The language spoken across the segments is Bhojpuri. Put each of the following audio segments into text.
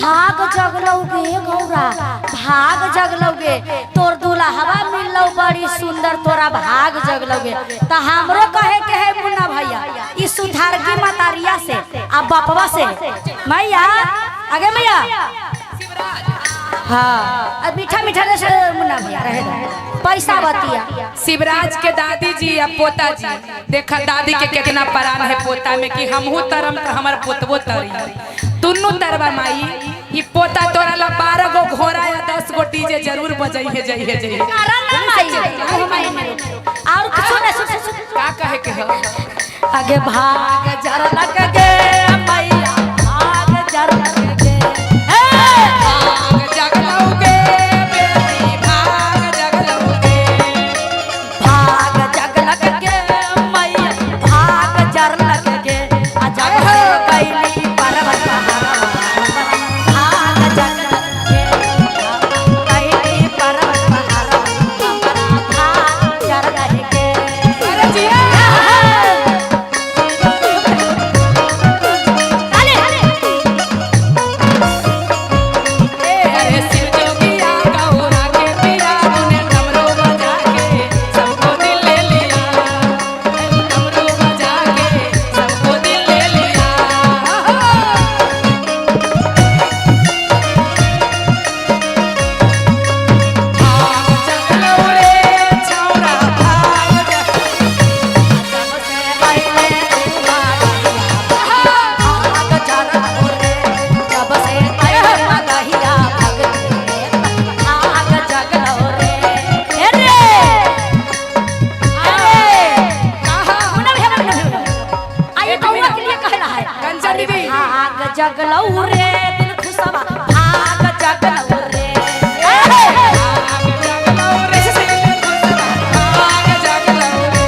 भाग जगलोगे गौरा, भाग जगलोगे, तोर दुल्हवा मिललो बड़ी सुंदर, तोरा भाग जगलोगे। तो हमरो कहे के है मुन्ना भैया ई सुधार की मतारिया से आ बापवा से मैया आगे मैया हाँ मीठा मीठा से मुन्ना भैया रहे पैसा बतिया। शिवराज के दादी जी या पोता जी देखा दादी के कितना परान है पोता में कि हमहू तरम तो हमार पोतबो तरी दुनू तरबा माई। ये पोता तोरा ला 12 गो घोड़ा या 10 गो डीजे जरूर बजाई है जई है जई और कुछ नहीं का कहे के हो आगे भाग जरा लग गे मैया भाग जरा लग गे भाग जगलोगे बेटी भाग जगलोगे भाग जग लग गे मैया भाग जर लग गे आ जग से कैली पर्वत भाग जग लग गे कैली पर्वत भाग जर लग गे। अरे जिया जगलऊ रे दिल खुशबा भाग जगलऊ रे भाग जगलो रे भाग जगलो रे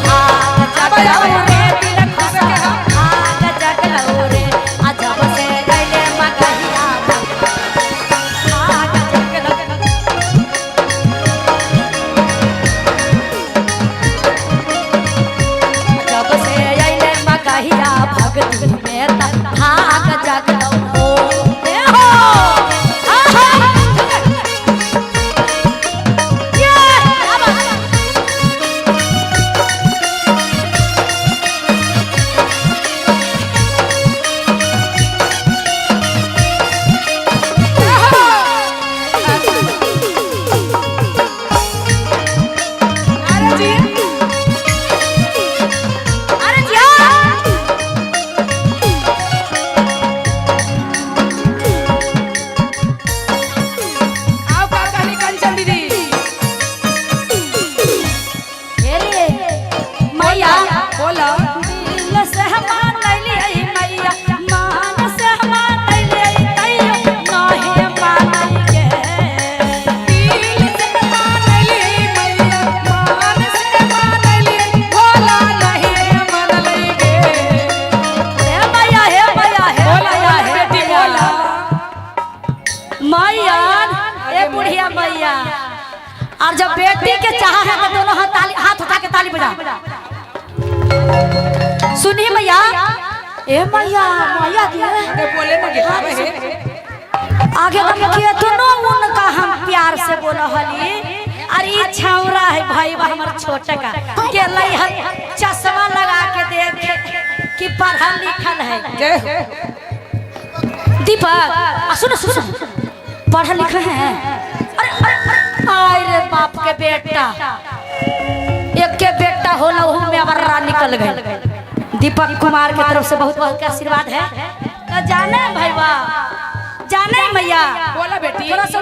भाग जगलऊ रे दिल खुशबा भाग जगलऊ रे आ जब से गइले मगहिया भाग जगलऊ जब से आइले मगहिया भगत में भाग जगलऊ हो ए हो ये बाबा अरे जी अरे जा आओ का कहनी कंचन दीदी रे मैया बोलो दिल से मान लैली मैया मान से मान लैली तैयो नाही मान के दिल से मान ली मैया मान से मान ली भोला नहीं मान लेगे हे मैया हे मैया हे बोला मैया हे बेटी मैया बोला मैया ए बुढ़िया मैया और जब बेटी के चाह है तो दोनों हाथ उठा के ताली बजा। सुनिए मैया ए मैया मैया अरे बोले ना गिरा है आगे देखिए दोनों उनका हम प्यार से बोल हली अरे ये छावरा है भाई बा हमर छोटे का के लई हल चश्मा लगा के देख कि पढ़ल लिखल है जय हो दीपक सुन सुन पढ़ल लिखल है अरे अरे आय रे बाप के बेटा एक के बेटा होला ओहू में अबर्रा निकल गए। दीपक कुमार की तरफ से बहुत बहुत आशीर्वाद है तो जाने भाई वाह जाने मैया बोला बेटी थोड़ा सा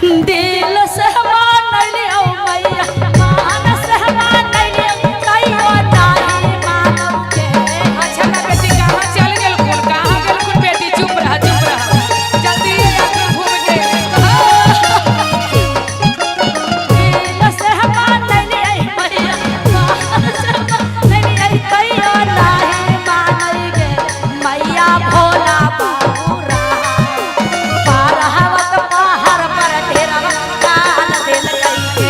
दिल से मान लियो मैया मान से मान लियो कहियो नाही मानो के अच्छा ना बेटी कहाँ चल गेल कुल कहाँ गेल कुल बेटी चुप रह जल्दी यात्रा घूम के दिल से मान लियो मैया मान से मान लियो कहियो नाही मानो के मैया भोला बाबूरा पार हवत पहाड़ पर ढेरवा काल दिल कई के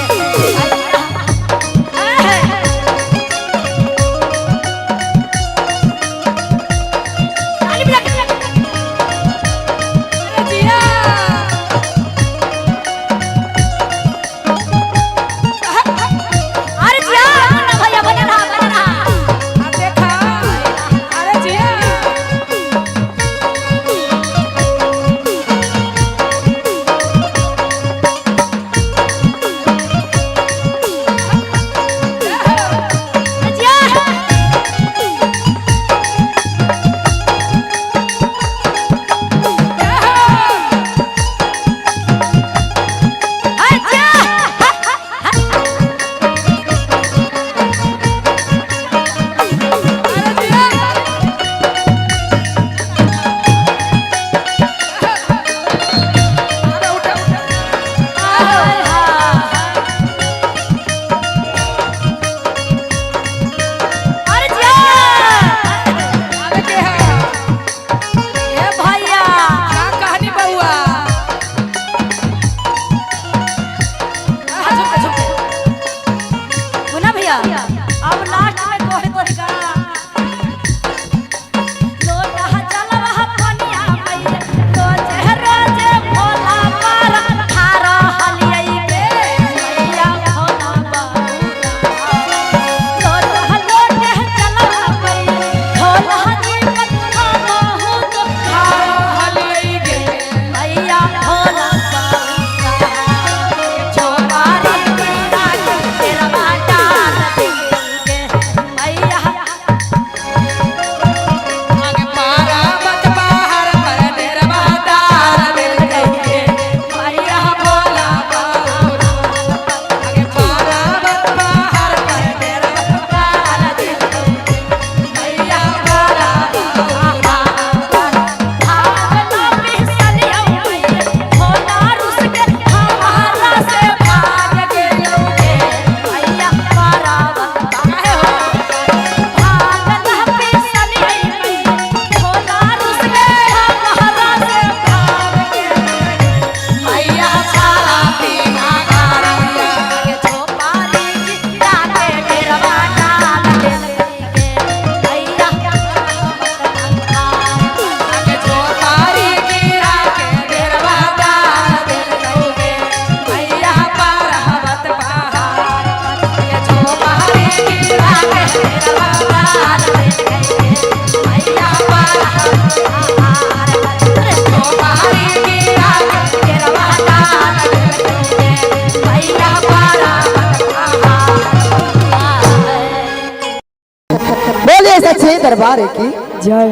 जय दरबार की जय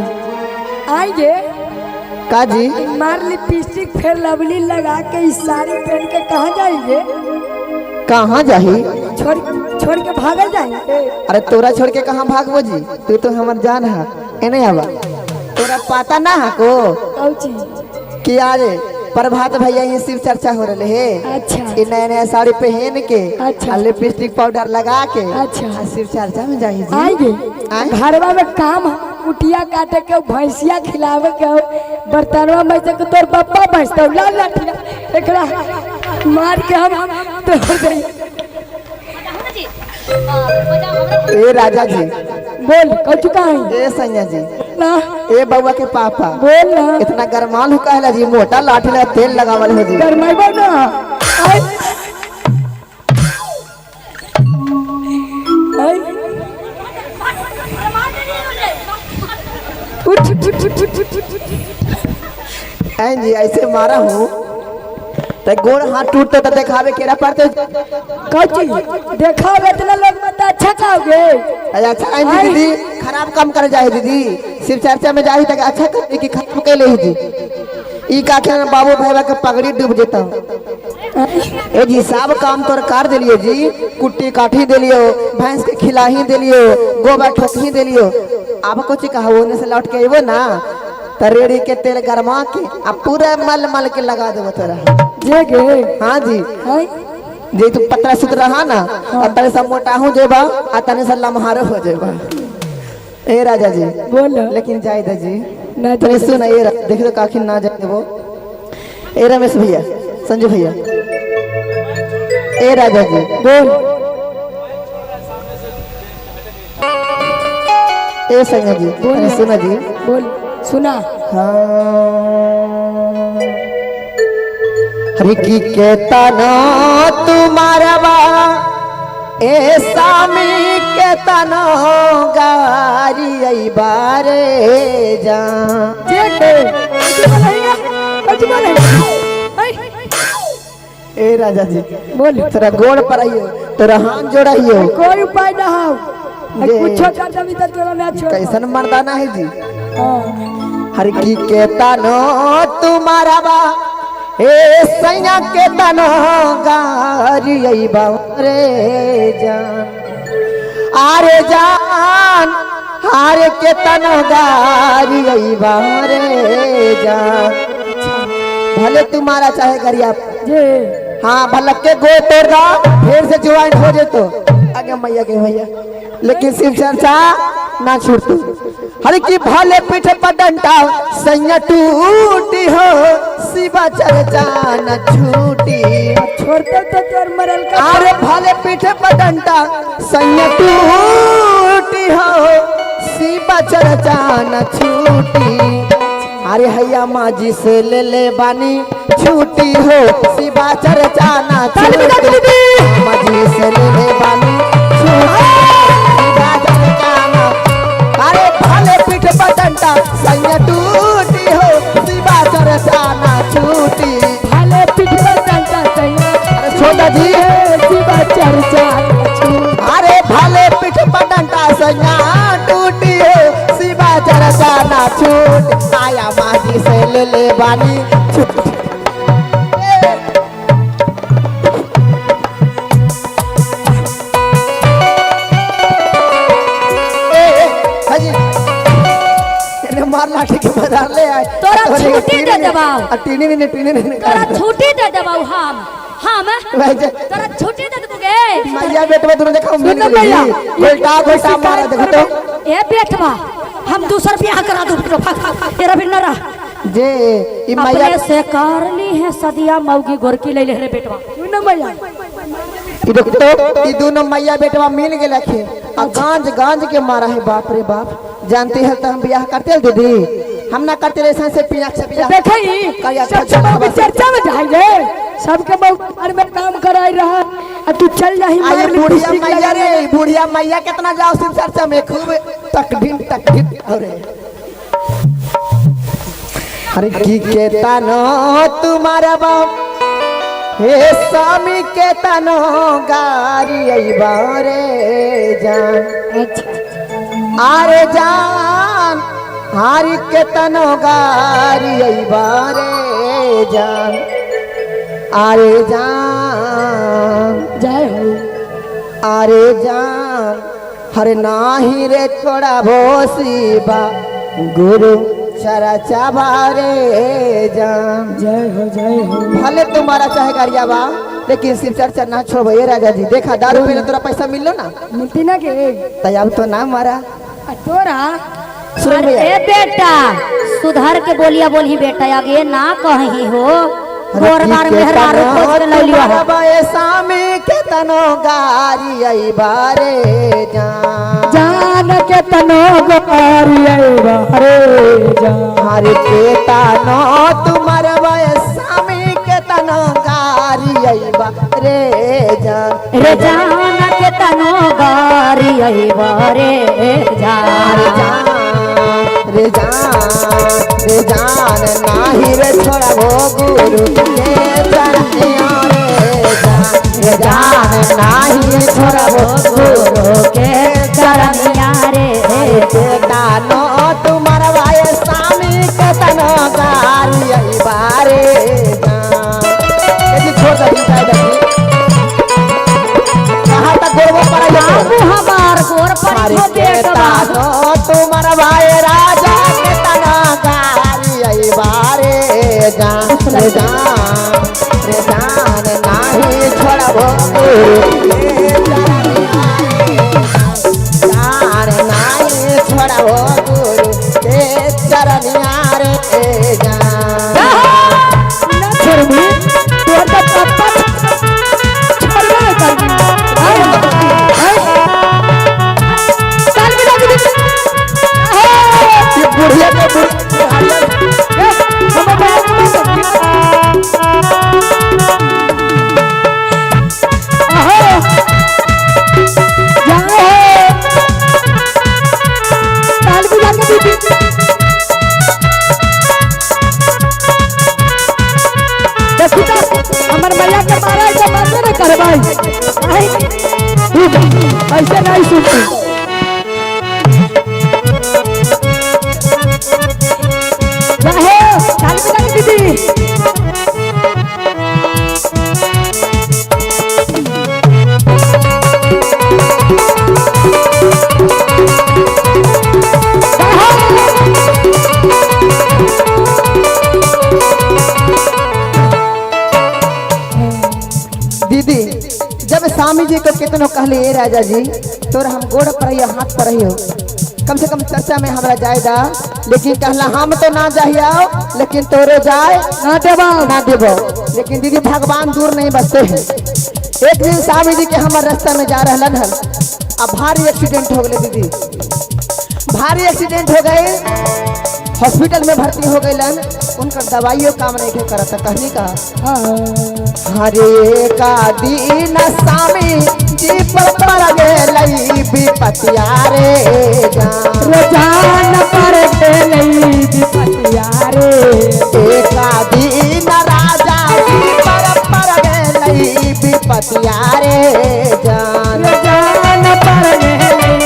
आइए का जी मार लिपस्टिक फिर लवली लगा के इस साड़ी पहन के कहाँ जाएंगे? कहाँ जाही? छोड़ के भागल जाएंगे? अरे तोरा छोड़ के कहाँ भागबो जी? तू तो हमार जान है। एने आवा तोरा पता ना है को कौची? कि आज प्रभात भैया ये शिव चर्चा हो रहे है। अच्छा ये नया नया साड़ी पहन के अच्छा। लिपस्टिक पाउडर लगा के अच्छा। शिव चर्चा में जाही जी। आइए घरवा में काम कुटिया काटे के भैंसिया खिलावे के बर्तनवा में से तोर पप्पा भैंसता लाल लाठिया एकरा मार के हम तोड़ दे। ए राजा जी बोल कह चुका है? ए सैया जी ना ए बउआ के पापा बोल ना इतना गरमाल हो कहला जी, मोटा लाठी ला तेल लगावल हो जी। गरमाइबो ना आई आई उठ ऐं जी ऐसे मारा हूँ तो गोड़ हाथ टूटते तो दिखावे केरा पड़ते। कौची देखा इतना लोग मत अच्छा खाओगे? अच्छा ऐं जी दीदी खराब काम कर जाए दीदी, शिव चर्चा में जाही तक अच्छा करने की खत्म के ले जी। ई का के बाबू भैया के पगड़ी डूब जेता। ए जी सब काम तोर कर देलियो जी, कुट्टी काठी देलियो, भैंस के खिलाही देलियो, गोबर ठोकी देलियो। अब कुछ कहा ओने से लौट के आइबो ना तरेड़ी के तेल गरमा के आ पूरा मल मल के लगा देबो तोरा। जे गे हाँ जी हाय जे तू पतला सुतरा हा ना तने सब मोटा हो जेबा आ तने से लम्हारो हो जेबा। ए राजा जी बोल लेकिन जाय दे जी ना तने सुन ए देख तो काखी ना जाए देबो। ए रमेश भैया संजू भैया ए राजा जी बोल ए संजय जी तने सुना जी बोल सुना हरि की कहता ना तुम्हारा बा ए सामी कहता ना गारी आई बारे जा। ए राजा जी बोल तेरा गोड़ पर आइयो तेरा हाथ जोड़ाइयो। कोई उपाय ना हो कुछ कर दबी तो तोरा मैं छोड़ कैसन मर्दाना है जी। हां हर की कहता नो तुम्हारा बा ए सैया कहता नो गारी आई बारे जान। आरे जान हारे कहता नो गारी आई बारे जान। भले तुम्हारा चाहे गरिया जे हाँ भलक के गो तोड़ दा फिर से ज्वाइन हो जे तो आगे मैया के भैया, लेकिन शिव चर्चा ना छूटू। हर की भाले पीठ पर डंडा सैया टूटी हो शिवा चर्चा न छूटी। छोड़ते तो तोर मरल का अरे भाले पीठ पर डंडा सैया टूटी हो शिवा चर्चा न छूटी। अरे हैया माजी से ले ले बानी छूटी हो शिवा चर्चा ना छूटी। माजी से ले ले बानी छूटी शिवा चर्चा ना। अरे भाले पीठ पर डंडा सैया टूटी हो शिवा चर्चा ना छूटी। भाले पीठ पर डंडा सैया अरे छोटा जी शिवा चर्चा अरे भाले पीठ पर डंडा सैया टूटी हो शिवा चर्चा ना छूटी। आया माजी से ले ले बानी छूटी। मार लाठी के बाजार ले आए तोरा छुट्टी दे देबाऊ टीनी ने तोरा छुट्टी दे देबाऊ हम तोरा छुट्टी दे देबोगे। मैया बेटवा तूने देखा मिल गई गोलटा गोलटा मारा देखो तो ए बेटवा हम दूसर ब्याह करा दू तेरा भी न रह जे ई मैया अपने से कर ली है सदिया मौगी गोरकी ले ले रे बेटवा तू न मैया ई देखो तो ई दोनों मैया बेटवा मिल गेल खे आ गांज गांज के मारा है। बाप रे बाप जानती है तो हम ब्याह करते हैं दीदी, हम ना करते ऐसा से पिया से ब्याह देखई सब चर्चा में जाइए सबके बारे में काम कराई रहा आ तू चल जाही आये मार बुढ़िया लिपस्टिक मैया लगा रे बुढ़िया मैया कितना जाओ शिव चर्चा में खूब तकदीम अरे अरे की कहता नो तुम्हारा बाप हे स्वामी कहता नो गारी आई बारे जान। अच्छा आरे जान हारी के तनो गारी बारे जान आरे जान जय हो आरे जान हरे नाही रे छोड़ा भोसीबा गुरु चरचा बारे जान जय हो भले तुम्हारा चाहे गाड़िया बा लेकिन शिव चर्चा ना छोड़ो ये राजा जी देखा दारू पीने तोरा पैसा मिलो ना मिलती ना के तब तो ना मारा तोरा सुन भैया अरे बेटा सुधार के बोलिया बोली बेटा आगे ना कहीं हो गोर बार मेहरारू खोज के लौलिया हो बाए सामी के तनो गारी आई बारे जान के तनो गारी आई बारे जान हरे के तनो तुम्हारे बाए सामी के तनो गारी आई बारे जान रे जान के तनो गारी आई बारे जान रे जान नाही रे छोड़ा वो गुरु के चरनिया रे जान नाही रे छोड़ा वो गुरु के चरनिया रे तानो तुम्हारा भाई स्वामी के तनो गारी आई बारे जान छोड़ दी कहाँ तक गोरबो पर बाबू हमार गोर पर हो बेटा तुम्हारा भाई राजा के तना गारी आई बारे जान रे जान नाही छोड़बो जान नाही छोड़बो गुरु के चरनिया रे जान ना छोड़बी तोर तो पप्पा छोड़बे नहीं करबी चल भी लगी ये बुढ़िया के हम हमर मैया के मारा के बात नहीं करबाई ऐसे नहीं सुनती जाहे चल भी लगी दीदी दीदी जब स्वामी जी को कितनो कहले ए राजा जी तोरा हम गोड़ पर रहियो हाथ पर रहियो कम से कम चर्चा में हमरा जायदा लेकिन कहला हम तो ना जाइयो लेकिन तोरे जाए ना देबो लेकिन दीदी भगवान दूर नहीं बसते हैं एक दिन स्वामी जी के हमारे रास्ता में जा रहलन हन अब भारी एक्सीडेंट हो गए दीदी भारी एक्सीडेंट हो गए हॉस्पिटल में भर्ती हो गए उनका दवाइयों काम नहीं करता कहनी का हरे का दीन स्वामी जी पर गेलई विपतिया रे जान पर गेलई विपतिया रे एका दीन राजा जी पर गेलई विपतिया रे जान पर गेलई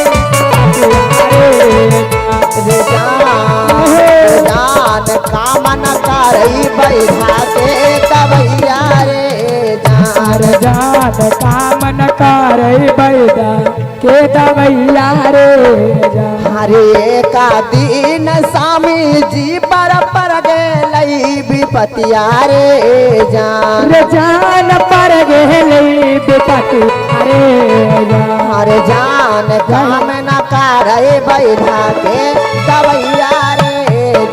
जान कामन करई बैठा के दवैया रे जान कामन करई बैठा के दवैया रे हरे का दीन स्वामी जी पर गेलई विपतिया रे जान पर गेलई विपतिया रे हरे जान काम न करे बैठा के दवैया रे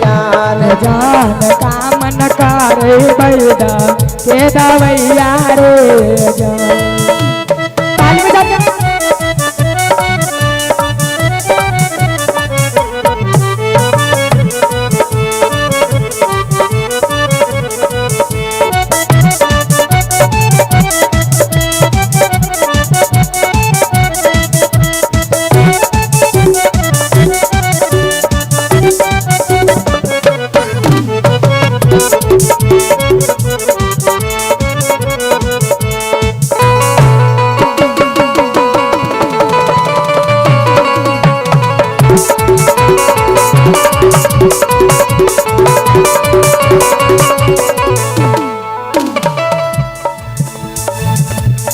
जान काम न करे बैठा के दवैया रे ताली बजा के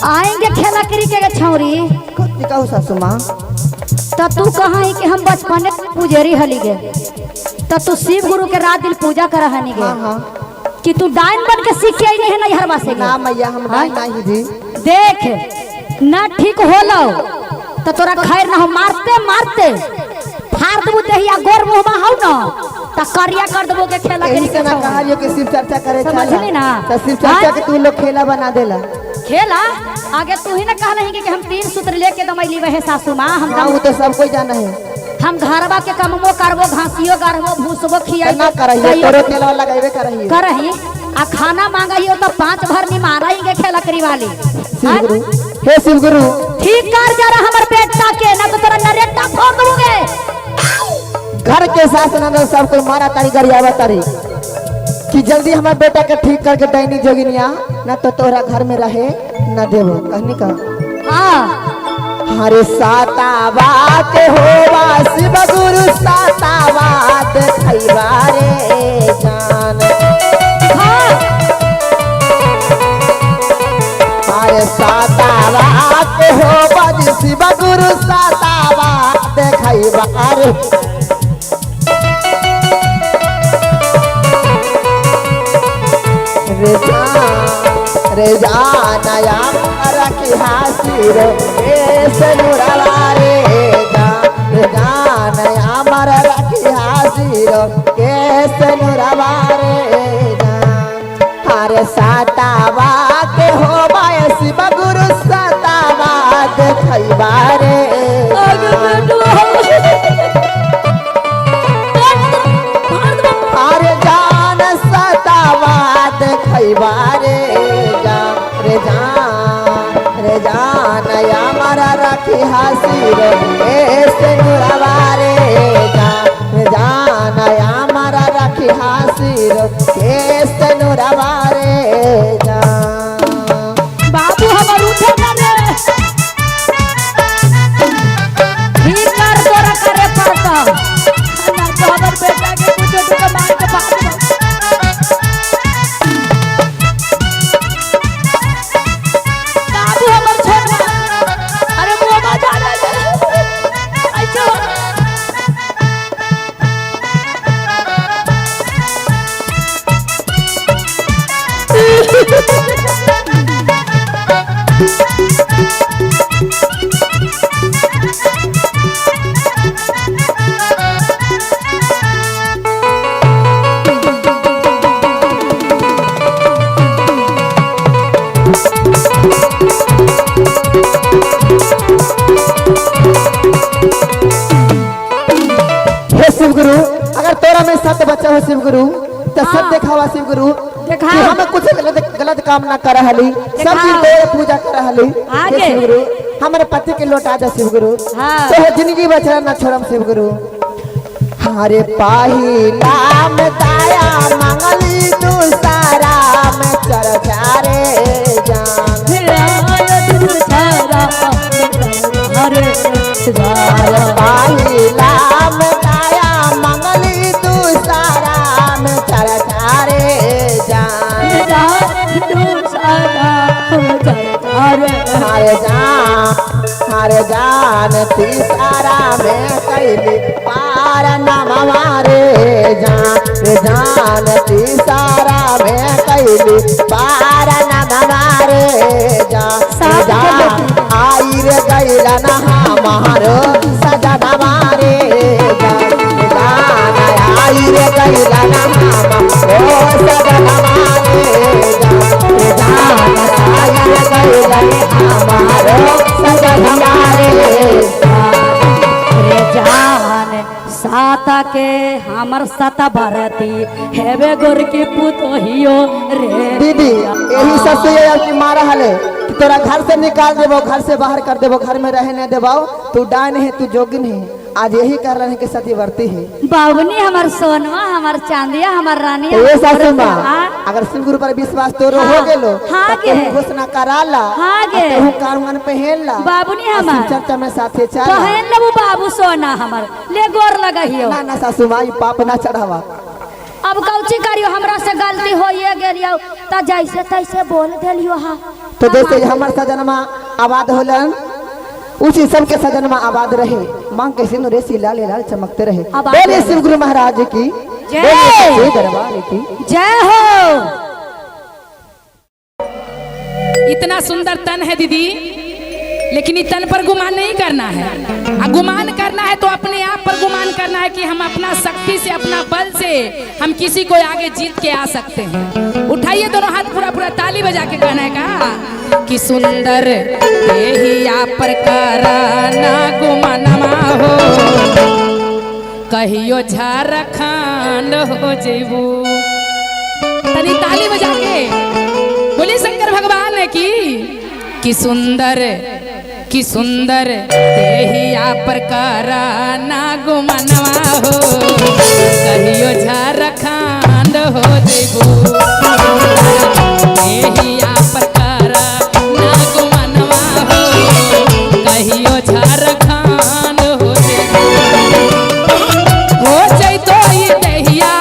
आएंगे खेला करी के छौरी कति कहू सासू माँ तो तू कहा है कि हम बचपने पुजेरी हली गए तो तू शिव गुरु के रात दिन पूजा कर हनी हाँ गए हाँ कि तू डाइन बन के सीख के आई नहीं है नैहरवा से ना मैया हम हाँ? नहीं जी देख ना ठीक होलो तो तोरा खैर ना हो मारते मारते फाड़ देबू देहिया गोर मुंह में हौ ना तो करिया कर देबो के खेला यही करी से के ना छौरी। कहा कि शिव चर्चा करे समझली ना? तो शिव चर्चा के तू लोग खेला बना देला खेला आगे तू ही ना कहना है कि हम 3 सूत्र लेके दमैली वहे सासू माँ हम हाँ वो तो सब कोई जाना है हम घरवा के कमबो करबो घासियो गाड़बो भूसबो खियाइबो ना करही तोरो खेला लगाइबे करही करही आ खाना मांगहियो तो 5 भर नहीं मारही के खेला करी वाली शिव गुरु हे शिव गुरु ठीक कर जरा हमर बेटा के ना तो तेरा नरेटा फोड़ दूंगे घर के सास ना सब कोई मारा तारी गरियावा तारी कि जल्दी हमारे बेटा के ठीक करके दैनी जोगिनिया ना तो तोरा घर में रहे ना देवो कहनी का हां हरे सातावात होवा शिव गुरु सातावात खैबा रे जान हरे सातावात होवा शिव गुरु सातावात खैबा रे रे जानया रखी हासिर ऐसे नुरवा रे जानया मर रखी हासिर कैसे नुरवा रे हरे सातावा के हो बाय शिव गुरु सातावा खैबा रे हरे जान सातावा खैबा रे जान या मारा रखी हासिर ऐसे नुरवा रे जान या मारा रखी हासिर ऐसे नुरवा रे बाबू हमर उठे ना रे ठीक कर तोरा करे पड़ता ना तो हमर बेटा के कुछ तो मार के फाड़ दे बाबू हमर छोड़ अरे मोबा जाना ऐसा हे शिव गुरु अगर तोरा में सत्य बच्चा हो शिव गुरु तो सब देखावा शिव गुरु देखा। कि हम कुछ गलत काम ना कर हली सब दिन तेरे पूजा कर हली आगे। हे शिव गुरु हमारे पति के लौटा दे शिव गुरु हाँ। तो जिंदगी बचा ना छोड़म शिव गुरु हरे पाहिला में दाया मंगली दूसरा में चर्चा रे जान हरे पाहिला में दाया मंगली दूसरा में चर्चा रे जान हरे जान तीसरा में कैली पार नमवा रे जान तीसरा में कैली पार नमवा रे जान आई रे गैला ना हमारो सजनवा रे जान आई रे गैला ना हमारो सजनवा रे जान आई रे गैला ना हमारो सजनवा रे जान साता के हमर साता भरती हेबे गोर की पुतोहियो रे दीदी यही सबसे ये कि मारा हले कि तोरा घर से निकाल देबो घर से बाहर कर देबो घर में रहे नहीं देबो तू डान है तू जोगिन है आज यही कर रहे कि सती वर्ती है बाबनी हमर सोनवा हमर चांदिया हमर रानी ये सासू माँ हाँ? अगर शिव गुरु पर विश्वास तोरो हाँ, हो गेलो हाँ तब गे। तू घोषणा कराला हाँ गे। तू कानून पहनला बाबू नहीं हमार चर्चा में साथे चला पहन लेबू बाबू सोना हमार ले गोर लगाइयो ना ना सासू माई पाप ना चढ़ावा। अब कौची करियो हमरा से गलती होइए गेलियो त जैसे तैसे बोल देलियो हा तो दोस्तों हमार सजनमा आबाद होलन उसी सबके सजनमा आबाद रहे मांग के सिंदूर रेसी लाल लाल चमकते रहे। आबाद बोले रहे। शिव गुरु महाराज की जय। बोले सच्चे दरबार की जय हो। इतना सुंदर तन है दीदी, लेकिन इस तन पर गुमान नहीं करना है। गुमान करना है तो अपने आप पर गुमान करना है कि हम अपना शक्ति से अपना बल से हम किसी को आगे जीत के आ सकते हैं। उठाइए दोनों हाथ, पूरा पूरा ताली बजा के कहना है का कि सुंदर देहिया पर कराना गुमानमा हो, कहियो झारखंड हो जेबू। तनी ताली बजा के बोली शंकर भगवान की सुंदर देहिया पर कराना गुमनवा हो, कहियो झारखंड हो जेबू। देहिया पर कराना गुमनवा हो, कहियो झारखंड हो जेबू। हो जइतो ई देहिया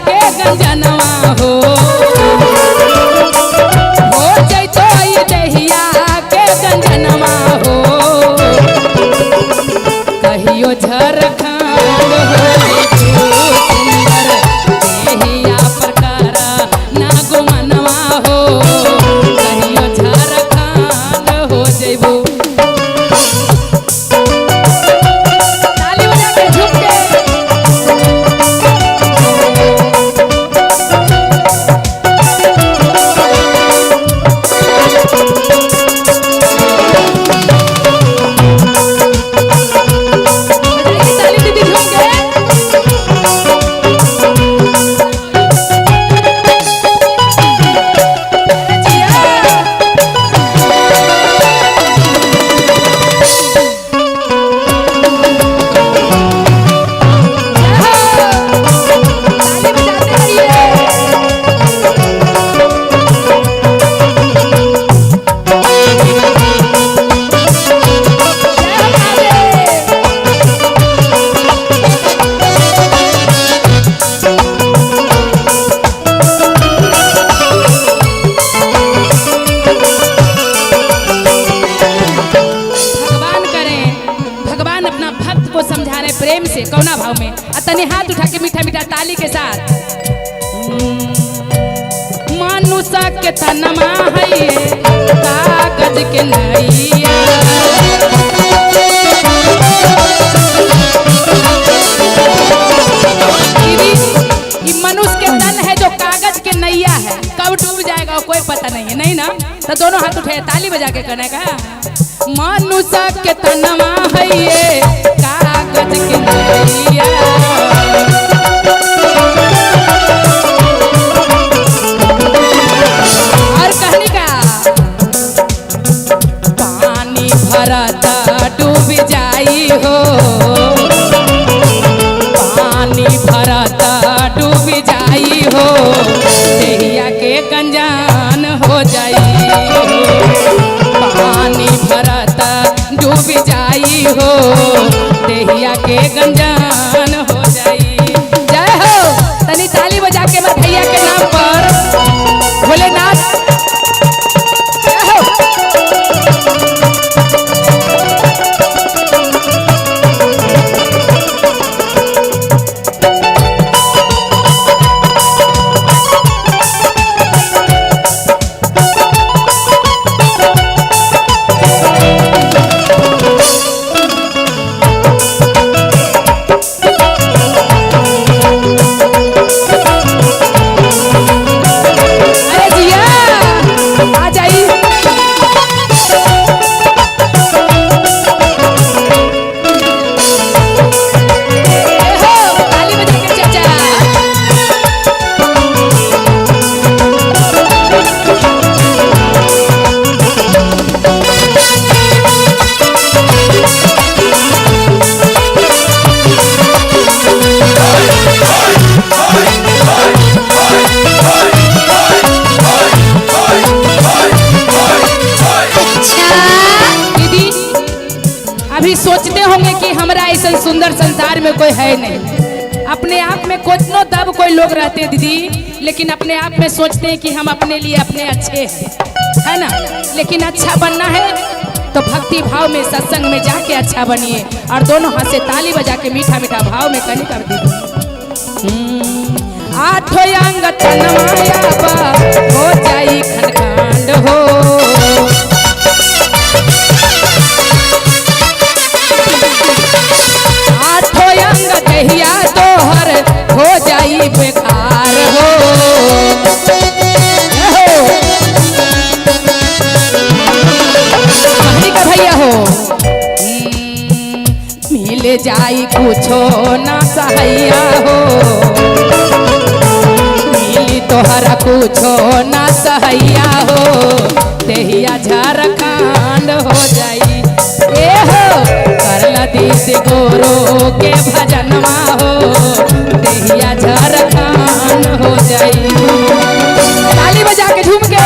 के गंजनवा हो, कहियो झारखंड हो सुंदर देहिया पर कराना गुमनवा हो, कहियो झारखंड हो जेबू। ताली बजा के झूम के प्रेम से कौना भाव में तनी हाथ उठा के मीठा मीठा ताली के साथ। मनुष्य के तनमा है कागज के नैया, दीदी मनुष्य के तन है जो कागज के नैया है, कब डूब जाएगा कोई पता नहीं है, नहीं ना? तो दोनों हाथ उठे ताली बजा के कहने का मनुष्य के तनमा है ये कागज के नैया, और कहने का पानी भरता डूब जाई हो, पानी भरता डूब जाई हो, देहिया के गंजान हो जाई हो, पानी भरता डूब जाई हो, देहिया के गंजान हो जाई। जय हो। तनी ताली बजा के मेरे भैया के नाम पर भोलेनाथ जय हो। कोई है नहीं। अपने आप में कितनो दब कोई लोग रहते हैं दीदी, लेकिन अपने आप में सोचते हैं कि हम अपने लिए अपने अच्छे हैं, है ना। लेकिन अच्छा बनना है तो भक्ति भाव में सत्संग में जाके अच्छा बनिए, और दोनों हाथ से ताली बजा के मीठा मीठा भाव में कहीं कर दीजिए। आठो अंग तनमाया बा हो जाई खनकांड हो, आठो अंग कहिया तोहर हो जाई बेकार हो। का भैया हो मिल जाई कुछो ना सहैया हो, मिली तोहरा कुछो ना सहैया हो, देहिया झारखंड हो जाई। ए हो करला दीदी गोरो के भजनमा हो, देहिया झारखंड हो जाई। ताली बजा के झूम के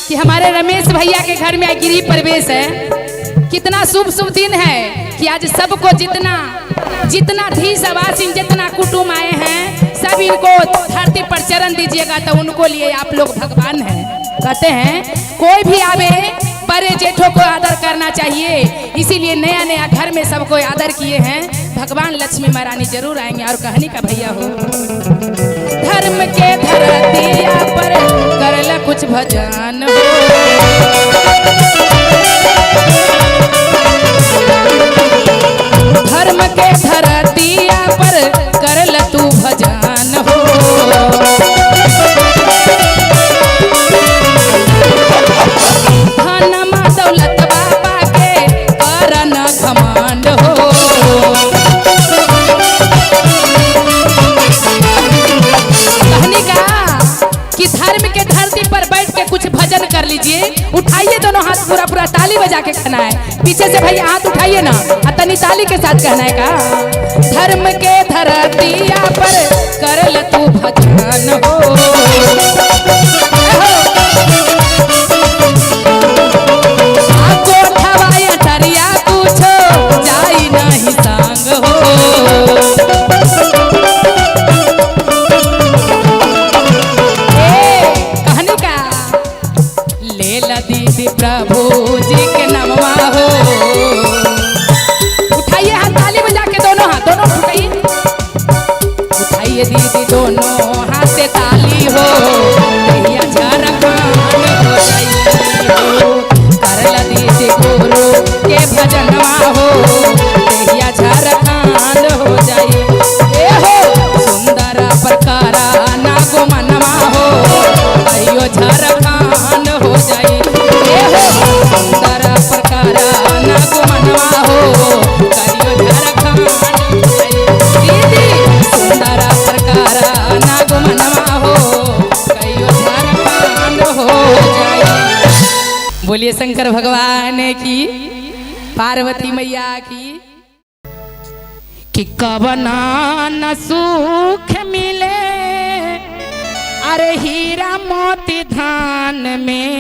कि हमारे रमेश भैया के घर में गृह प्रवेश है। कितना शुभ शुभ दिन है कि आज सबको जितना जितना धी सवासिन जितना कुटुंब आए हैं सब इनको धरती पर चरण दीजिएगा, तो उनको लिए आप लोग भगवान हैं। कहते हैं कोई भी आवे बड़े जेठों को आदर करना चाहिए, इसीलिए नया नया घर में सबको आदर किए हैं। भगवान लक्ष्मी महारानी जरूर आएंगे। और कहानी का भैया हो धर्म के धरतिया पर करला कुछ भजन हो, धर्म के धरतिया पर करला तू भजन हो। धनमा दौलत बाबा के करन घमंड हो, कि धर्म के धरती पर बैठ के कुछ भजन कर लीजिए। उठाइए दोनों हाथ, पूरा पूरा ताली बजा के कहना है। पीछे से भैया हाथ उठाइए ना, तनी ताली के साथ कहना है का धर्म के धरतिया पर कर ले तू भजन हो। आको ठवाया टरिया कुछो जाई नहीं संग हो, दीदी प्रभु जी के नमवा हो। उठाइए हाथ ताली बजा के दोनों हाथ, दोनों उठाइए, उठाइए दीदी दोनों हाथ से ताली हो। भैया झारखंड हो जाइए, करला दीदी गुरु के भजनवा हो। भैया झारखंड हो जाइए, ए हो सुंदर प्रकारा ना गो मनवा हो। अयो झारखंड हो जाइए, सुंदर प्रकारा ना को मनवा हो। करियो झारखंड दीदी सुंदर प्रकारा ना को मनवा हो। करियो झारखंड हो जाए। बोलिए शंकर भगवान की, पार्वती मैया की। कि कवना न सुख मिले अरे हीरा मोती धान में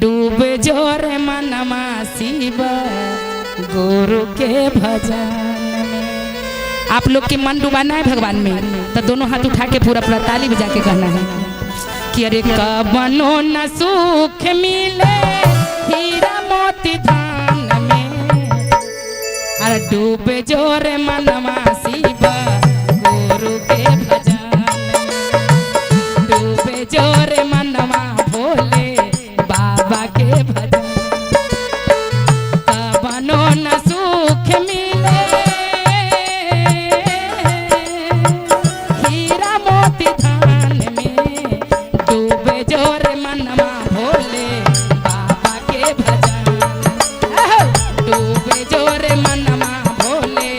डूब जोर मनमा शिव गुरु के भजन में। आप लोग के मन डुबाना है भगवान में तो दोनों हाथ उठा के पूरा पूरा ताली बजा के कहना है कि अरे कबनो न सुख मिले हीरा मोती धान में, अरे डूब जोर मनवा शिव गुरु के भजन में, डूब जोर मनवा भोले बाबा के भजन। कबनो न सुख मिले हीरा मोती धान में, डूब जोर मनवा भोले बाबा के भजन, डूब जोर मनवा भोले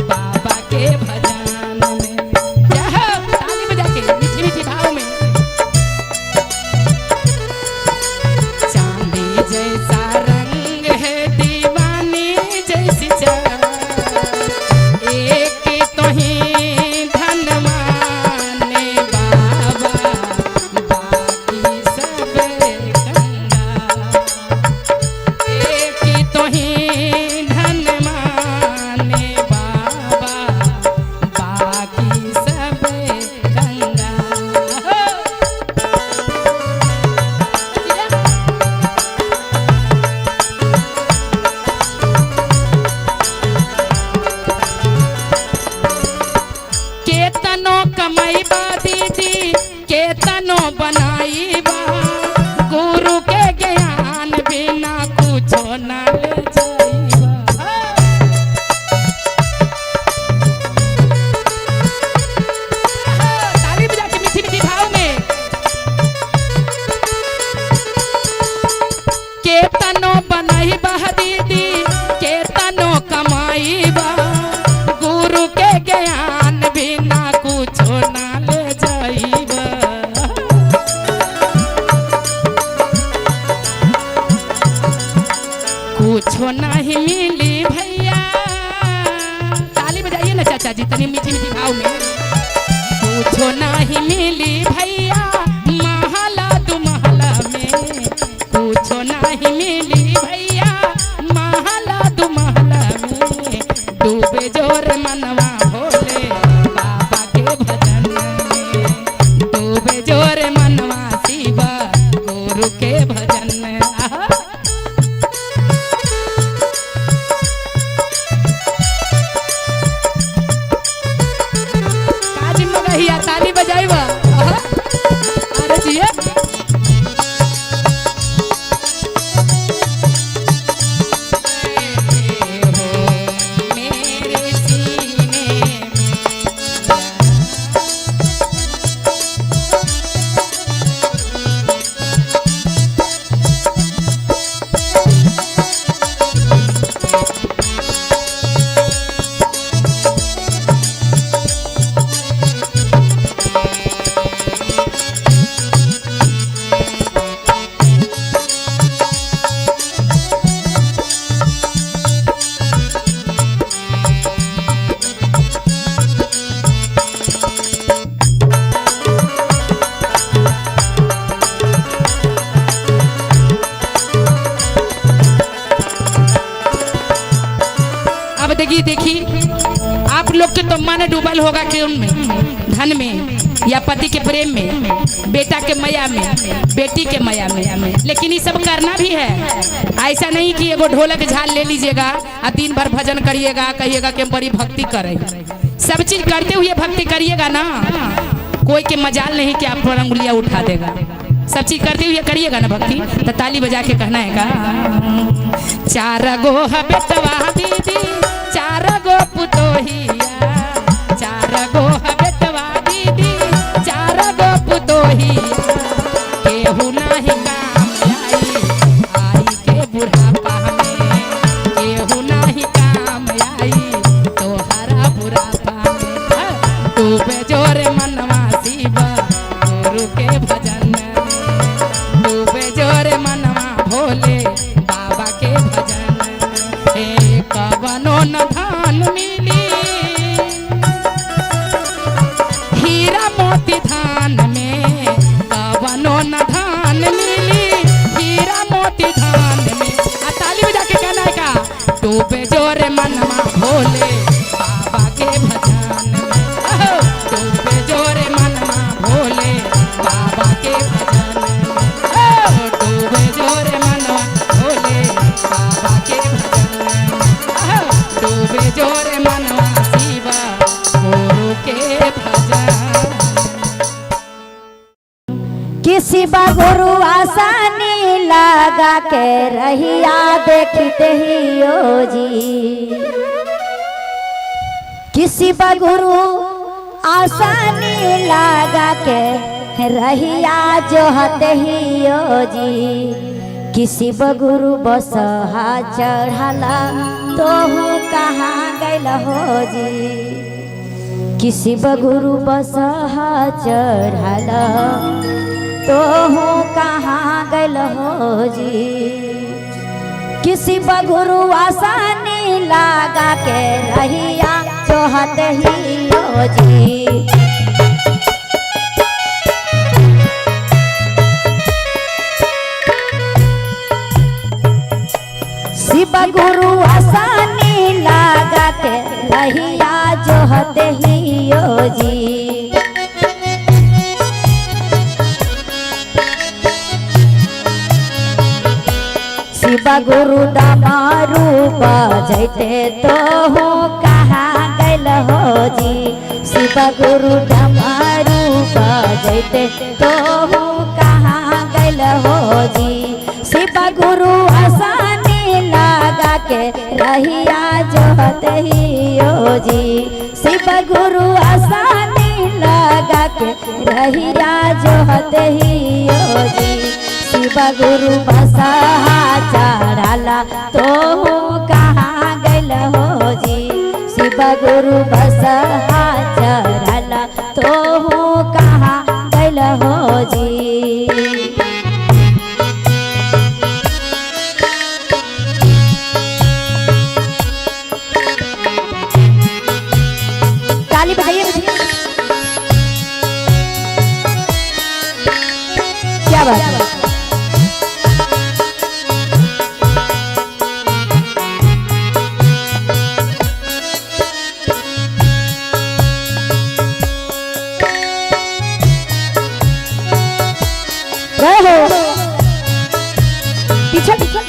बाबा के भजन में। ताली बजा के मीठी मीठी भाव में। चांदी जैसा रंग है दीवानी जैसी चाल, एक तो ही धनवाने बाबा बाकी सब कंगाल, एक तो ही धनवाने बाबा बाकी सब कंगाल। केतनो कमाई बा दीदी केतनो बनाई बा, गुरु के ज्ञान बिना कुछो न ले जाइबा। ताली बजा के मीठी मीठी भाव में। केतनो बनाई बा दीदी केतनो कमाई बा, गुरु के ज्ञान बिना कुछो ना ले जाइबा। कुछो नहीं मिली भैया, ताली बजाइए ना चाचा जी तनी मीठी मीठी भाव में। कुछो नहीं मिली भैया महला दुमहला में, कुछो नहीं मिली भैया महला दुमहला में, डूबे जोर मनवा भोले बाबा के भजन में, डूबे जोर मनवा शिव गुरु के भजन में। काजी मगहिया ताली बजाइबा। अरे जिया मेरे सीने में। अब देखिए देखिए आप लोग के तो मन डूबल होगा कि उनमें धन में या पति के प्रेम में, बेटा के माया में, बेटी के माया में, लेकिन ये सब करना भी है। ऐसा नहीं कि एगो ढोलक झाल ले लीजिएगा और दिन भर भजन करिएगा कहिएगा कि हम बड़ी भक्ति करें। सब चीज करते हुए भक्ति करिएगा ना, कोई के मजाल नहीं कि आप थोड़ा उंगलियां उठा देगा। सब चीज करते हुए करिएगा ना भक्ति, तो ताली बजा के कहना है का चार गो बेटवा दीदी चार गो पुतोहिया, चार गो बेटवा दीदी चार गो पुतोहिया, केहू नहीं काम आई के बुढ़ापा में, केहू नहीं काम आई तोहरा बुढ़ापा में, डूबे जोरे मनवा शिव गुरु के भजन में, डूबे जोरे मनवा भोले बाबा के भजन में। कबनो न धान मिली हीरा मोती धान लगा के रहिया देखते ही ओ जी किसी बगुरु आसानी लगा के रहिया जो हते ही ओ जी किसी बगुरु बसहा चढ़ला तो हूँ कहाँ गैल हो जी किसी बगुरु बसहा चढ़ला तो हूँ कहाँ गैल हो जी किसी बगुरु आसानी लगा के रहिया जो हते ही ओ जी शिव गुरु आसानी लगा के रहिया जो हते ही ओ जी शिव गुरु डमरू बजते तो हूँ कहाँ गैल हो जी शिव गुरु डमरू बजते तो हूँ कहाँ गैल हो जी शिव गुरु आसानी लगा के रहिया जो हते ही ओ जी शिव गुरु आसानी लगा के रहिया जो हते ही ओ जी शिव गुरु बसहा चढ़ला तो कहाँ गैल हो जी शिव गुरु बसहा चढ़ला तो कहाँ गैल हो जी ताली बजाइए क्या बात है पीछे पीछे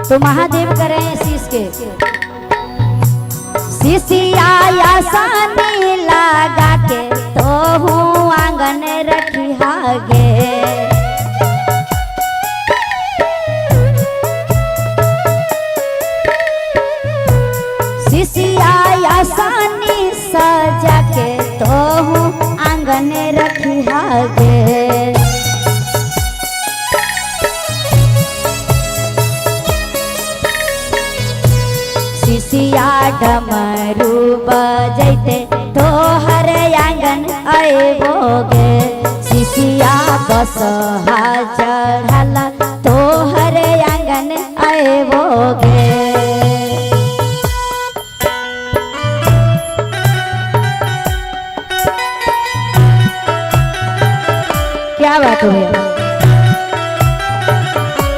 तो महादेव करे शीश के शीशिया आसानी लगा के तो हूँ आंगन रखी हागे शीशिया आसानी सजा के तो हूँ आंगन रखी हागे शीशिया डमरू बजते तो हर आंगन अबोगे शीशिया बसहा चढ़ला तो हर आंगन अबोगे क्या बात है भैया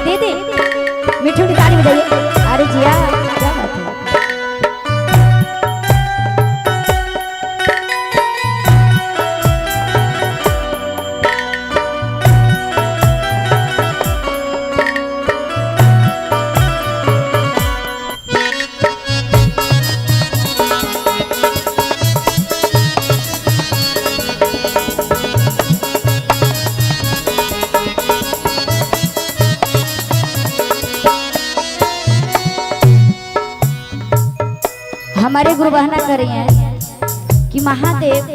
दीदी मीठी मीठी ताली बजाइए अरे जिया क्या बात है हमारे गुरु बहना कर रही हैं कि महादेव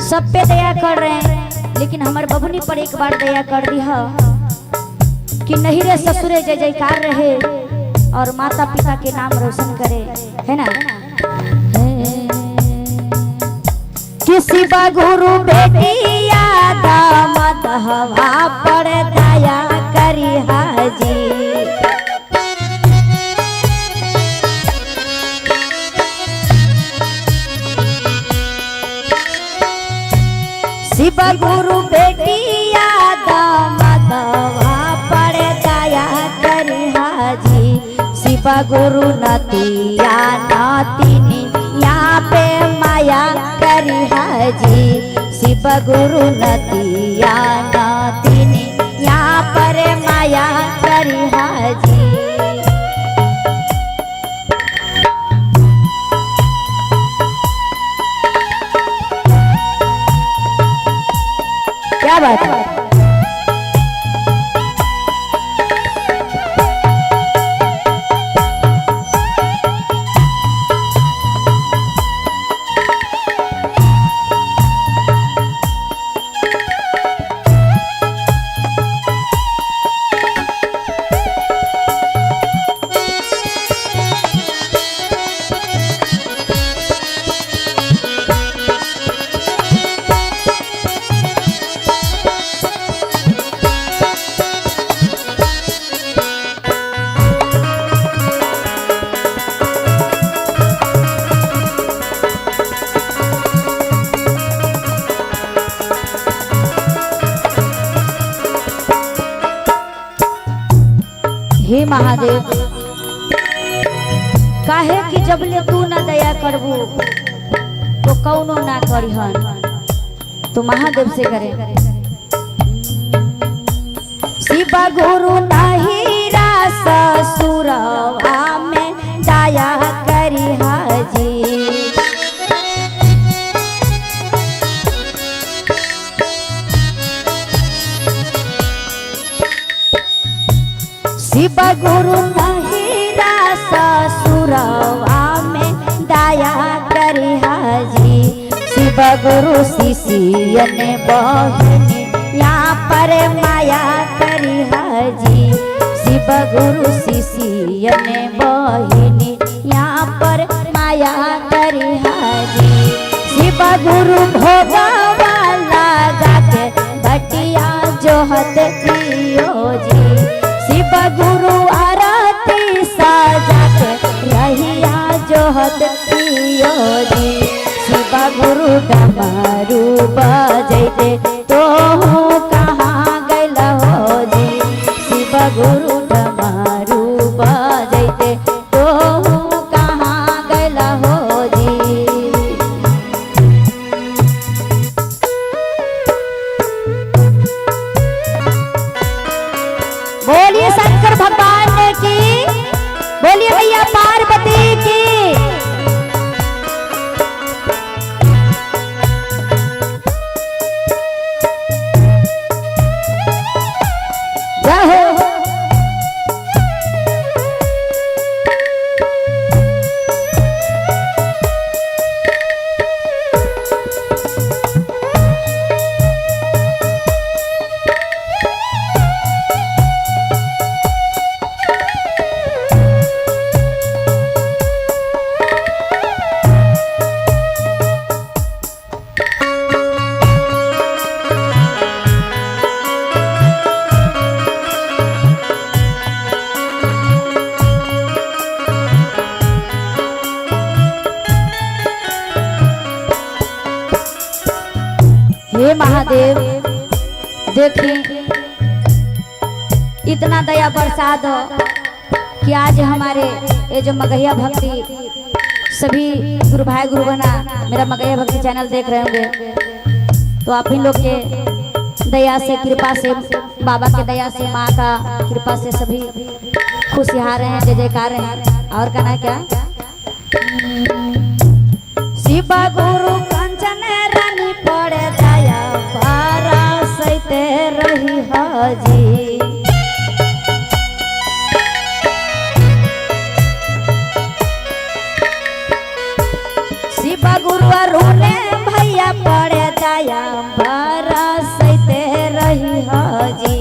सब पे दया कर रहे हैं लेकिन हमारे बबुनी पर एक बार दया कर दी है कि नहीं रे ससुरे जय जयकार रहे और माता पिता के नाम रोशन करे है ना किसी गुरु बेटिया दामद हवा पर दया करी हाजी शिव गुरु बेटिया दामदवा पर दया करी हाजी शिव गुरु नतिया नातिनी यहाँ पे माया करी हाजी शिव गुरु नतिया नातिनी यहाँ पर माया करी हे महादेव, काहे कि जब ले तू ना दया करबू तो कौनो ना करिहन, तो महादेव से करे। शिव गुरु नहीं रास ससुरवा में दया करी हाजी। शिव गुरु नहीं रास ससुरवा में दया करी हाजी। शिव गुरु शिष्यन बहिनी यहाँ पर माया करी हाजी। शिव गुरु शिष्यन बहिनी यहाँ पर माया करी हाजी। शिव गुरु भोगवा लगा के बटिया जोहत पियो जी। शिव गुरु आरती सजा के रहिया जोहत पियो जी। शिव गुरु डमरू बजैते तो कहाँ गैल हो जी। शिव गुरु डमरू बजैते तो कहाँ गैल हो जी। बोलिए शंकर भगवान की, बोलिए भैया पार्वती की। जय हो। हे महादेव, देखिए इतना दया बरसात हो कि आज हमारे ये जो मगहिया भक्ति सभी गुरु भाई गुरु बना मेरा मगहिया भक्ति चैनल देख रहे होंगे, तो आप ही लोग के दया से कृपा से बाबा के दया से माँ का कृपा से सभी खुशहाल हैं, जय जयकार हैं। और कहना क्या, शिव गुरु कंचन रानी पड़े दया पारा सैते रही हाजी। शिव गुरु अरुणे भैया पड़े दया पारा सैते रही हाजी।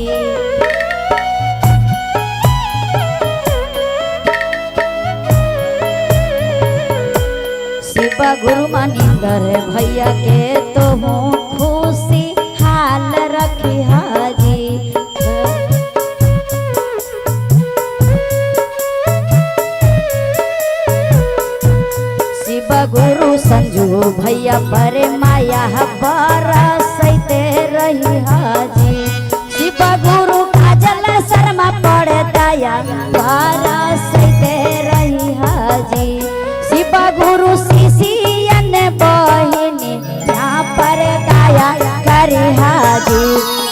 शिव गुरु मनिंदर भैया के तो हूँ खुशी हाल रखी हाजी। शिव गुरु संजू भैया पर माया बरसते रही हाजी। शिव गुरु काजल शर्मा पड़े दया बरसते रही हाजी। शिव गुरु शिष्यन बहिनी यहाँ पर दया करी हाजी।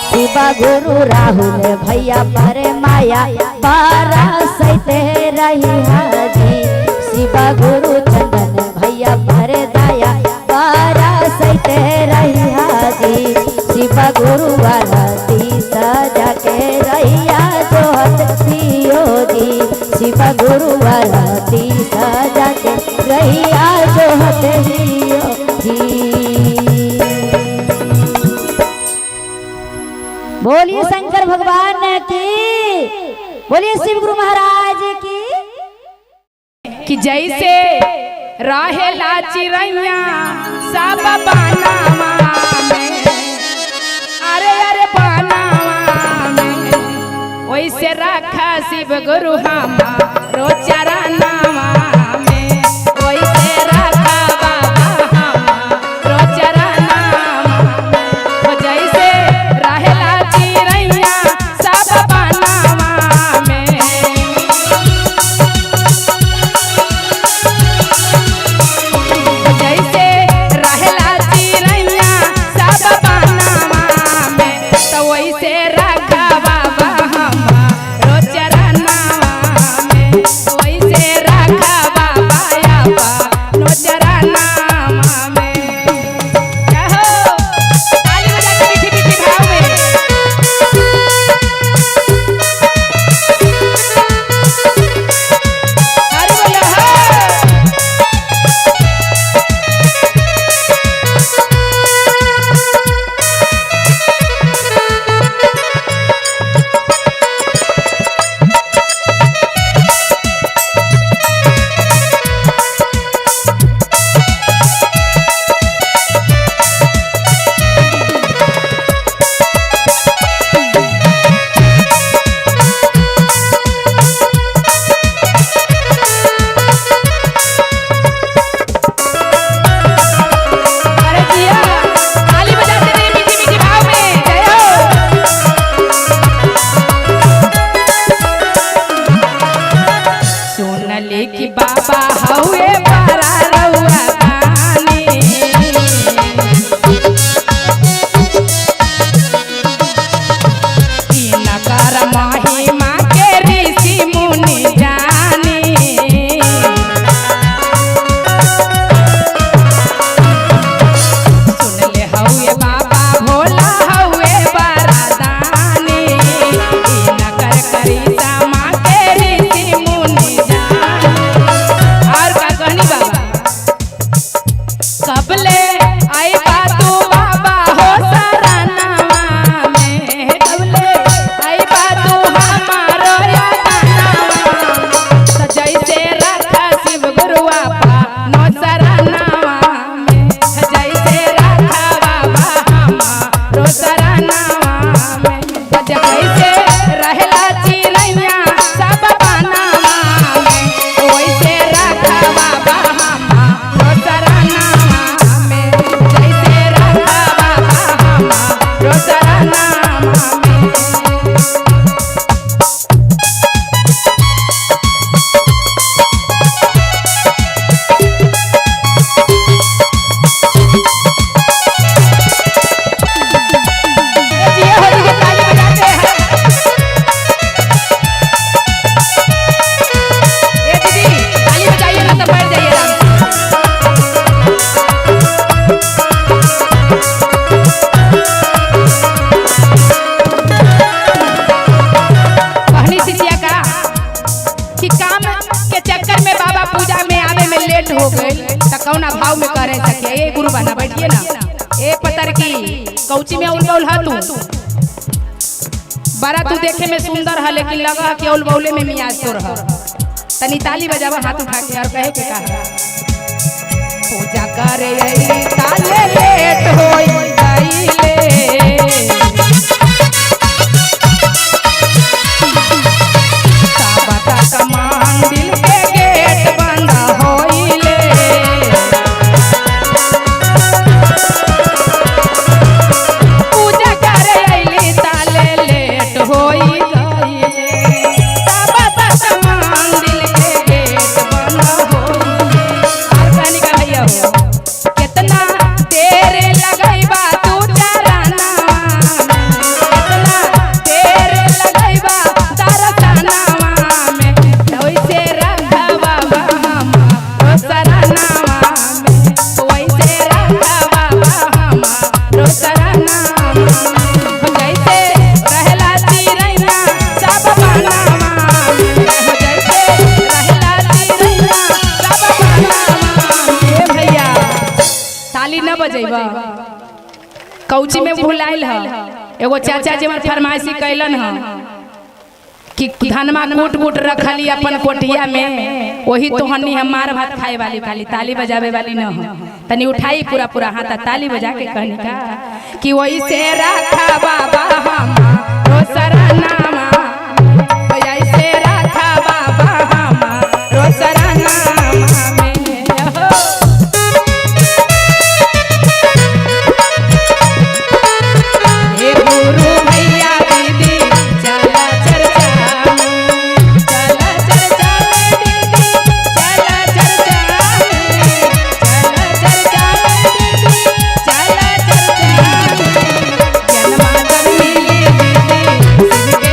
शिव गुरु राहुल भैया पर माया बरसते रही हाजी। शिव गुरु चंदन भैया पर दया बरसते रही हाजी। शिव गुरु आरती सजा के रैया जोहत पियो जी। शिव गुरु आरती सजा के रैया जोहत पियो जी। बोलिए शंकर भगवान की, बोलिए शिव गुरु महाराज की। कि जैसे रहेला चिड़ैया सब बनावा में, अरे अरे बनावा में, वैसे रखा शिव गुरु हमारो चरनावा में। वैसे रखा बाबा हमारो चरनावा में। जैसे रहेला चिड़ैया सब बनावा में, सुनले कि बाबा हउए बड़ा रउआ दानी इनकर महिमा के ऋषि मुनि जानी सुनले हउए बाबा भोला हउए बड़ा दानी इनकर करिश्मा के ऋषि मुनि जानी। और का कहनी बाबा कबले आई बातू बाबा हो सरानावा में कबले आई बातू हमारो यादानावा तो जैसे रखा शिव गुरुआ पा नो सरानावा में जैसे रखा बाबा हमारो सरानावा में तो जैसे रहला चिरैया सब बनावा में वैसे रखा बाबा हमारो सरानावा में जैसे रखा बाबा हमारो सरानावा में। ये होली के ताली बजाते हैं। ए दीदी ताली बजाइए ना तो बैठ जाइए आराम से। कहनी सिटिया का कि काम के चक्कर में बाबा पूजा में आवे में लेट हो गए तो कौना भाव में कह रहे सके ए गुरु बना बैठिए ना ए पतर की कौची में उल हा तू बड़ा तू देखे में सुंदर है लेकिन लगा कि उल बौले में मियाज तो रहा तनी ताली बजावा हाथ उठा के और कहे के कहा पूजा करे आई ताले लेट होई गईले साबता कमान दिल के गेट बंद होइले पूजा करे आइली ताले लेट होई गईले साबता कमान दिल के गेट बंद होइले। और कहनी का भैया हो कितना देर लगैबा तू चरनावा कितना देर लगैबा दर्शनावा में वैसे रखा बाबा हमारो सरानावा में वैसे रखा बाबा हमारो सरानावा में जैसे रहला चिरैया सब बनावा में जैसे रहला चिरैया सब बनावा में। भैया ताली न बजैबा कौची में भुलाइल ह एगो चाचा जी हमर फरमाइशी कैलन ह कि धनमा कूट कूट रखली अपन कोठिया में वही तो हन्नी हम मार भात खाए वाली खाली ताली बजावे वाली न हो तनी उठाई पूरा पूरा हाथ ताली बजा के कहनी का कि वही से रखा बाबा हमारो सरानावा ऐसे रखा बाबा हमारो सरानावा में। हे गुरु भैया दीदी चला चर्चा में चला चर्चा में दीदी चला चर्चा में चला चर्चा में दीदी चला चर्चा में जन्मादन मिली दीदी शिव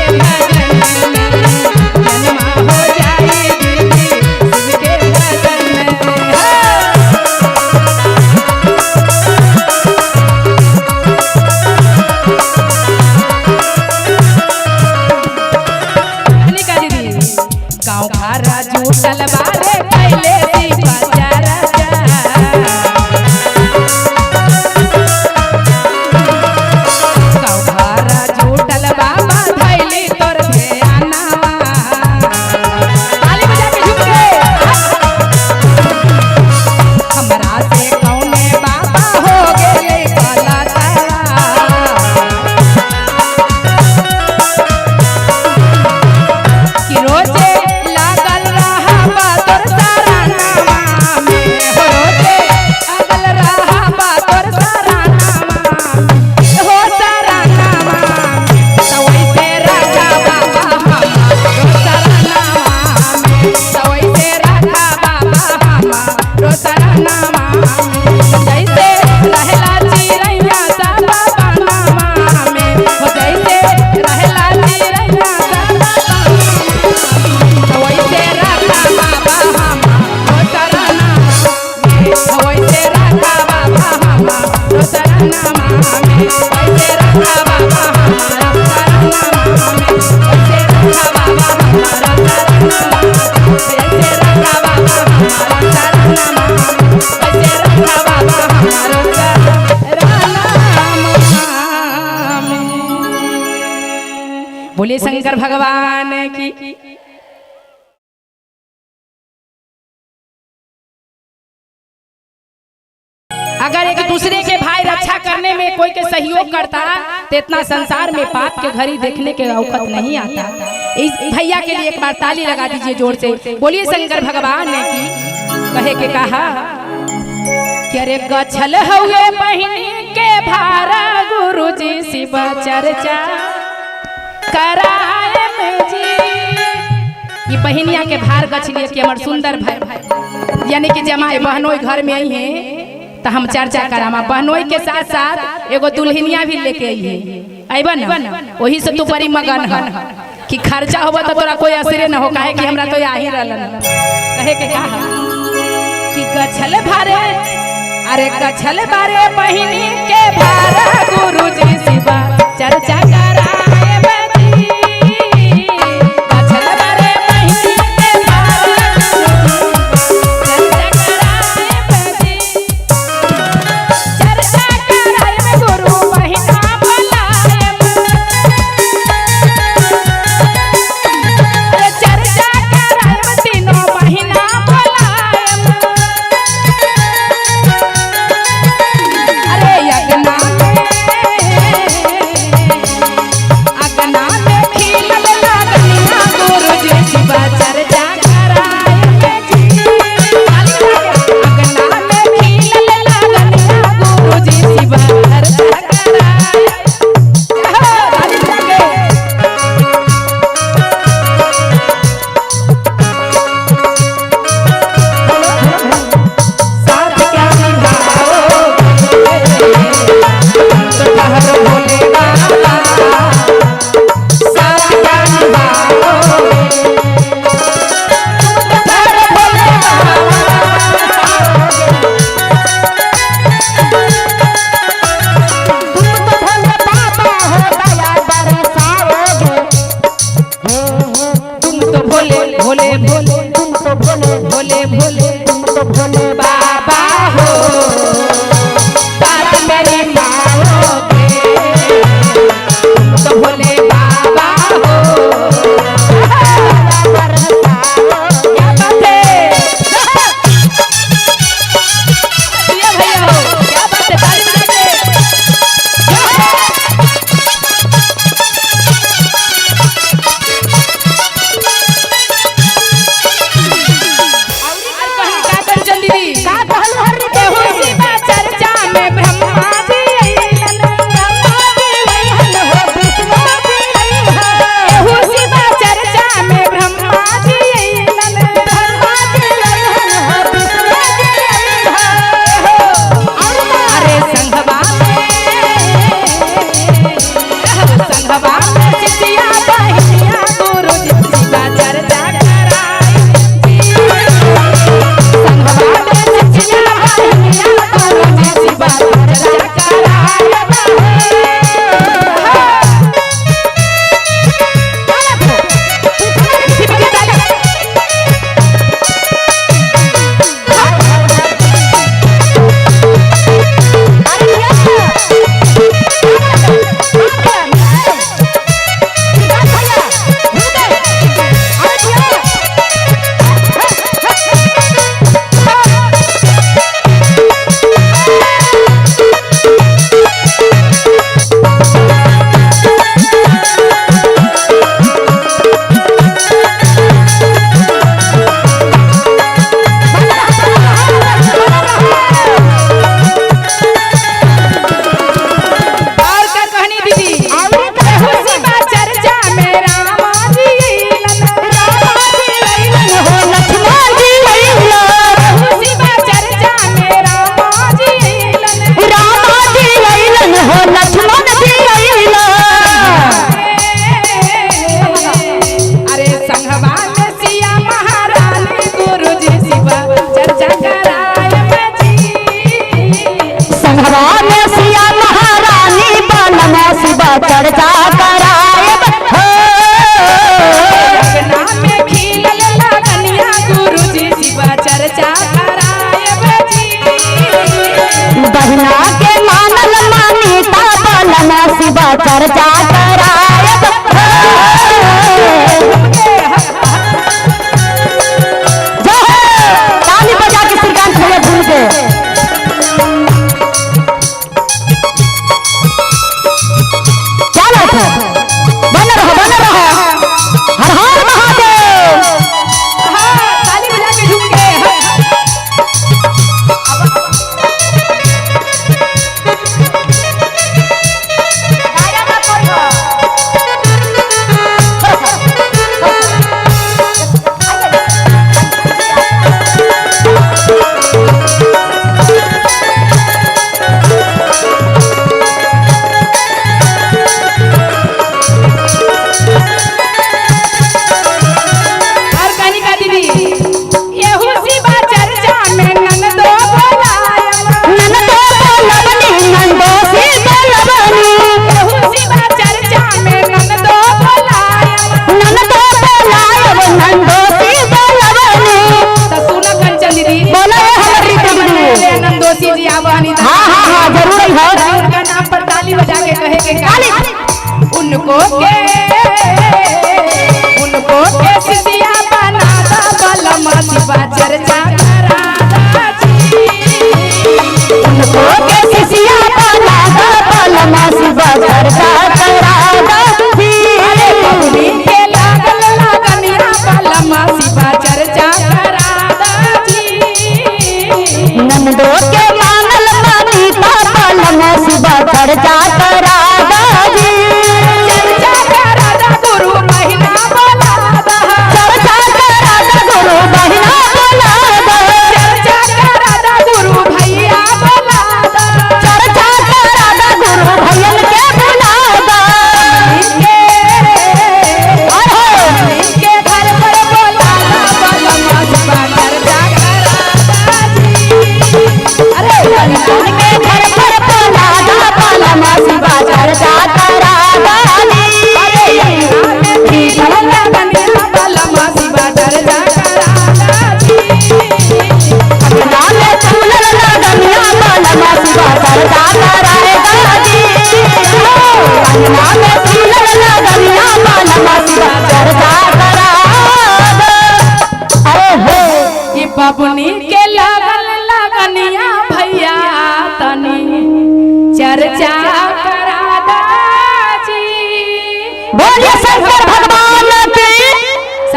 बोले शंकर भगवान की। अगर एक दूसरे के भाई रक्षा करने में कोई के सहयोग करता तो इतना संसार में पाप के घड़ी देखने के औखत नहीं आता। इस भैया के लिए एक बार ताली लगा दीजिए जोर से। बोलिए शंकर भगवान ने की कहे के कहा कि अरे गछल हुए बहिनी के भारा गुरुजी शिव चर्चा कराए में जी। ये बहिनिया के भार गछलिए कि हमार सुंदर भाई यानी कि जमाई बहनोई घर में आई है तो हम चर्चा करामा। बहनोई के साथ साथ एगो दुल्हनिया भी लेके आई है अबा ना वही से तू बड़ी मगन है कि खर्चा होगा तो तोरा कोई असरे न हो काहे कि हमरा तो आही रहलन। कहे के कहा कि गछल भारे अरे गछल बारे बहिनी के भारा गुरुजी शिव चर्चा कराए बजी। गछल बारे बहिनी के भारा चर्चा कराए बजी। चर्चा कराए गुरु बहिना भलाए। अरे चर्चा कराए तीनों बहिना भलाए। अरे अगना में खिलल लगनिया गुरुजी शिव चर्चा कराए जी। अगना में खिलल लगनिया गुरुजी शिव चर्चा कराए। ताली लगे साथ क्या निभाओगे तो कहर भोले बाबा। साथ क्या निभाओगे तो कहर भोले तुम तो भोले भोले भोले तुम तो भोले भोले भोले तुम तो भोले बाबा हो। बात मेरी मानोगे तुम तो भोले बाबा हो। क्या बात है ये भैया हो क्या बात है ताली बजा के।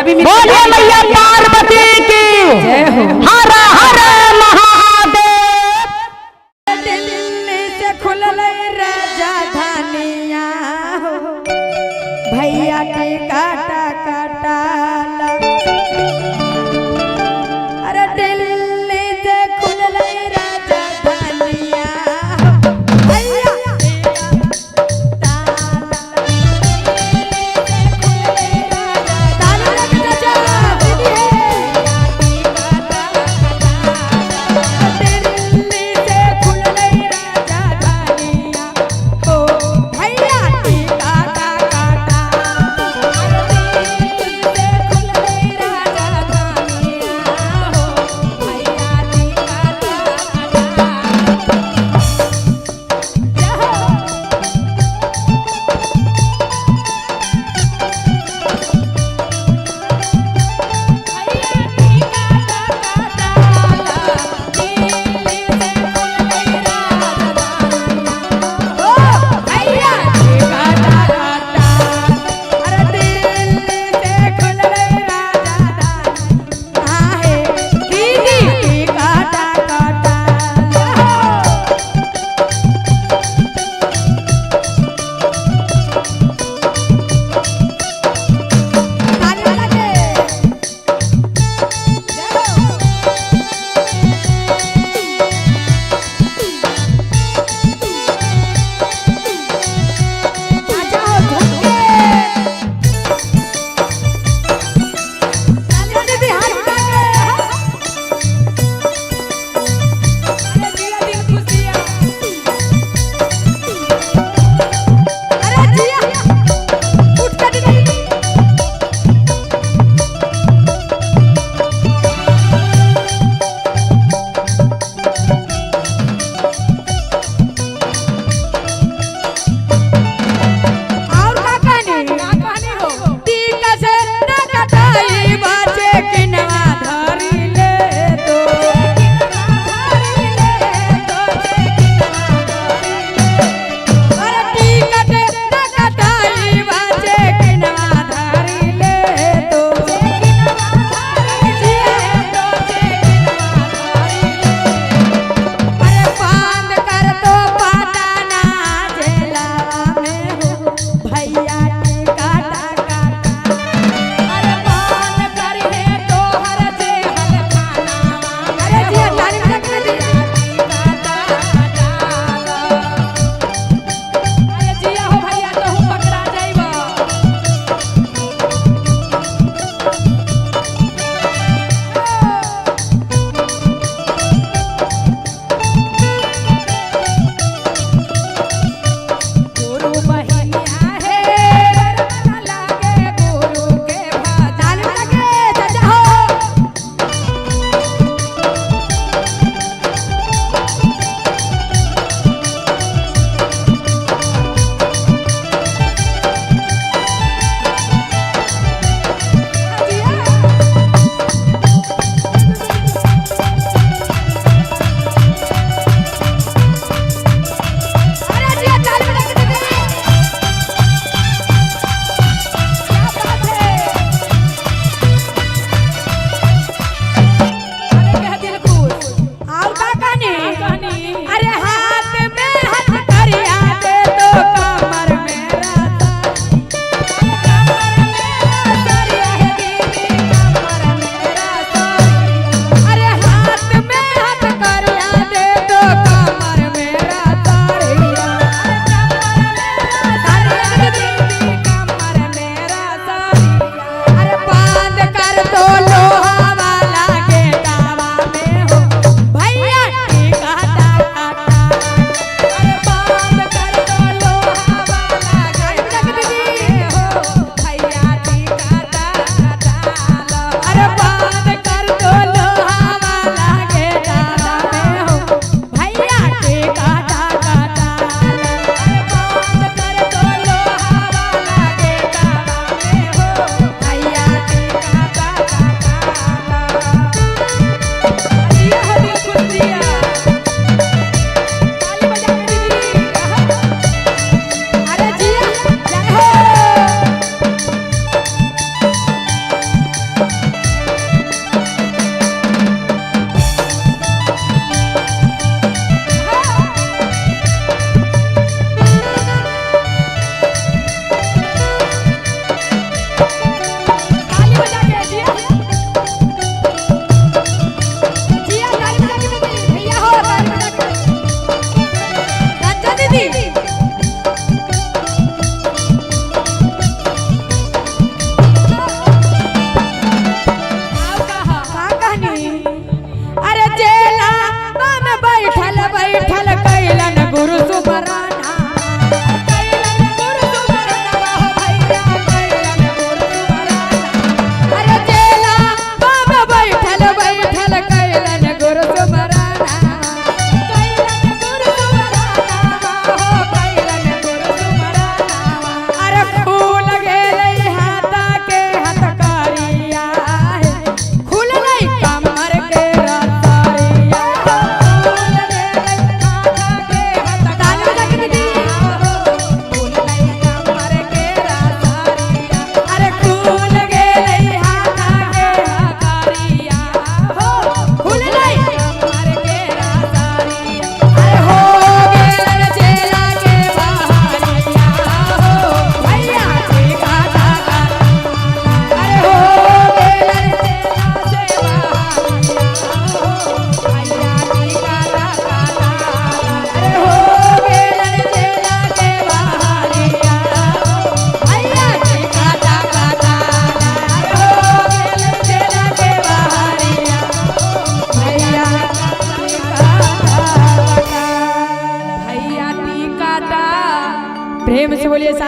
देवी बोले मैया पार्वती की जय हो। हर हर महादेव। दिल्ली से खुलल राजधानिया हो भैया के काटा काटाला। अरे दिल्ली से खुलल राजधानिया हो भैया के काटा काटाला।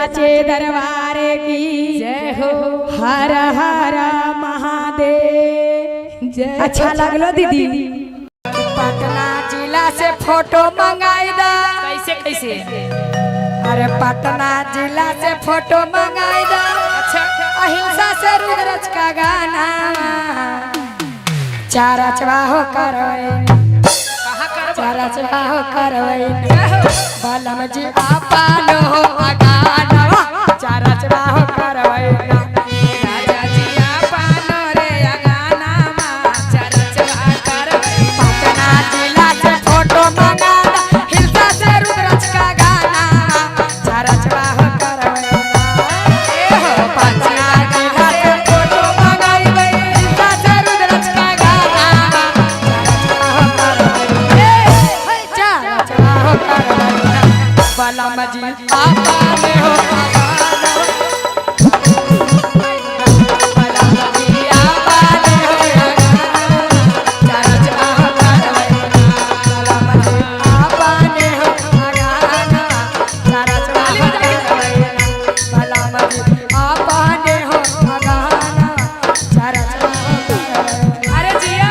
साचे दरबार की जय हो। हर हर महादेव। जय अच्छा लगलो दीदी। पटना जिला से फोटो मंगाई दा। कैसे कैसे? अरे पटना जिला से फोटो मंगाई दा। अच्छा अहिंसा से रुद्रज का गाना चारा चबाहो करवई कहाँ कर चारा चबाहो करवई बालम जी आपा लो अगानवा चारा चबाहो करवई राजा जी आपनो रे अगाना मा चरचवा करवई। पटना जिला से फोटो मंगा दा हिंसा से रुद्रज का गाना चारा चबाहो करवई पटना जिला से फोटो मंगाई गई हिंसा से रुद्रज का गाना चारा चबाहो करवई बालम जी आपा ले हो अरे जिया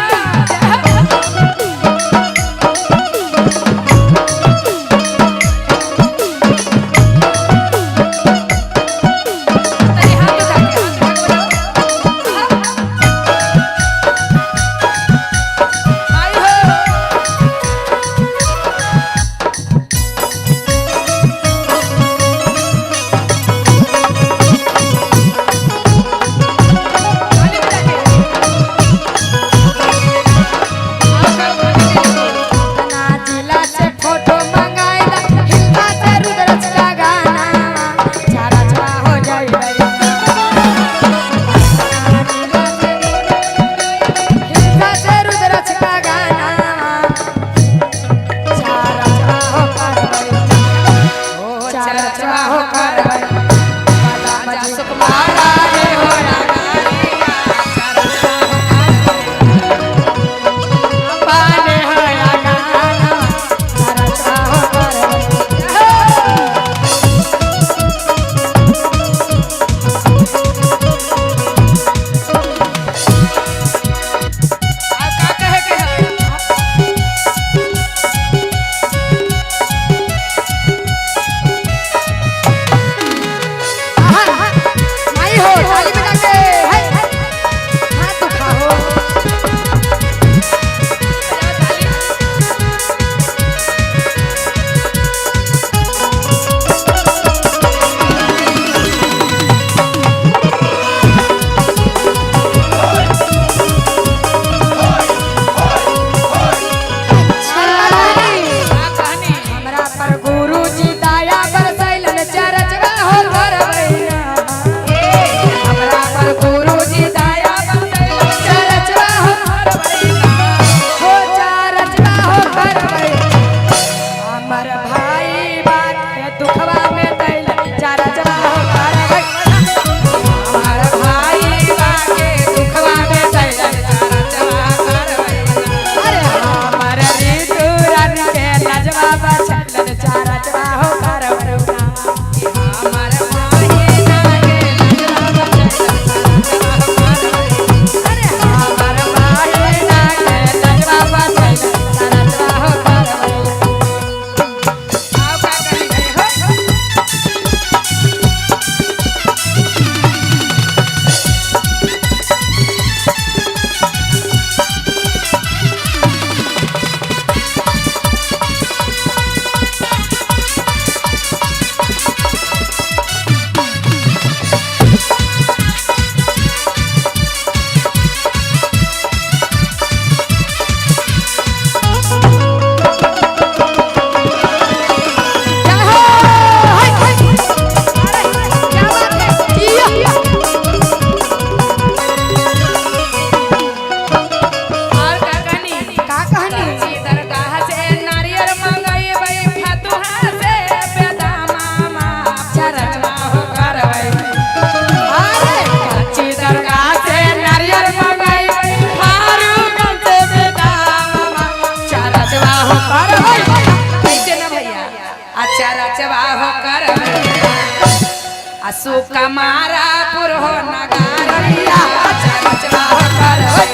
कमारापुर हो नगारिया चरचवा हो करवई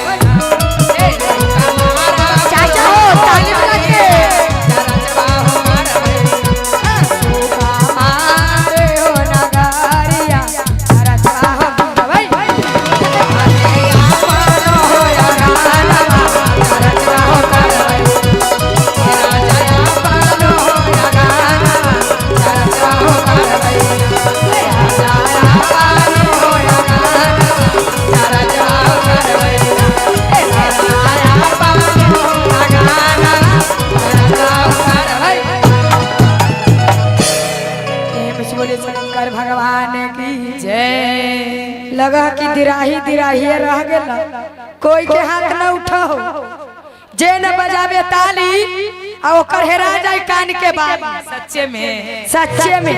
चाचा हो ताली बजा के चरचवा हो करवई हमारे हो नगारिया रचवा हो करवई शंकर भगवान की जय। लगा कि दिराही दिराही रह गेला कोई के हाथ न उठाओ जे न बजावे ताली आ ओकर हेरा जाए कान के बाद सच्चे में सच्चे में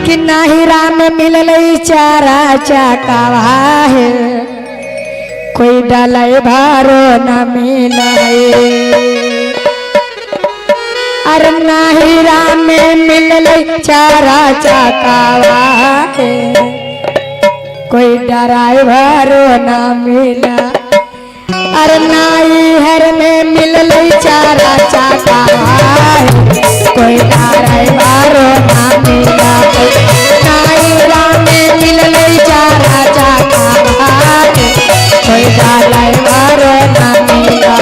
कि नाही राम मिलल चारा चकावा है कोई डाले भारो न मिले अरे नाही राम मिलल चारा चकावा है कोई ड्राइवर न मिला अरे नाई हर में मिलल चारा चकावा है कोई ड्राइवर न मिला नाई राम में मिलल चारा चकावा है कोई ड्राइवर न मिला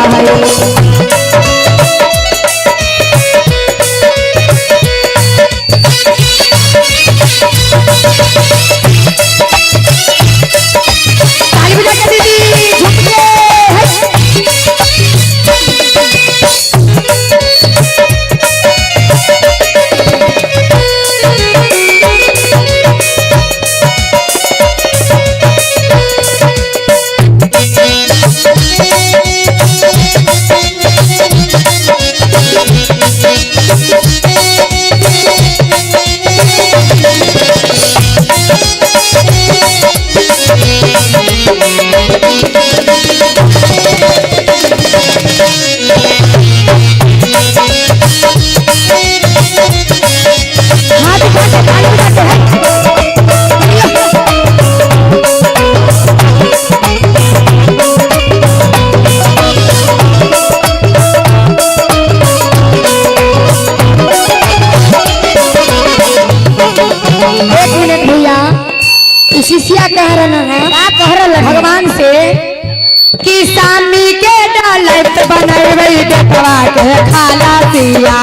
शिष्या कह रहा है क्या कह रहा भगवान से कि सामी के डालत बनैबै देखवा के खाला सिया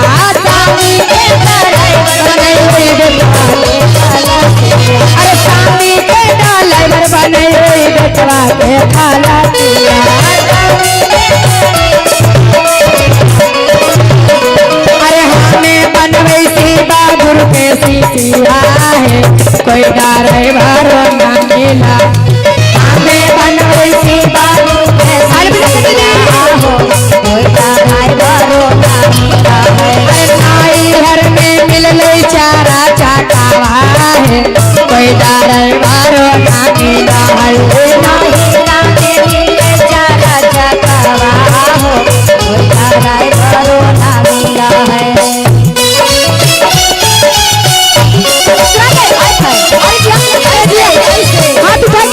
सामी के डालत बनैबै देखवा के खाला सिया अरे सामी के डालत बनैबै देखवा के खाला सिया अरे हमें बनबै शिवा गुरु के शिष्या है कोई डारे भरो न मिला हमें बनबै शिवा गुरु के शिष्या हो कोई डारे भरो न मिला अरे नाई घर में मिललै चारा चकावा है कोई डारे भरो न मिला है नाई राम में मिललै चारा चकावा हो कोई डारे भरो न मिला है हाथ उठा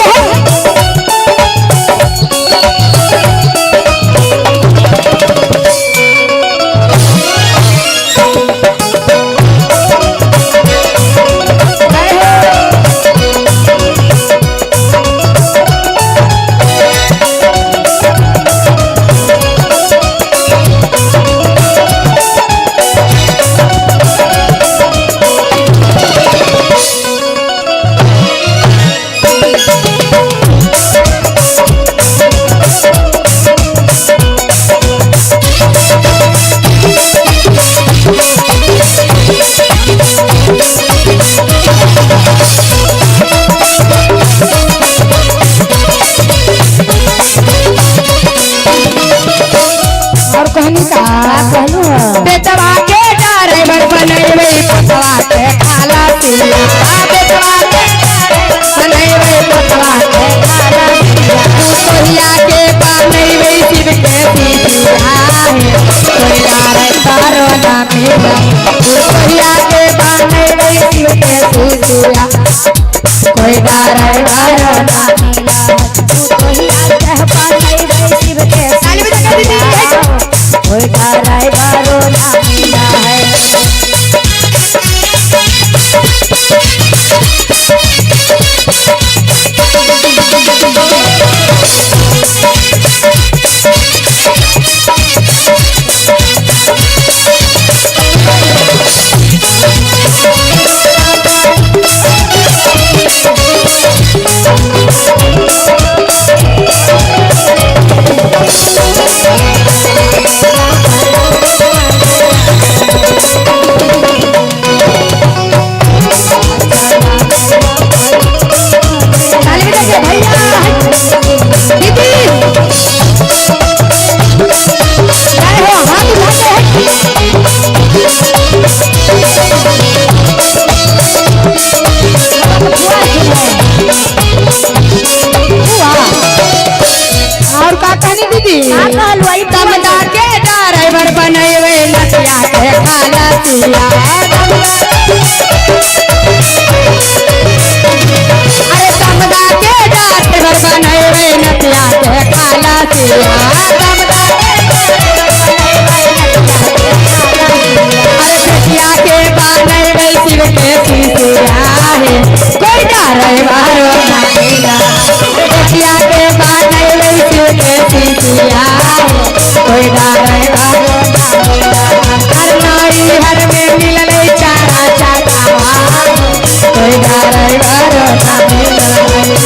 पाने गई शिव के सीसिया कोई ड्राइवर ना मिला तू तो ही आते पाने गई शिव के सीसिया कोई ड्राइवर ना मिला है। और का कहनी दीदी हलवाई तमदा के ड्राइवर बनैवे नतिया के खाला सिया अरे तमदा के ड्राइवर बनैवे नतिया के खाला सिया अरे बेटिया के बनैवे शिव के सीसिया है कोई ड्राइवर ना मिला बेटिया के बनैवे शिव के सीसिया कोई ड्राइवर हर नारी हर में मिलले चारा चाकावा कोई ड्राइवर ना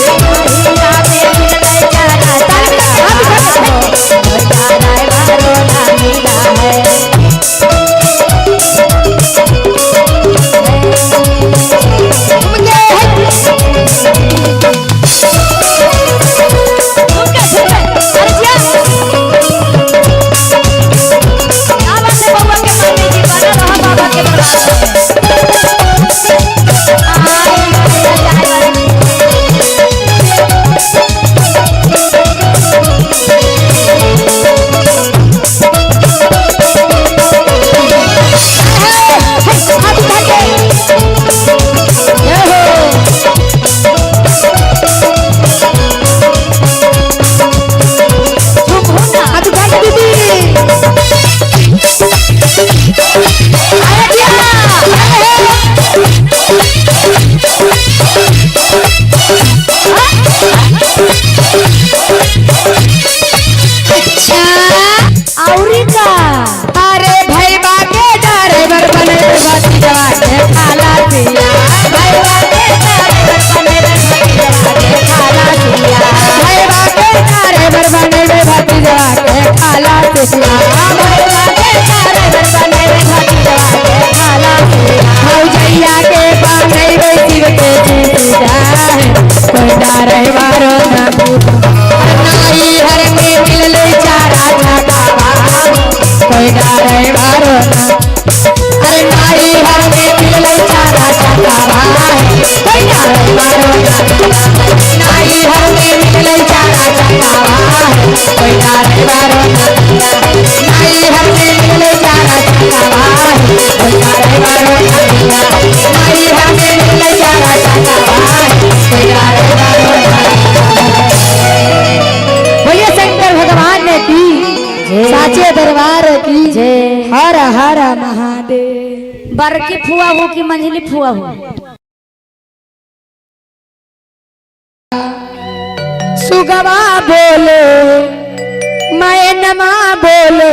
भौजैया के बनैवे शिव के सीसिया कोई ड्राइवर ना नाई हर में मिलले चारा चाकावा कोई ड्राइवर ना अरे नाई हर में मिलले चारा चाकावा कोई ड्राइवर ना नाई हर में मिलले चारा चाकावा कोई ड्राइवर ना नाई हर में मिलले चारा चाकावा कोई ड्राइवर ना नाई हर में मिलले चारा चाकावा कोई ड्राइवर ना। बोलिए शंकर भगवान की साचे दरबार की हर हर महादेव। बड़की फुआ हो कि मंझली फुआ हो? सुगवा बोले मैनमा बोले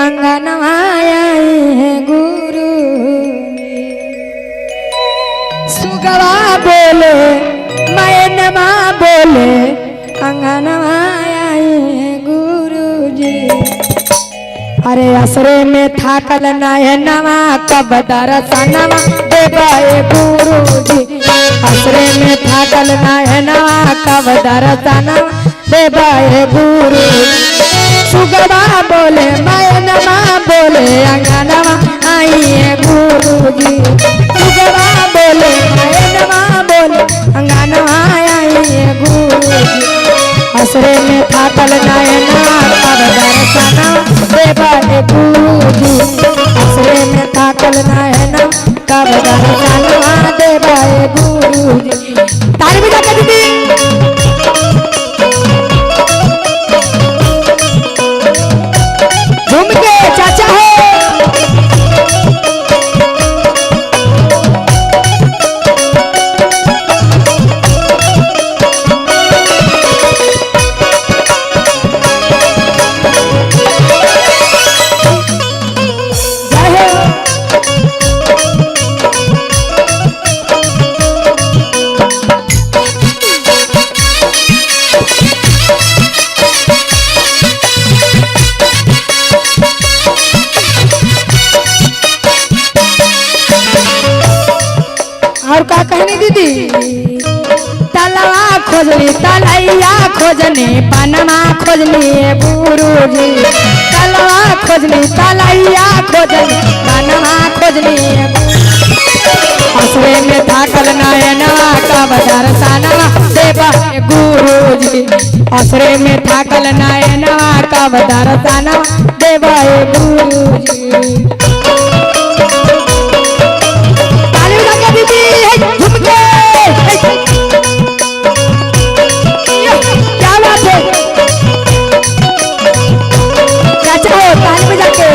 अंगनवा आए हैं गुरु सुगवा बोले मैनमा बोले अंगनवा आए हैं गुरु जी। अरे असरे में थाकल नयनवा कब दर्शनवा देवाए गुरु जी। असरे में थाकल नयनवा कब दर्शनवा देवाए गुरु। सुगवा बोले मैनमा बोले अंगनवा आइए गुरु जी। सुगवा बोले मैनमा बोले अंगनवा आइए गुरु जी। असरे में थाकल नयनवा कब दर्शनवा देवाए गुरु जी। असरे में थाकल नयनवा कब खोजली तलैया खोजनी पनमा खोजली गुरुजी तलवा खोजली तलैया खोजली पनमा खोजली असरे में थाकल नयनवा का बाजार सानवा देवा गुरुजी असरे में थाकल नयनवा का बाजार सानवा देवा गुरुजी ताली बजा के दीदी झूम के क्या बात है चाचा हो ताली बजा के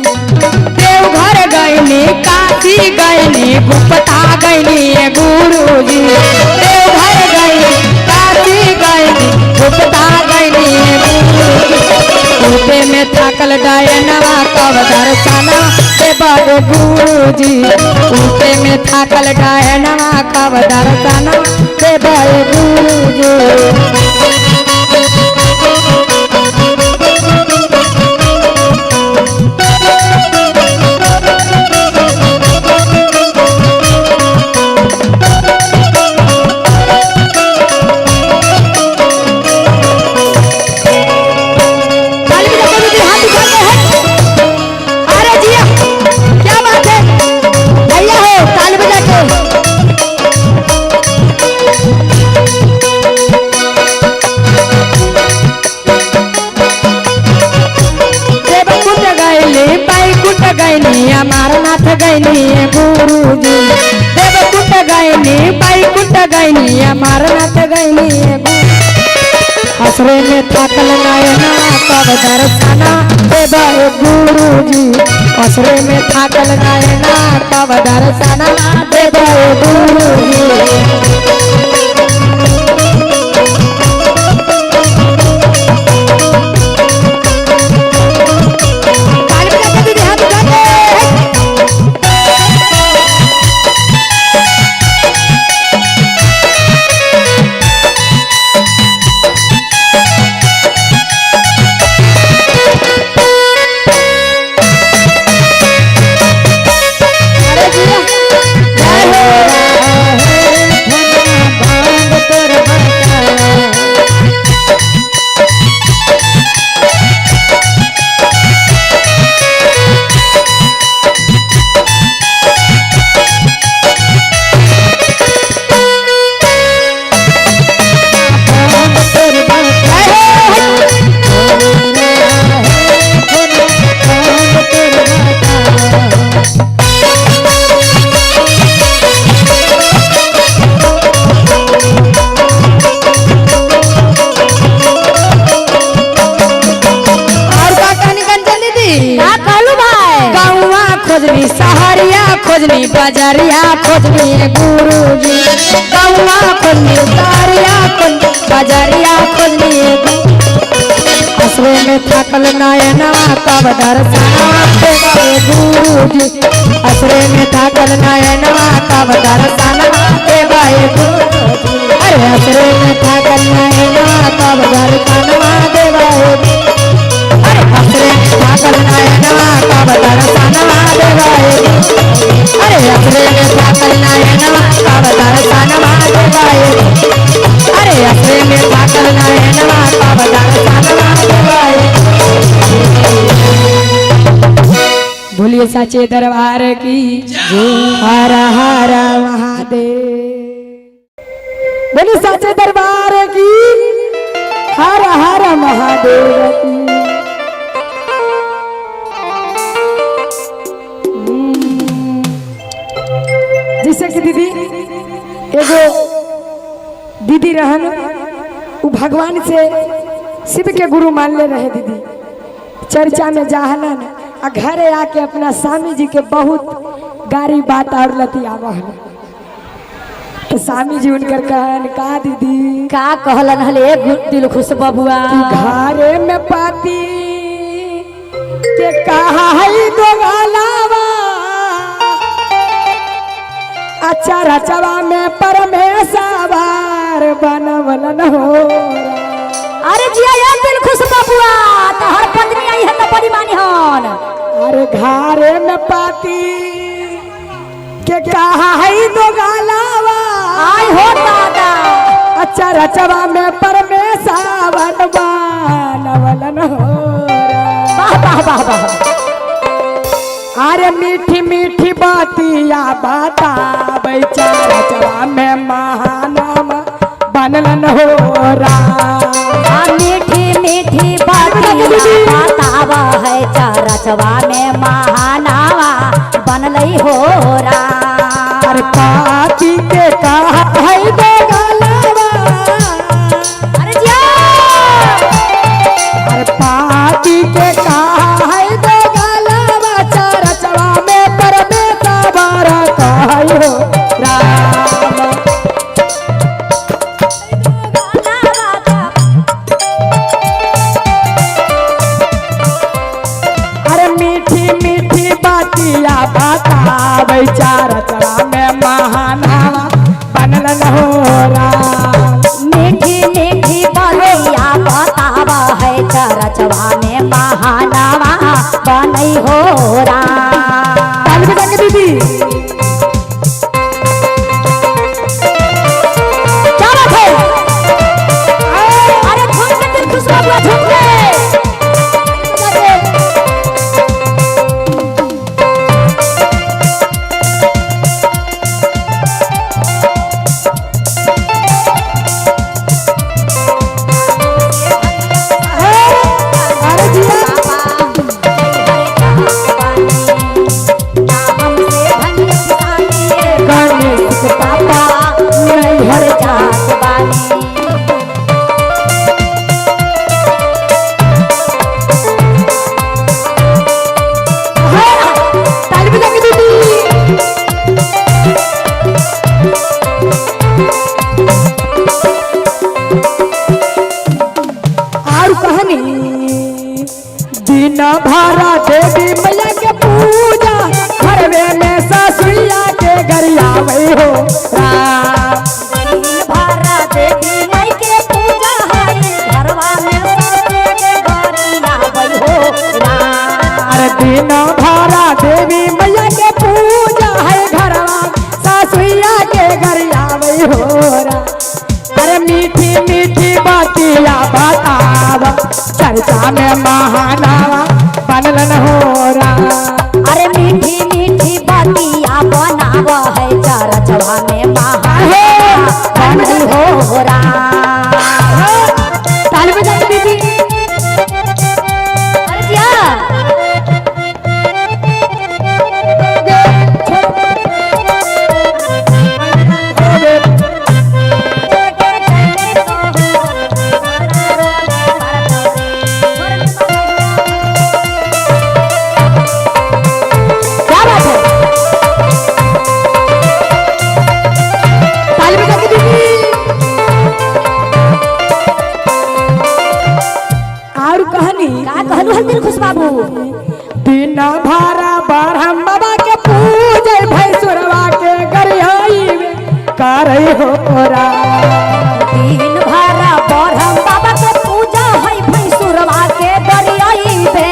देवघर गईनी काशी गईनी गुप्ता गईनी गुरुजी देवघर गईनी काशी गईनी गुप्ता गईनी गुरुजी में थाकल डयनवा कब दर्शना देवा गुरुजी में थाकल डयनवा कब दर्शना देवा गुरुजी अमरनाथ गईनी गुरुजी देवकुट गईनी बैकुंठ गईनी अमरनाथ गईनी असरे में थाकल नयना कब दर्शना देवा गुरुजी असरे में थाकल नयना कब दर्शना देवा गुरुजी खोजनी सहरिया खोजनी बाजारिया खोजनी गुरुजी गौवा खोजनी सहरिया खोजनी बाजारिया खोजनी असरे में थाकल नयनवा कब दर्शना देवा गुरुजी असरे में थाकल नयनवा कब दर्शना देवा गुरुजी अरे असरे में थाकल नयनवा कब दर्शना देवा अरे असरे में थाकल नयनवा कब दर्शना देवा अरे असरे में थाकल नयनवा कब दर्शना देवा अरे असरे में थाकल नयनवा कब दर्शना देवा बोलिए साचे दरबार की हर हर महादेव बोलिए साचे दरबार की हर हर महादेव की जैसे कि दीदी एगो दीदी रहन वो भगवान से शिव के गुरु मान ले रहे दीदी चर्चा में जाहलन आ घरे आके अपना स्वामी जी के बहुत गारी बात और लतियावहन तो स्वामी जी उनकर कहन का दीदी का कहलन हले दिल खुश बबुआ घरे में पाती के कहा है दो चरचवा में परमेश्वर बनवलन हो। अरे जिया ये दिल खुश बबुआ तो हर पत्नी आई है तो बड़ी मानी हन। अरे घारे में पाती के कहा है दो गालावा आई हो दादा अच्छा रचवा में परमेश्वर बनवलन हो। वाह वाह वाह वाह। अरे मीठी मीठी बातिया बता बेचारा चवा में महानाम बनलन हो राम। मीठी मीठी बातिया बतावा है चरचवा में महानावा बनलई हो राम। अरे पाती के कहा है दो गालावा अरे जिया अरे पाती के कहा है दो गालावा चरचवा में परमेश्वर कहै हो राम। अरे मीठी मीठी बातिया बतावे चरचवा में महानावा बनलन हो राम। मीठी मीठी बातिया बतावा है चरचवा में महानावा बनई हो राम। ताली बजा के दीदी क्या बात है? अरे झूम के दिल खुश बबुआ झूम के। अरे जिया गणेश के पापा नहीं हर ताली बजा के दीदी और कहानी दिन भरा देवी मैया के पूजा घरवे में ससुइया के गरियावे हो राम। भरा देवी माई के पूजा है घरवा में सबके के गरिया बई हो राम। अरे दिन भरा देवी मैया के पूजा है घरवा ससुइया के गरियावे हो राम। अरे मीठी मीठी बातिया बतावा चर्चा में महानावा बनलन हो राम। अरे मीठी मीठी बातिया बनाव है चरचवा में महानावा बनई हो राम। ताली बजा के दीदी अरे जिया क्या बात है? ताली बजा के दीदी और कहानी का कहलू है दिल खुश बाबू? दिन भरा ब्रह्म बाबा के पूजे भैंसुरवा के गरियाई करई हो राम। दिन भरा ब्रह्म बाबा के पूजा है भैंसुरवा के गरियाई बे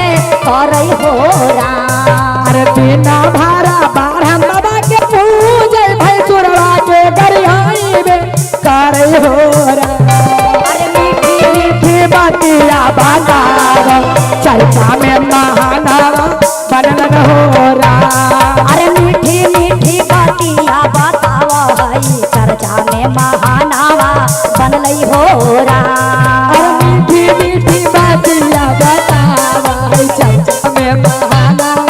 करई हो राम। अरे दिन भरा ब्रह्म बाबा के पूजे भैंसुरवा के गरियाई करई हो राम। अरे मीठी मीठी बातिया बतावा चर्चा में महानावा बनलन हो राम। अरे मीठी मीठी बातिया बतावा है चर्चा में महानावा बनलई हो राम। अरे मीठी मीठी बातिया बतावा चर्चा में महानावा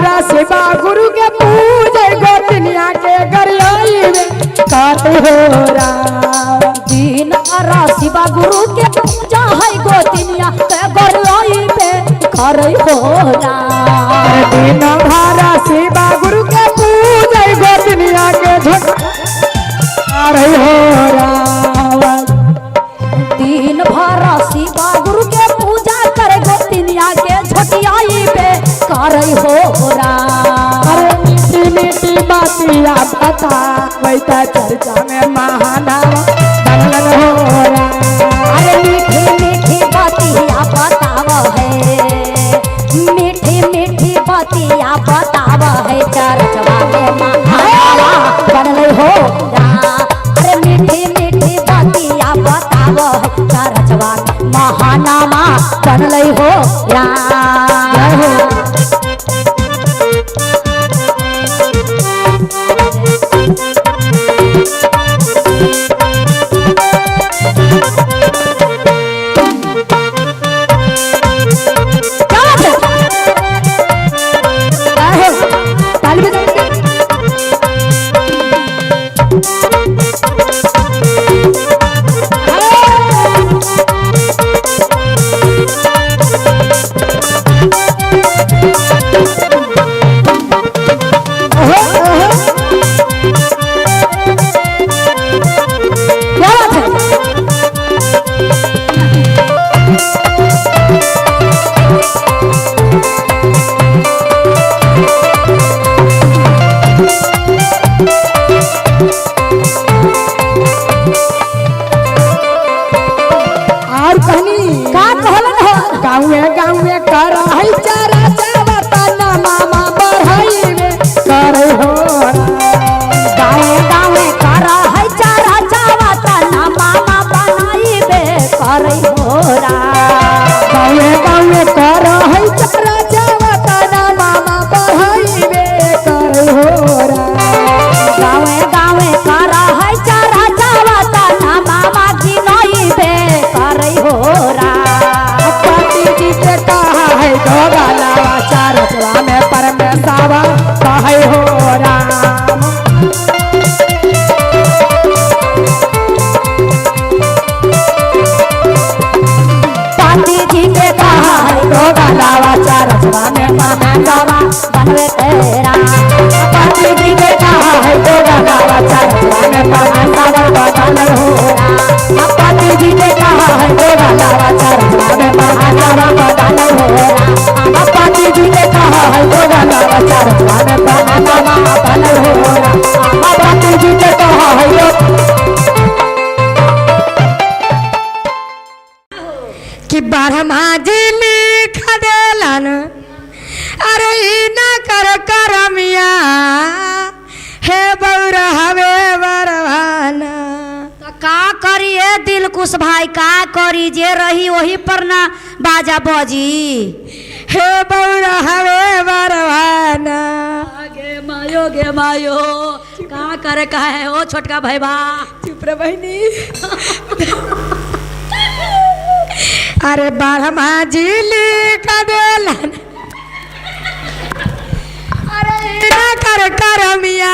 भारा शिवा गुरु के पूजे गोतनिया के गरियाई में काटे हो राम। दिन भरा शिवा गुरु के पूजा है गोतिनिया के गरियाई में करे हो राम। दिन भारा शिवा गुरु के पूजे गोतनिया के झोंकारे हो राम। दिन भरा शिवा गुरु के पूजा करे गोतिनिया के झोटियाई पे करे हो राम। अरे मीठी मीठी बातिया बता वैता चर्चा में महानाम बनलन हो राम। अरे मीठी मीठी बातिया बताव है, मीठी मीठी बातिया बताव है चर्चवा में महानामा बनले हो राम। अरे मीठी मीठी बातिया बताव है चर्चवा में महानामा बनले हो राम। बनवे तेरा पाटी जी के कहा है तो गावा चर्चा में महानामा बनल हो राम। पाटी जी के कहा है तो गावा चर्चा में महानामा बनल हो राम। पाटी जी के कहा है तो गावा चर्चा में महानामा बनल हो राम। पाटी जी के कहा है कि बारहमा जी लिख देलन अरे ना कर करमिया हे बौरा हवे बरवाना। का करिए दिल कुश भाई, का करी जे रही वही पर ना बाजा बजी। हे बौरा हवे बरवाना। गे मायो का करे का है ओ छोटका भैया। चुप रे बहनी। अरे बारहमा जी लिख देलन अरे ना कर करमिया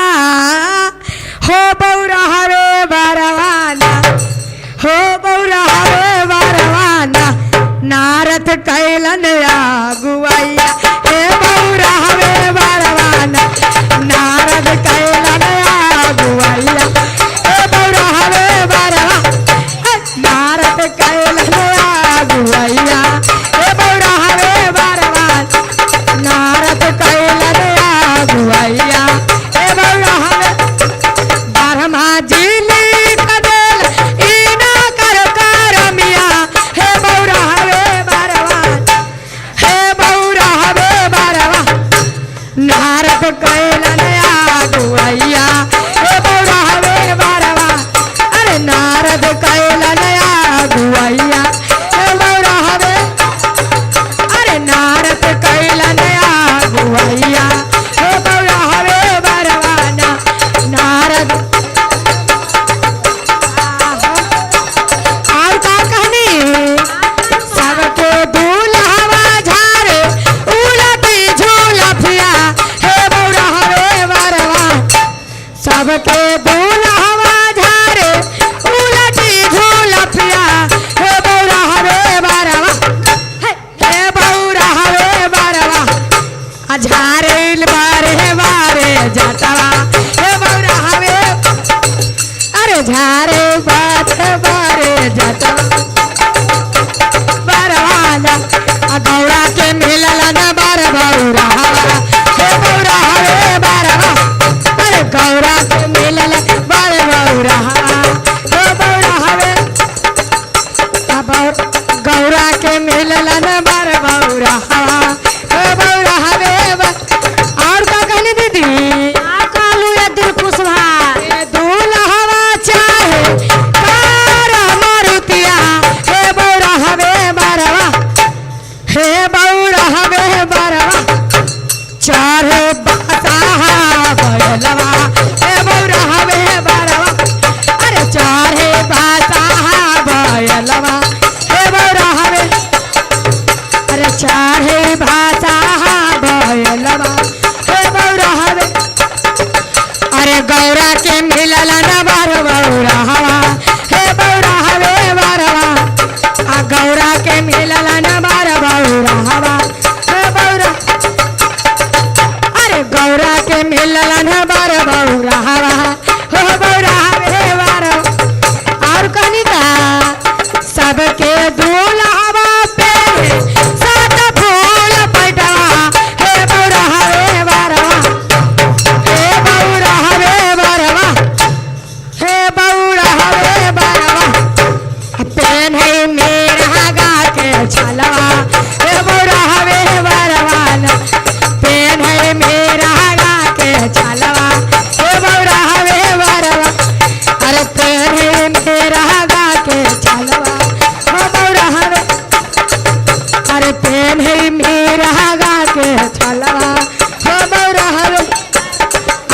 हो बौरा हवे बरवाना। हो बौरा हवे बरवाना नारद कैलन आगुआइया। हे बौरा हवे बरवाना नारद कैलन आगुआइया। हे बौरा हवे बरवाना नारद कैलन आगुआइया। हे बौरा हवे बरवाना नारद कैलन आगुआइया। हे बौरा हवे बारहमा जी लिख देल ई ना कर करमिया। हे बौरा हवे बरवाना हे बौरा सबके दूल्हा झारे उलटी झूलपिया हे बौरा हवे बारवा हे बौरा हवे बारवा झारे बारे बारे जटवा हे बौरा हवे अरे झारे बारे बारे जटवा बारवा गौरा के मिलल न बार बौरा हवा हे बौरा हवे बारवा अरे गौरा के मिलल बार बौरा हवा हे बौरा हवे गौरा के मिलल न बार बौरा हवा हे बौरा हवे और का कहनी दीदी कालू ये दिल खुशवा दूल्हा चाहे कार मारुतिया हे बौरा हवे बारवा हे बौरा हवे बारवा चाहे बासाहा बैलवा हे बौरा हवे बारवा अरे चाहे बासाहा बैलवा हे बौरा हवे अरे चाहे बासाहा बैलवा हे बौरा हवे अरे गौरा के मिलल न बार बौरा हवा हे बौरा हवे बारवा आ गौरा के मिलल न बार बौरा हवा हे बौरा अरे गौरा के मिलल न बार बौरा हवा हो बौरा हवे बारवा और कहनी का सबके दूल्हा पे सात फूल पैटवा हे बौरा हवे बारवा हे बौरा हवे बारवा हे बौरा हवे बारवा पेन है मेरा गा के छलवा हे बौरा हवे बारवा पेन है मेरा गा के छलवा हे बौरा हवे बारवा अरे पेन है मेरा गा के छलवा हो बौरा हवे अरे पेन है मेरा गा के छलवा हो बौरा हवे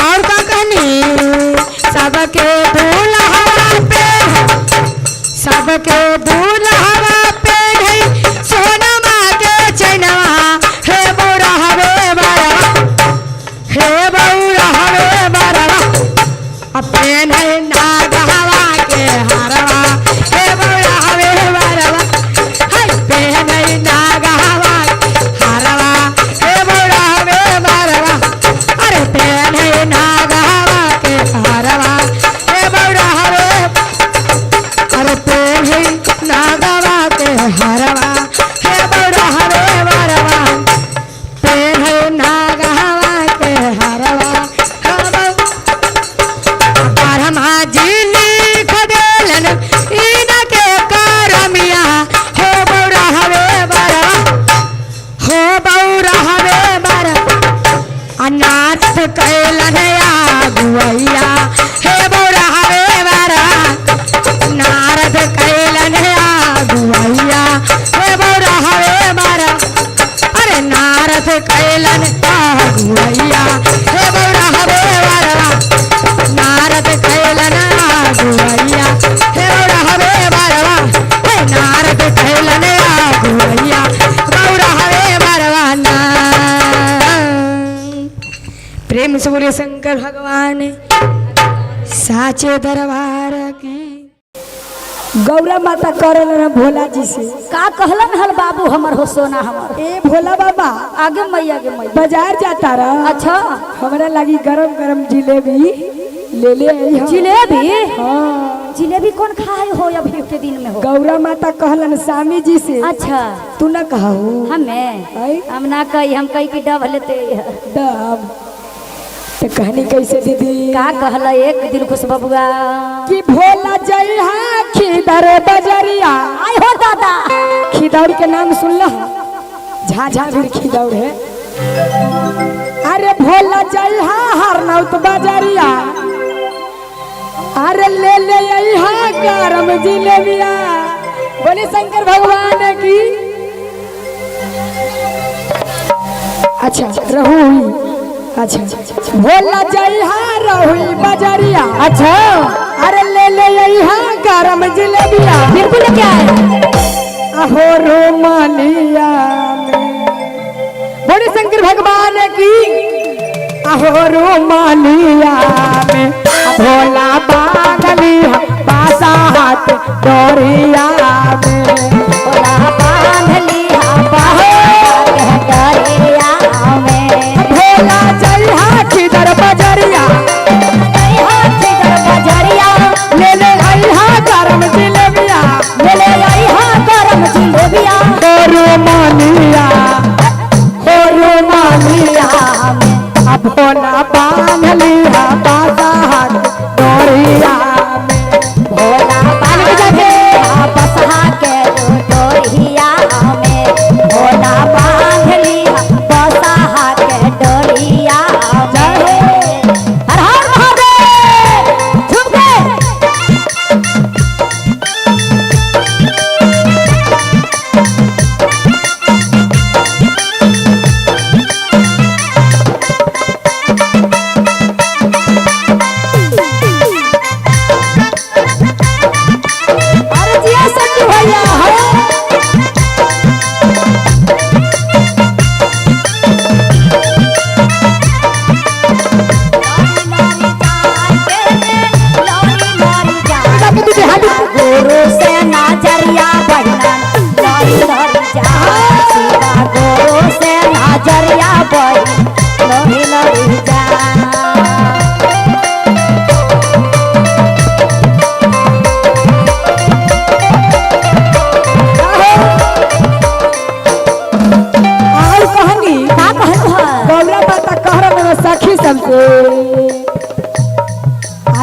और का कहनी सबके दूल्हा पे सबके दूल्हा पे है सोनमा के चैनवा हे बौरा हवे बारवा हे बौरा हवे बारवा पेन है नागहवा के हारवा हे बौरा हवे बारवा है पेन है नागहवा हारवा हे बौरा हवे बारवा अरे पेन है नागहवा के हारवा हे बौरा हवे अरे पेन है नागहवा के हारवा हे बौरा हवे बारवा पेन है नागहवा के हारवा बारहमा जी लिख देलन इनके करमिया हो बौरा हवे बारवा हो बौरा हवे बारवा अनाथ कैलन आगुवैया हे बौरा हवे बारवा नारद कैलन आगुवैया हे बौरा हवे बारवा अरे नारद कैलन आगुवैया हे बौरा हवे बारवा नारद कैलन आगुवैया हे बौरा हवे बारवा हे नारद कैलन आगुवैया बौरा हवे बारवा ना प्रेम से बोले शंकर भगवान साचे दरबार की गौरा माता करल न भोला जी से का कहलन हल बाबू हमर हो सोना हमर ए भोला बाबा आगे मैया के मैया बाजार जाता रहा अच्छा हमरा लगी गरम गरम जिलेबी ले ले आई हम। जिलेबी हाँ जिलेबी कौन खाए हो अभी के दिन में हो गौरा माता कहलन स्वामी जी से अच्छा तू न कहू हमें हम ना कही हम कही की डब लेते दब तो कहनी कैसे दीदी का कहला एक दिल खुश बबुआ कि भोला जइहा खिदर बजरिया आय हो दादा खिदौर के नाम सुन लो झाझा भी खिदौर है अरे भोला जइहा हरनौत बजरिया अरे ले ले यहाँ गरम जिलेबिया बोले शंकर भगवान की अच्छा रहुई अच्छा भोला जइहा रहुई बजरिया अच्छा अरे ले ले यहाँ गरम जिलेबिया बिल्कुल क्या है अहो रोमालिया बोले शंकर भगवान की अहो रोमालिया में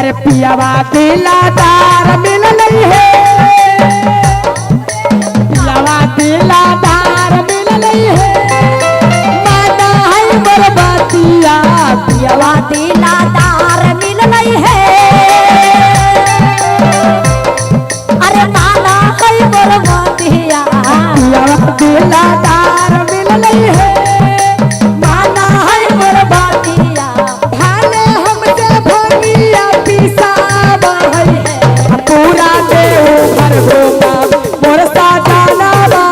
अरे पियावा दिलादार मिल नहीं है, पियावा दिलादार मिल नहीं है, माना है बरबातिया पियावा दिलादार मिल नहीं है, अरे माना है बरबातिया पियावा दिलादार मिल नहीं है, माना है बरबातिया भाले हमसे भंगिया पिसावा है, पूरा देव घर होगा मोर साजाना बा,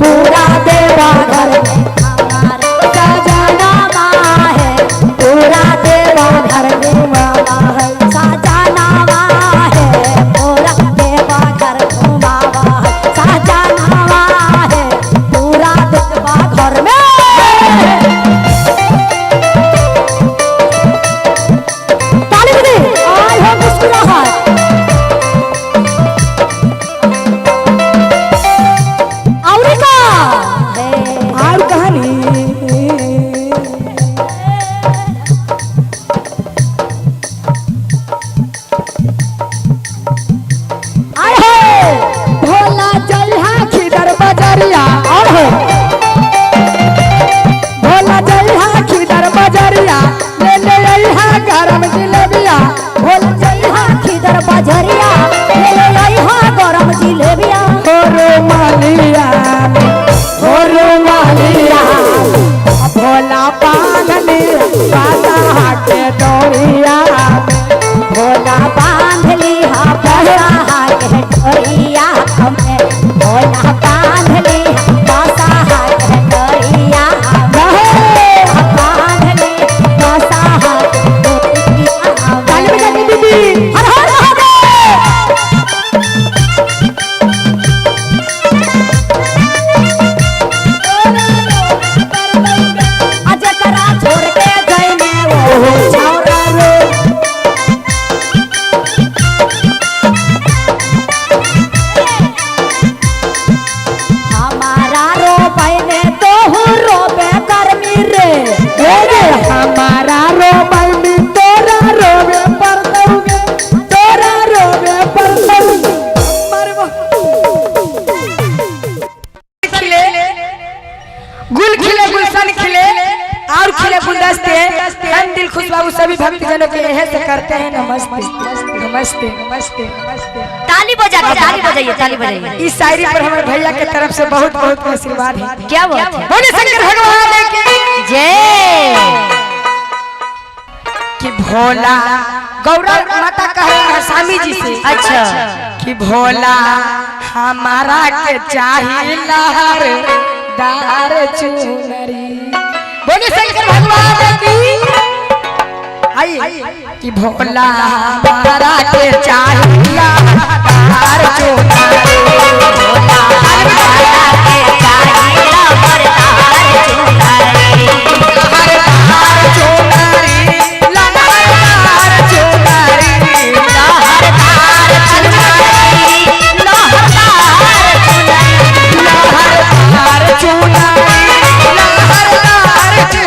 पूरा देवा घर में हमारा सजाना है, पूरा देवा घर में मामा है सजाना है, पूरा देवा घर घुमावा है सजाना है, पूरा देवा घर में ताली बजे आय हो मुस्कुराहट और का और कहानी आय हो भोला जइहा खिदर बजरिया और हो भोला जइहा खिदर बजरिया ले ले अइहा गरम जिलेबिया, भोला जइहा खिदर बजरिया ले ले अइहा गरम जिलेबिया, होरो मालिया होरो मालिया भोला पागले बाला के डोरिया, भोला बांध लिहा बसा के डोरिया हमें, भोला बांध लिहा बसा के डोरिया हमें, बांध ले बसा के डोरिया हमें। हर हर महादेव अज करा छोड़ के गए में वो छौरा रो, हमारा रोबे में तो हूँ रोबे गर्मी रे, रे हमारा रोबल में तोरा रोवे पर दऊगे, तोरा रोवे पर दऊगे मरवा खिले गुल खिले गुलशन खिले और खिले गुलदस्ते, हम दिल खुश बाबू सभी भक्तजनों के यह से करते हैं नमस्ते नमस्ते नमस्ते नमस्ते। ताली बजा के ताली बजाइए ताली बजाइए। इस शायरी पर हमारे भैया के तरफ से बहुत बहुत आशीर्वाद है। क्या बात है, बोले शंकर भगवान की जय। कि भोला गौरा माता कह रहा है स्वामी जी से, अच्छा कि भोला हमारा के चाहिए लहर दार चुनरी। बोले शंकर भगवान की आइए कि भोला हमारा के चाहिए लहर चुनरी, भोला हमारा के चाहिए लहरदार चुनरी, लहरदार चुनरी, लहरदार चुनरी, लहरदार चुनरी, लहरदार चुनरी, लहरदार चुनरी, लहरदार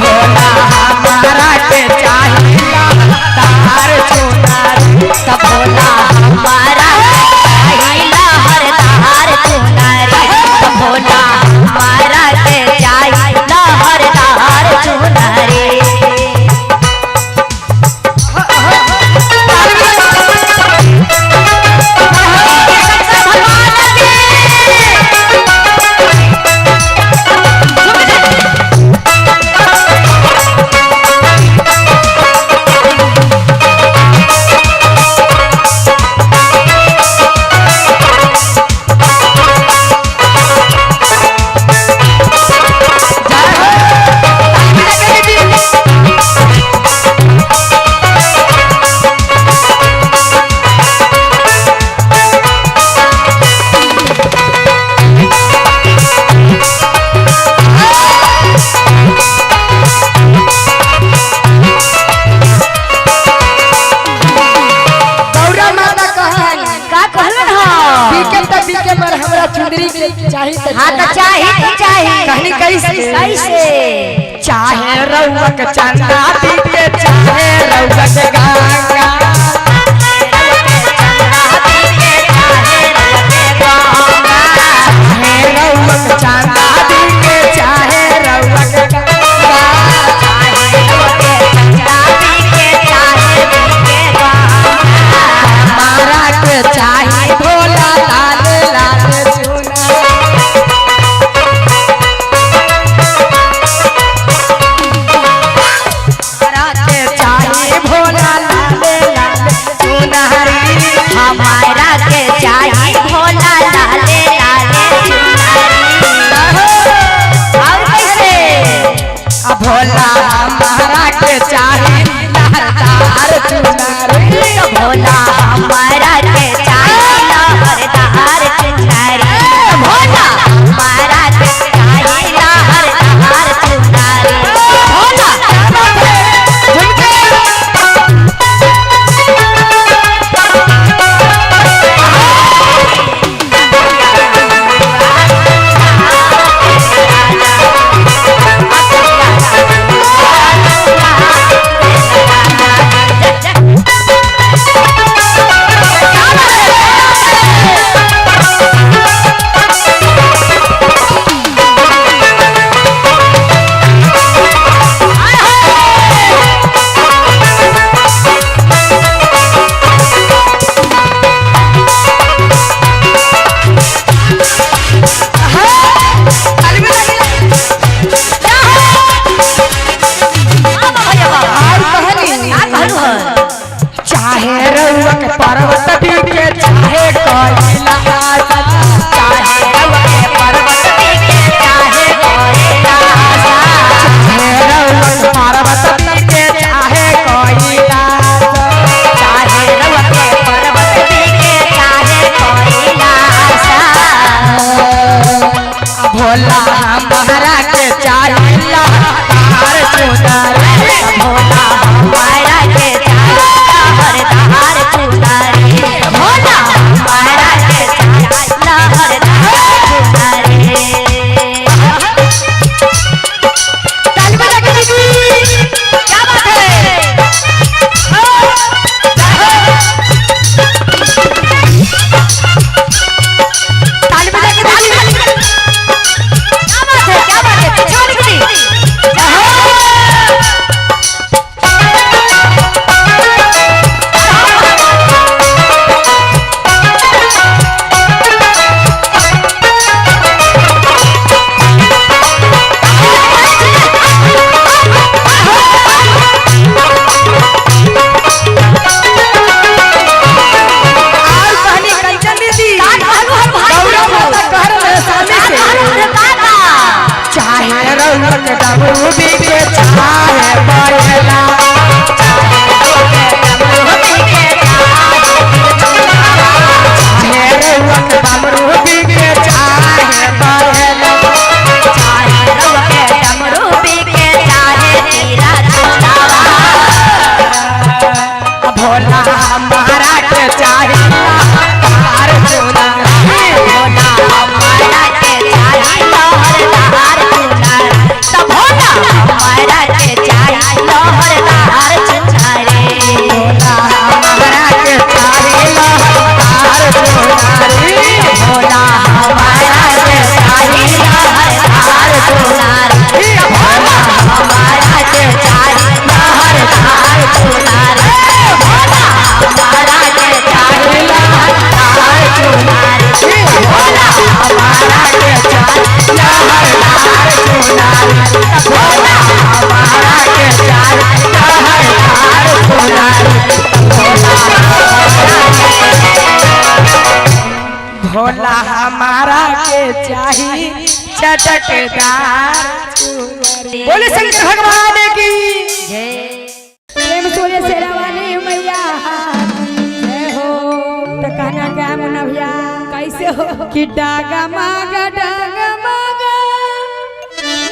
भोला हमारा के चाहिए लहरदार चुनरी, तो भोला हमारा चाहिए लहरदार चुनरी, तो भोला हमारा के चाहिए लहरदार चुनरी। चुंदरी के चाहिए हाँ तो चाहिए चाहिए कहनी कैसे कैसे चाहे रउक चंदा दीके चाहे रउक गंगा चाहे रउक चंदा दीके चाहे रउक हमारा के चाहे भोला लाल लाल चुना हमारा के चाहिए भोला लाले लाले और कैसे भोला हमारा के चाहे लहरदार चुनरी भोला हमारा के चाहिए लहरदार चुनरी भोला हमारा के चाहिए लहरदार चुनरी भोला चाहे रउक पर्वत दीके चाहे कैलाश चाहे रउक पर्वत दीके चाहे कैलाश चाहे रउक पर्वत दीके चाहे कैलाश चाहे रउक पर्वत दीके चाहे कैलाश भोला हमारा के चाहे लहरदार चुनरी भोला हमारा के चाहिए लहरदार चुनरी भोला हमारा के चाहिए लहरदार चुनरी ताली बजा के दीदी क्या बात है ताली बजा के दीदी क्या बात है छोड़ के दी चाहे रउक डमरू दीके चाहे बैला चाहे रउक डमरू दीके चाहे बैला भोला हमारा के चाहे लहरदार चुनरी भोला हमारा के चाहिए लहरदार चुनरी भोला हमारा के चाहिए लहरदार चुनरी भोला हमारा के चाहे लहरदार चुनरी भोला हमारा के चाहिए लहरदार चुनरी भोला हमारा के चाहिए लहरदार चुनरी भोला हमारा के चाहिए लहरदार चुनरी भोला हमारा के चाहिए लहरदार चुनरी भोला हमारा के चाहिए लहरदार चुनरी भोला हमारा के चाही चटकदार चुनरी बोले शंकर भगवान की प्रेम सोले शेरावाली मैया जय हो तो कहना क्या मुन्ना भैया कैसे हो कि डागा मागा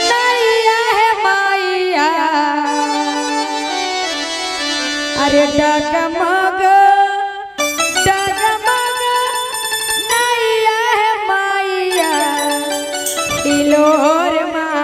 नैया है माइया अरे डागा मागा नैया है माइया हिलोर माँ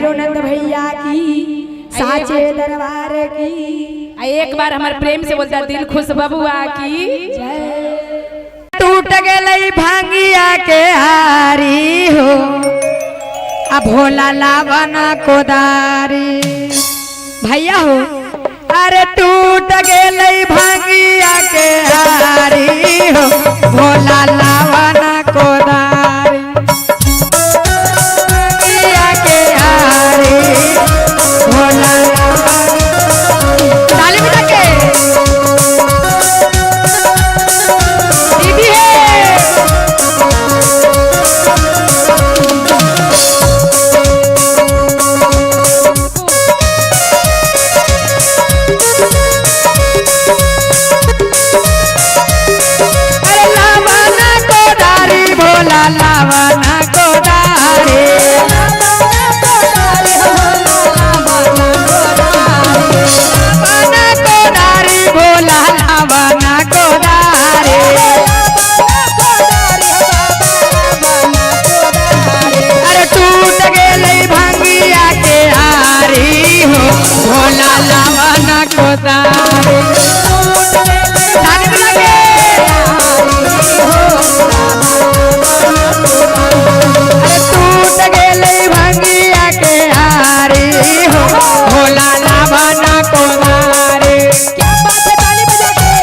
हीरोनंद भैया की, साचे दरबार की। एक बार हमारे प्रेम से बोलता दिल खुश बबुआ की। टूट गई भांगिया के हारी हो, अब भोला लावन कोदारी भैया हो। अरे टूट गई भांगिया के हारी हो, भोला लावन कोदारी भांगिया के हारी भोला लावन। ताली बजा के दीदी है। लावना कोदारी लावना कोदारी भोला लावना कोदारी। अरे टूट गई भांगिया के हारी हो, भोला लावना कोदारी। भांगिया के हारी हो, भोला लावना कोदारी। क्या बात है, ताली बजा के।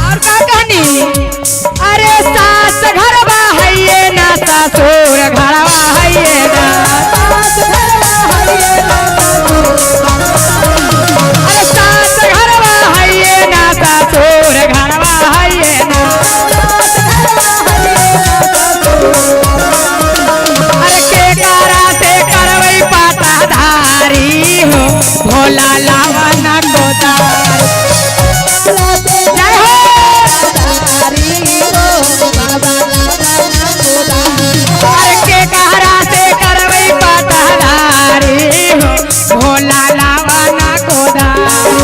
और का कहनी, अरे सास घरवा है ना ससुर घरवा है ना, अरे सास घरवा है ना ससुर घरवा है ना। अरे के कारा से करवई पाटाधारी हो, भोला लावना कोदारी। के कहरा से करवई पाटाधारी हो, भोला लावना कोदारी।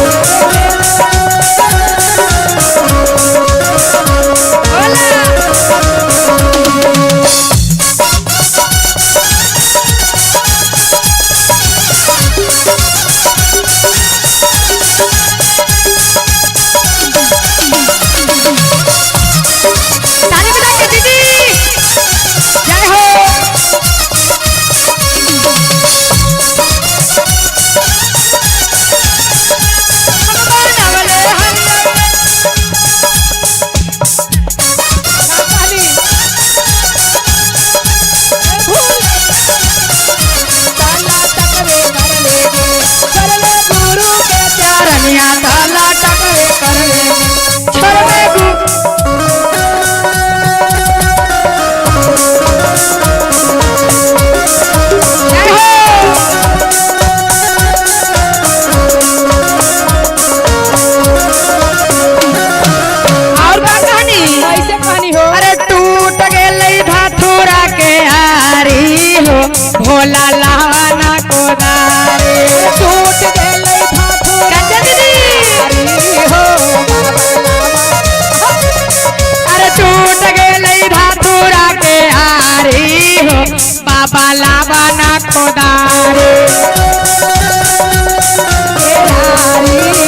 ताली बजा के दीदी जय हो। गुरु के चरनिया ताला टकरे कर ले, छोड़वे भोला लावना कोदारी। टूट गई हो, अरे टूट गई धातुरा के हारी हो, बाबा लावना कोदारी।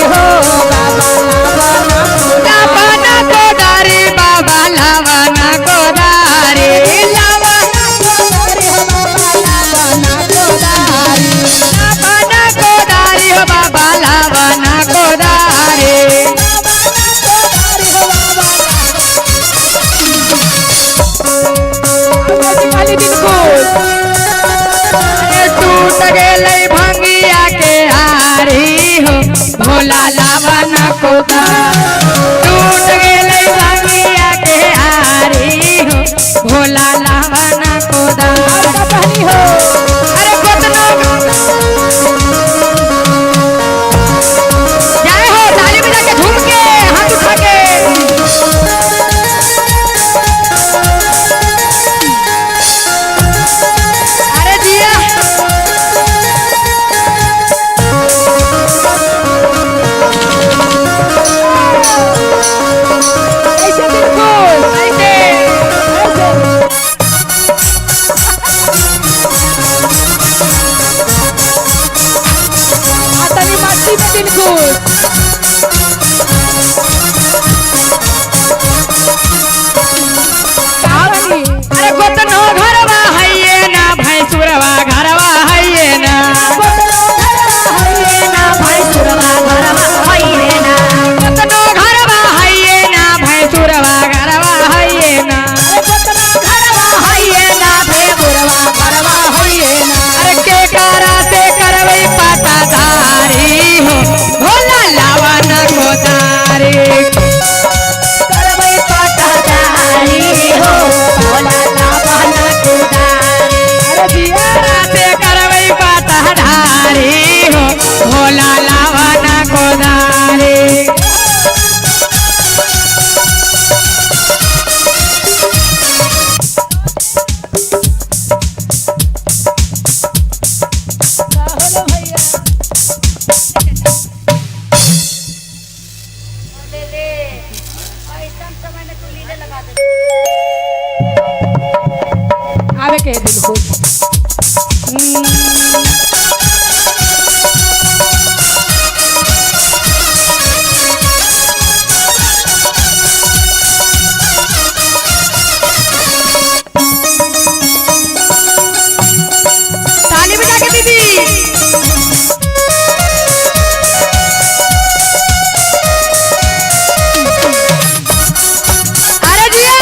हो बाबा लावना कोदारी, बाबा लावना कोदारी। बाबा लावना कोदारी। टूट गई भांगिया के हारी हो भोला लावन कोदा टूट गेले भांगिया के हारी हो भोला लावन कोदा हो अरे कोतना जय हो ताली बजा के झूम के हाथ उठा के अरे जिया ऐसे बिल्कुल ऐसे आतनी मस्ती में बिल्कुल अरे गोतनो घरवा हइये ना भैंसुरवा घरवा हइये ना गोतनो घरवा हइये ना भैंसुरवा घरवा हइये ना गोतनो घरवा हइये ना भैंसुरवा घरवा हइये ना गोतनो घरवा हइये ना भैंसुरवा घरवा हइये ना अरे के कारा से करबै पाटाधारी हो भोला लावन कोदारी करबै पाटाधारी हो भोला लावन कोदारी अरे जिया से करबै पाटाधारी हो भोला लावन कोदारी आवे के बिल्कुल ताली बजा के दीदी अरे जिया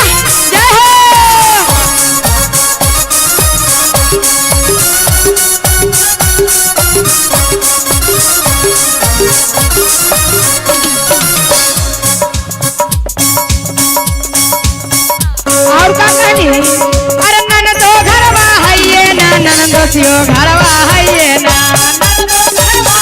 जय हो और का कहानी है अरे ननदो घरवा हइये ना ननदोसियो घरवा हइये ना ननदो घरवा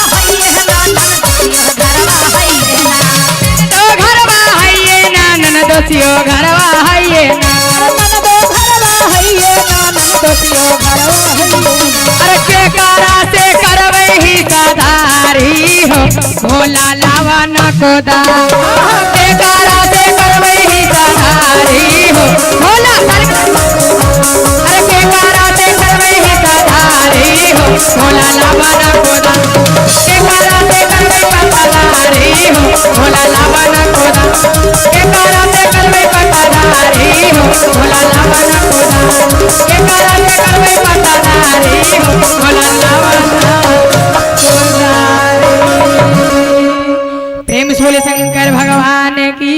हइये ना ननदोसियो घरवा हइये ना ननदो घरवा हइये ना ननदोसियो घरवा हइये अरे के कारा से करबै ही सदारी हो भोला लावन कोदा के कारा से करबै ही सदारी हो भोला अरे के कारा से करबै ही सदारी हो भोला लावन कोदा के कारा से करबै पताधारी हो भोला लावन कोदा के कारा से करबै पताधारी हो भोला लावन कोदा के कारा से करबै पताधारी हो भोला लावन कोदा प्रेम से बोले शंकर भगवान की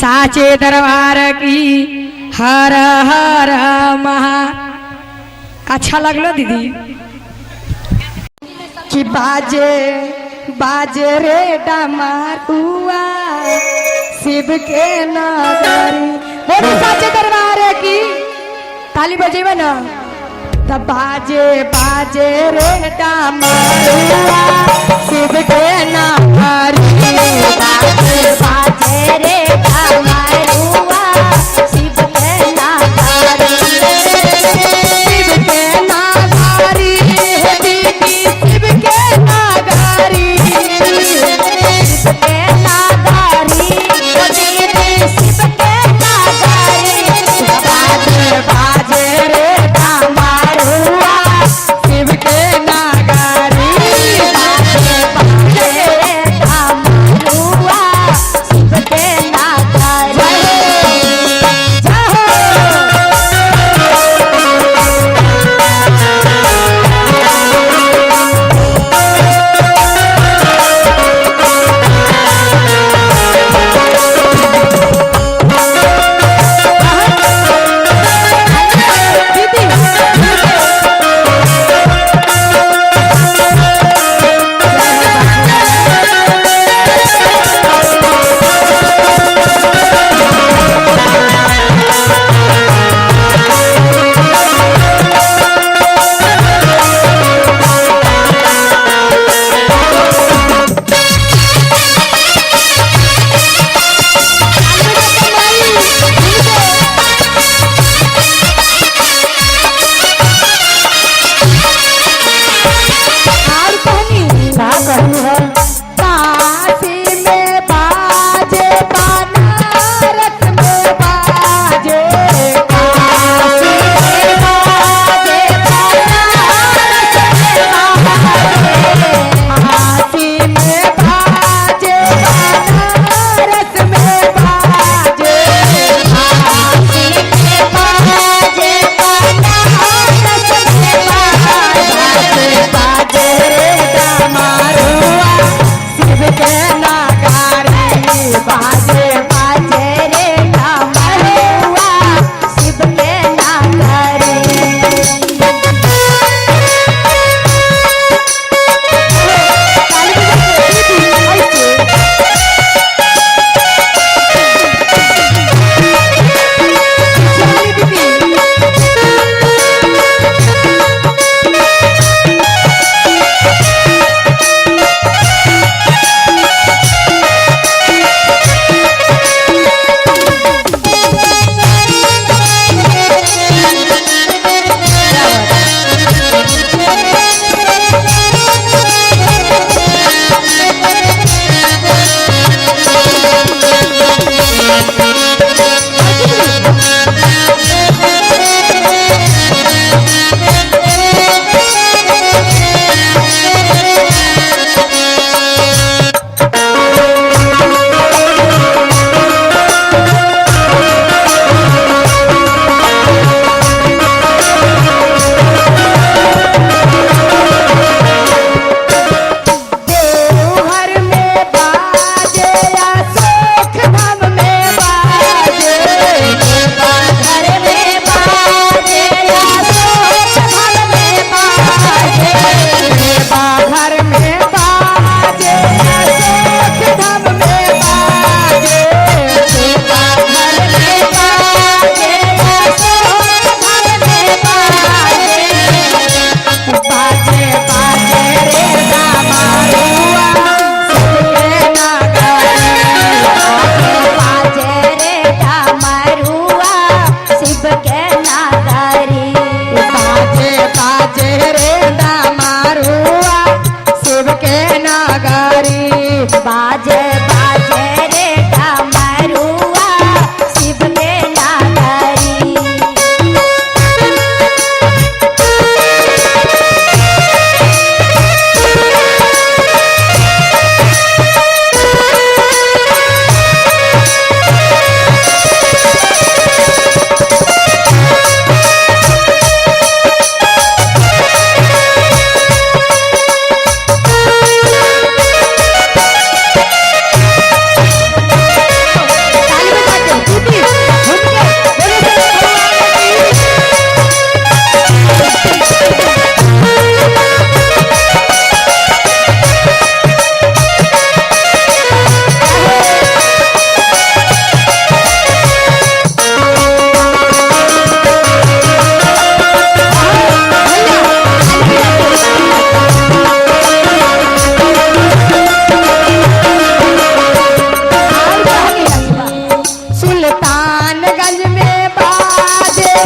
साचे दरबार की हर हर महा अच्छा लगलो दीदी कि बाजे बाजे रे डमरुआ शिव के नगरी बोलो साचे दरबार की ताली बजेबे ना तब बाजे बाजे रे डमरुआ शिव के नगरी बाजे बाजे रे डमरुआ शिव के नगरी शिव के नगरी दीदी शिव के नगरी शिव के नगरी दीदी शिव के नगरी बाजे बाजे रे डमरुआ शिव के नगरी बाजे बाजे रे डमरुआ शिव के नगरी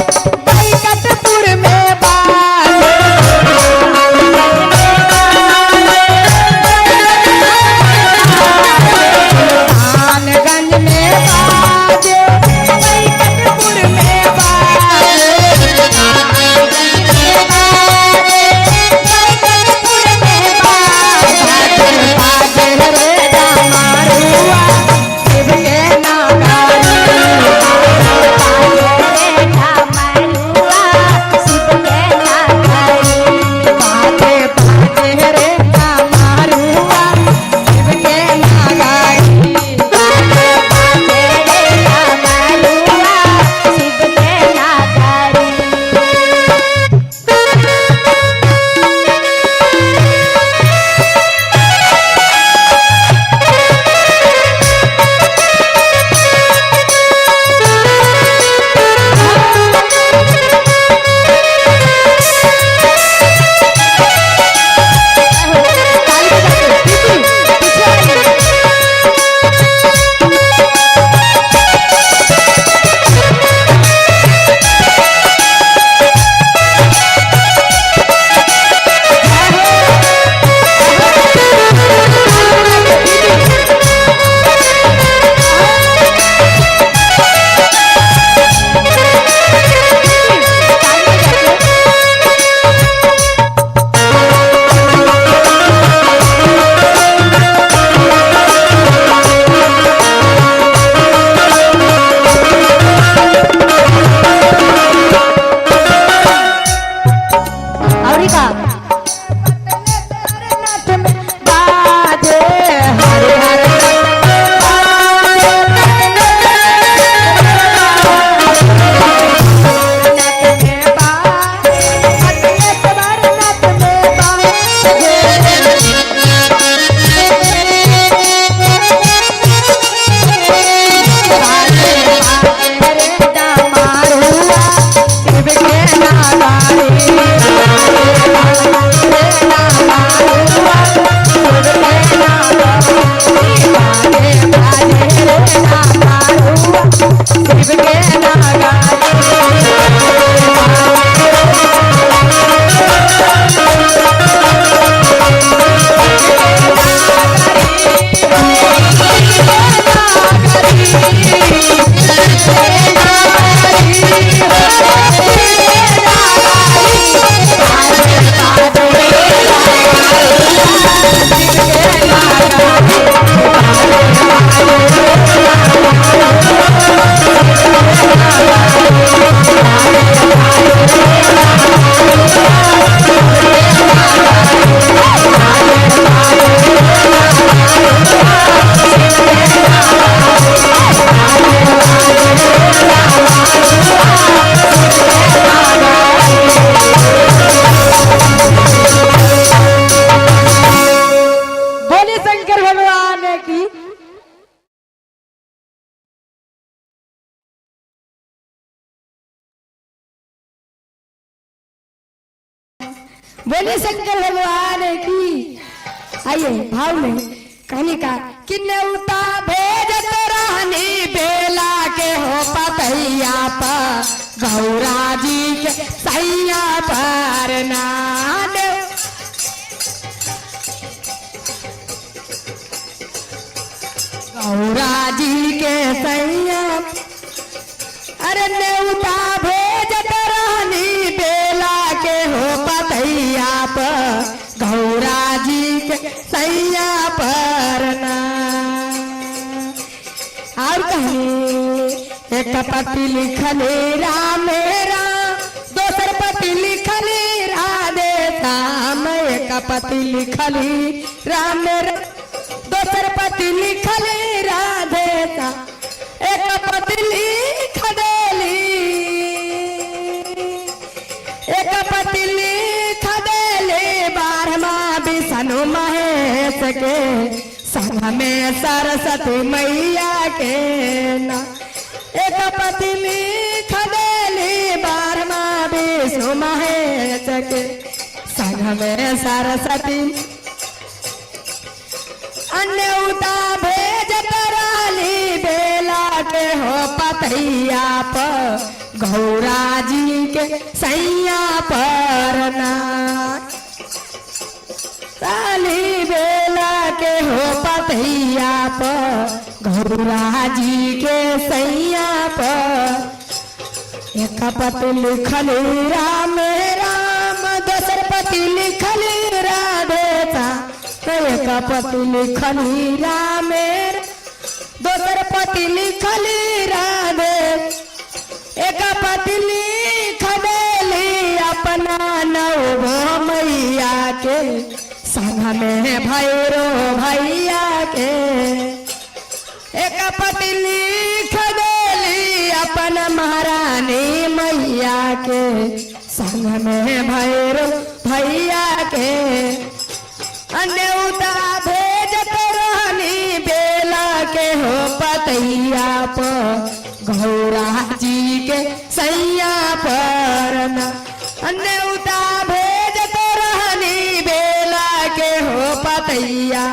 बैकटपुर में बाजे कानगंज में बाजे बैकटपुर में बोले शंकर भगवान की। आइए भाव में कहने का कि न्योता भेजत रानी बेला के हो पतैया पर गौरा जी के सैया पर ना गौरा जी के सैया अरे न्योता भेजत रानी बेला के हो पतैया पर गौरा जी के सैया पर ना। और कहीं एक पति लिखले राम राम दोसर पति लिखली राधे श्याम एक पति लिखली राम दोसर पति लिखली राधे श्याम एक पति लिख देली एक पति लिख देली बारहमा विष्णु महेश के संग में सरस्वती मैया के ना। एक पति लिख देली बारहमा विष्णु महेश के संग में सरस्वती अन्यउता भेजत रहली बेला के हो पतैया पर गौरा जी के सैया परना साली बेला के हो पतैया पर गौरा जी के सैया पर एक पति लिखल राम राम दोसर पति लिखल राधेता एक पति लिखल राम दोसर पति लिखल राधे एक पति लिख देली अपना नौ मैया के संग में भैरो भैया के एक पति लिख देली अपन महारानी मैया के संग में भैरो भैया के अन्यउता भेजत रहनी बेला के हो पतैया पर गौरा जी के सैया परना अन्यउता भेजत रहनी बेला के हो पतैया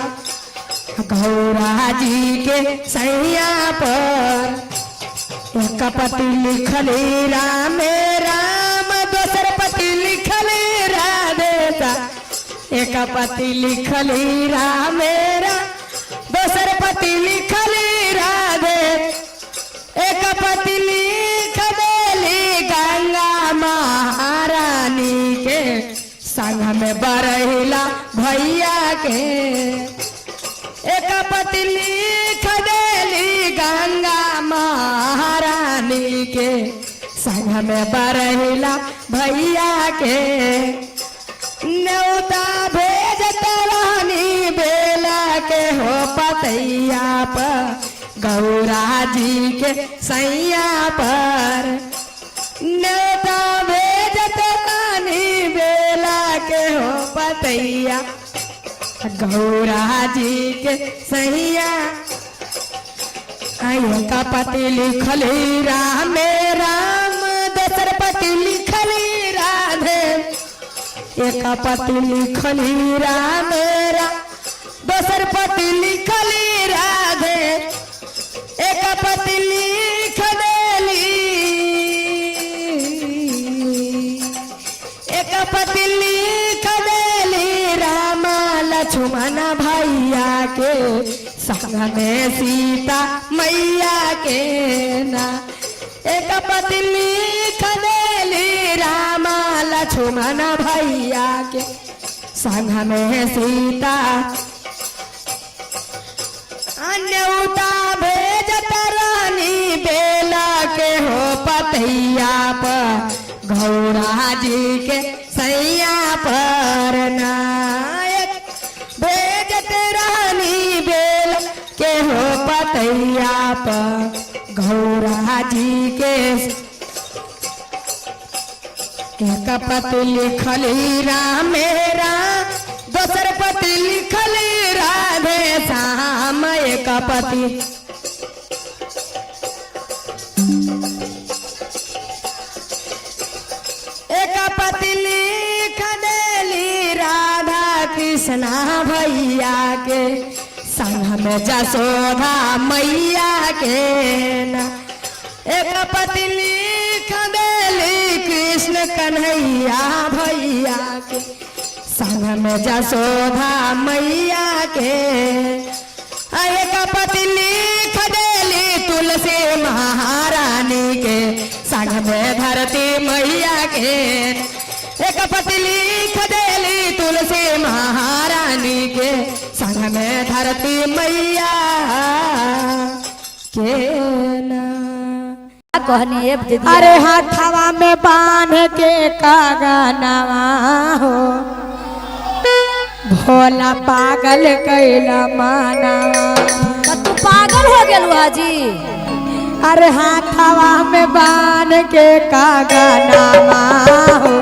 गौरा जी के सैया पर एक पति लिखल राम राम दोसर पति लिखल राधेता एक पति लिखल राम दोसर पति लिखल राधे एक पति लिख देली गंगा महारानी के संग में बरहिला भैया के एक पति लिख देली गंगा महारानी के संग में बरहिला भैया के न्योता भेजत रहनी बेला के हो पतैया पर गौरा जी के सैया पर न्योता भेजत रहनी बेला के हो पतैया गौरा जी के सैया एक पति लिखल राम राम दोसर पति लिखल राधे एक पति लिखल राम दोसर पति लिखल राधे एक पति लिख देली एक पति लिख देली राम लक्ष्मण भैया के संग में सीता मैया के ना एक पति लिख देली राम लक्ष्मण भैया के संग में सीता अन्यउता भेजत रानी बेला के हो पतैया पर गौरा जी के सैया पर नायक भेजत रानी बेला के हो पतैया पर गौरा जी के एक पति लिखल राम राम दोसर पति लिखल राधे श्याम एक पति एक पति लिख देली राधा कृष्णा भैया के संग में जसोधा मैया के ना एक पति लिख देली कृष्ण कन्हैया भैया के संग में जसोधा मैया के एक पति लिख देली तुलसी महारानी के संग में धरती मैया के एक पति लिख देली तुलसी महारानी के संग में धरती मैया के ना कहनी अरे हाथवा में बांध के कागनवा हो भोला पागल कैला माना तू पागल हो गेलू हाजी अरे हाथवा में बांध के कागनवा हो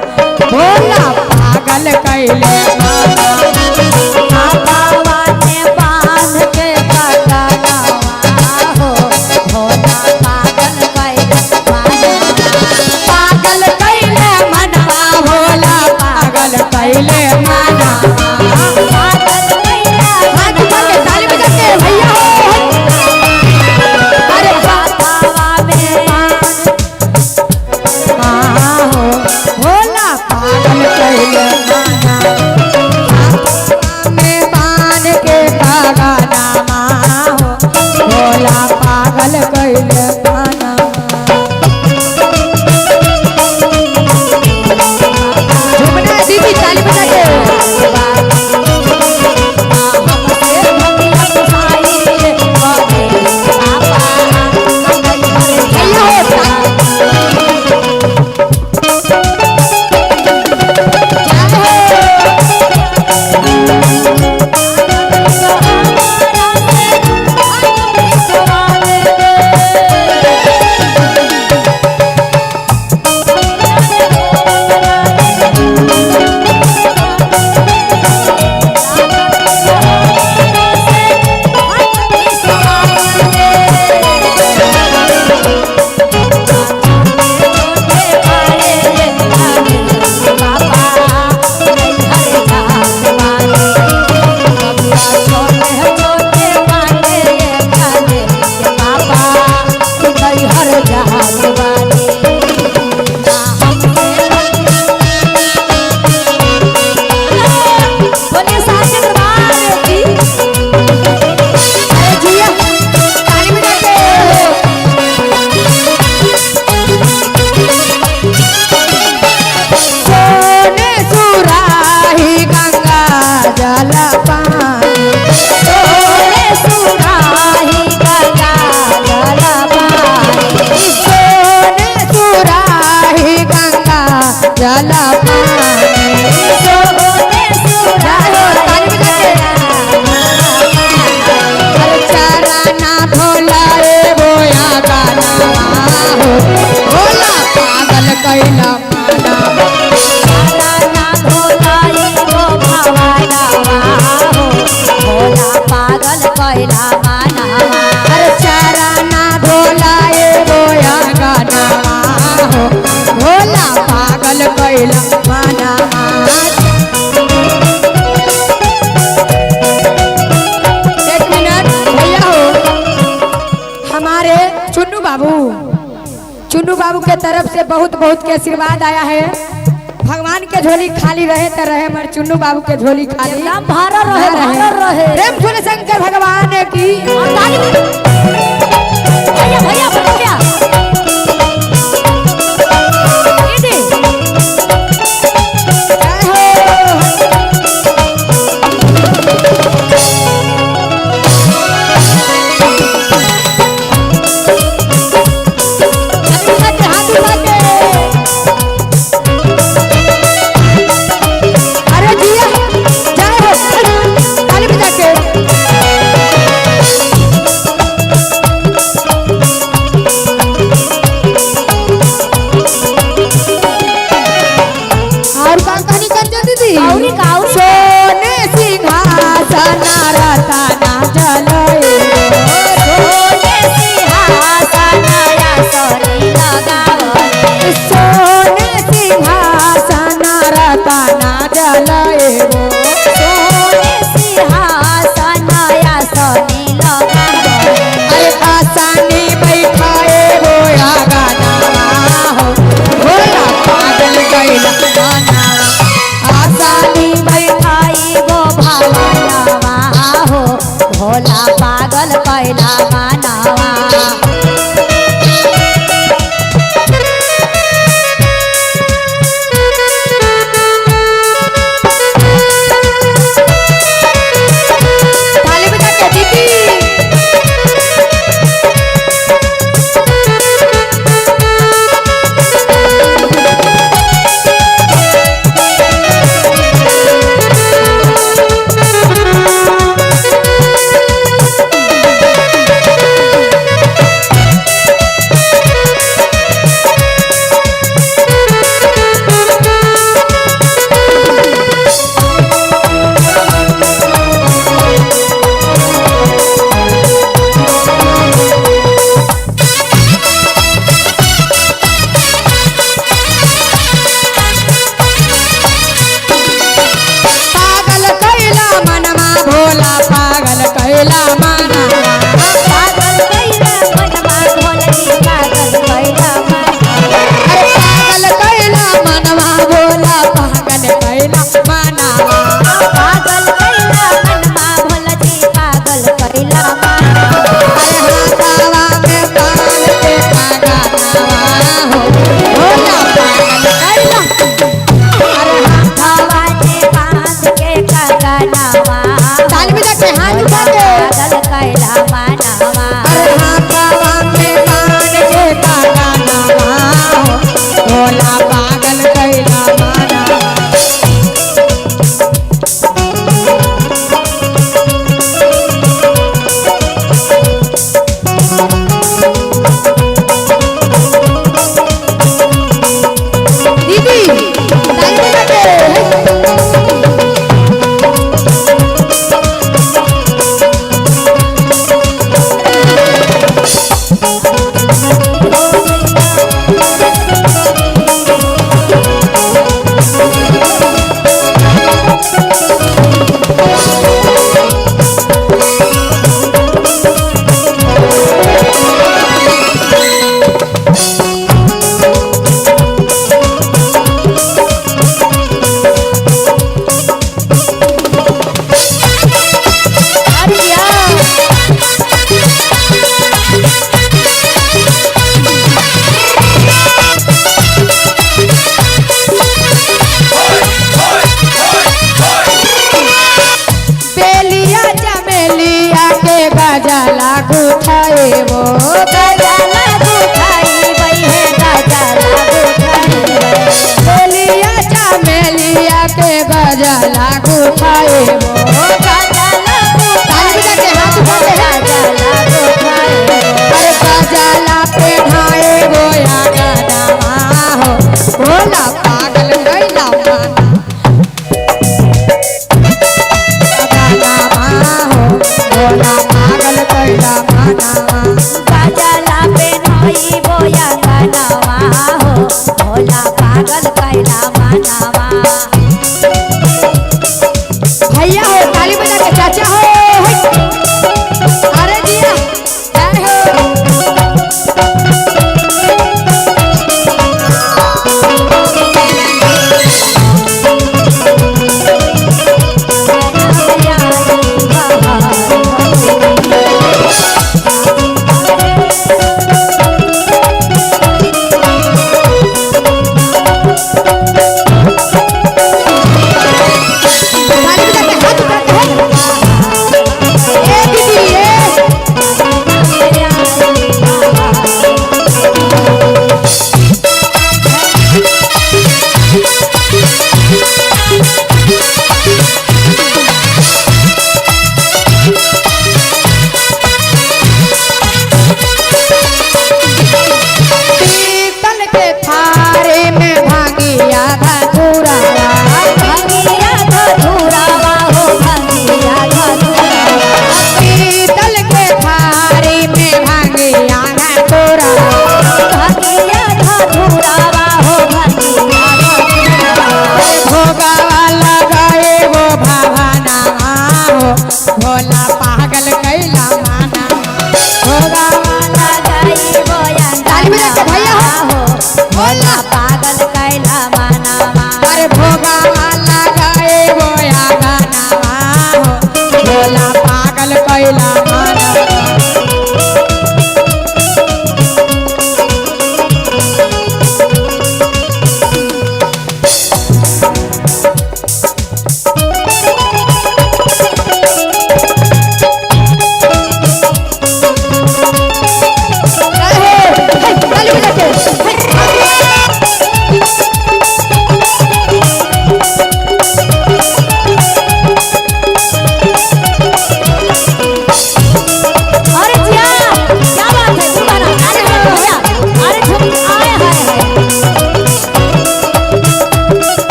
भोला पागल कैले माना हाथवा में बांध के कागनवा हो भोला पागल कैले पागल कैले मनवा भोला पागल कैले माना जला पानी अरे चराना भोलाए बोया गाना हो भोला पागल कैला अरे चराना भोलाए बोया गाना हो भोला पागल कैला माना हमारे चुन्नू बाबू के तरफ से बहुत बहुत के आशीर्वाद आया है। भगवान के झोली खाली रहे तो रहे मर चुन्नू बाबू के झोली खाली भारा रहे प्रेम झोले शंकर भगवान की भैया भैया भैया सोने सिंहासन रतना जलोए सोने सिंहासन रतना जलोए अरे आसानी बैठाए बोया गाना हो भोला पागल कैला गाना आसानी बैठाई वो भावनावा हो भोला पागल कैला मानवा ताली बजा के दीदी पागल कैला माना पागल कैला मनवा भोलनी पागल कैला अरे पागल कैला मनवा भोला पागल कैला माना पागल कैला मनवा भोलनी पागल कैला अरे हाथावा में पान के पागलवा हो भोला पागल कैला अरे हाथावा ने बांध के कगनवा ताली बजा के हाथ उठा के पागल कैला मानवा अरे हाथावा में पान के पागलवा हो भोला पागल कैला माना दीदी ताली बजा के भोला पागल कैला मानावा हो भोला पागल कैला मानावा गजला पे नई बोया गनवा हो भोला पागल कैला मानवा। भैया हो ताली बजा के चाचा हो अरे दिया जय हो भोला पागल कैला माना भोगा वाला गई बोया भैया हो भोला पागल कैला मानवा। अरे भोगा वाला गए बोया गानावा हो भोला पागल कैला माना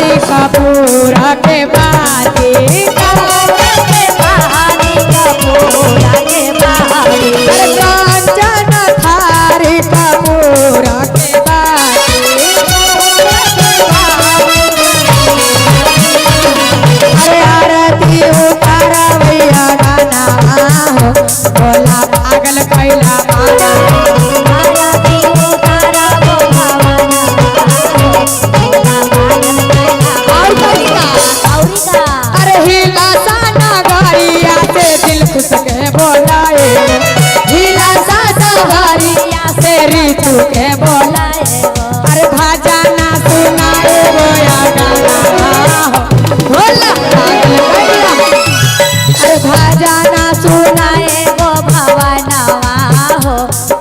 कपूरा के बाती कपूरा के बाती कांचन थारी कपूरा के बाती अरे आरती उतारा भैया गाना हो भोला पागल कैला माना आरती उतारा वो भवाना अरे हिला साना गाड़िया से दिल खुश के बोलाए हिला साना गाड़िया से ऋतु के बोलाए अरे भजना सुनाए बोया गाना भोला पागल कैला अरे भजना सुनाए वो भवनवा हो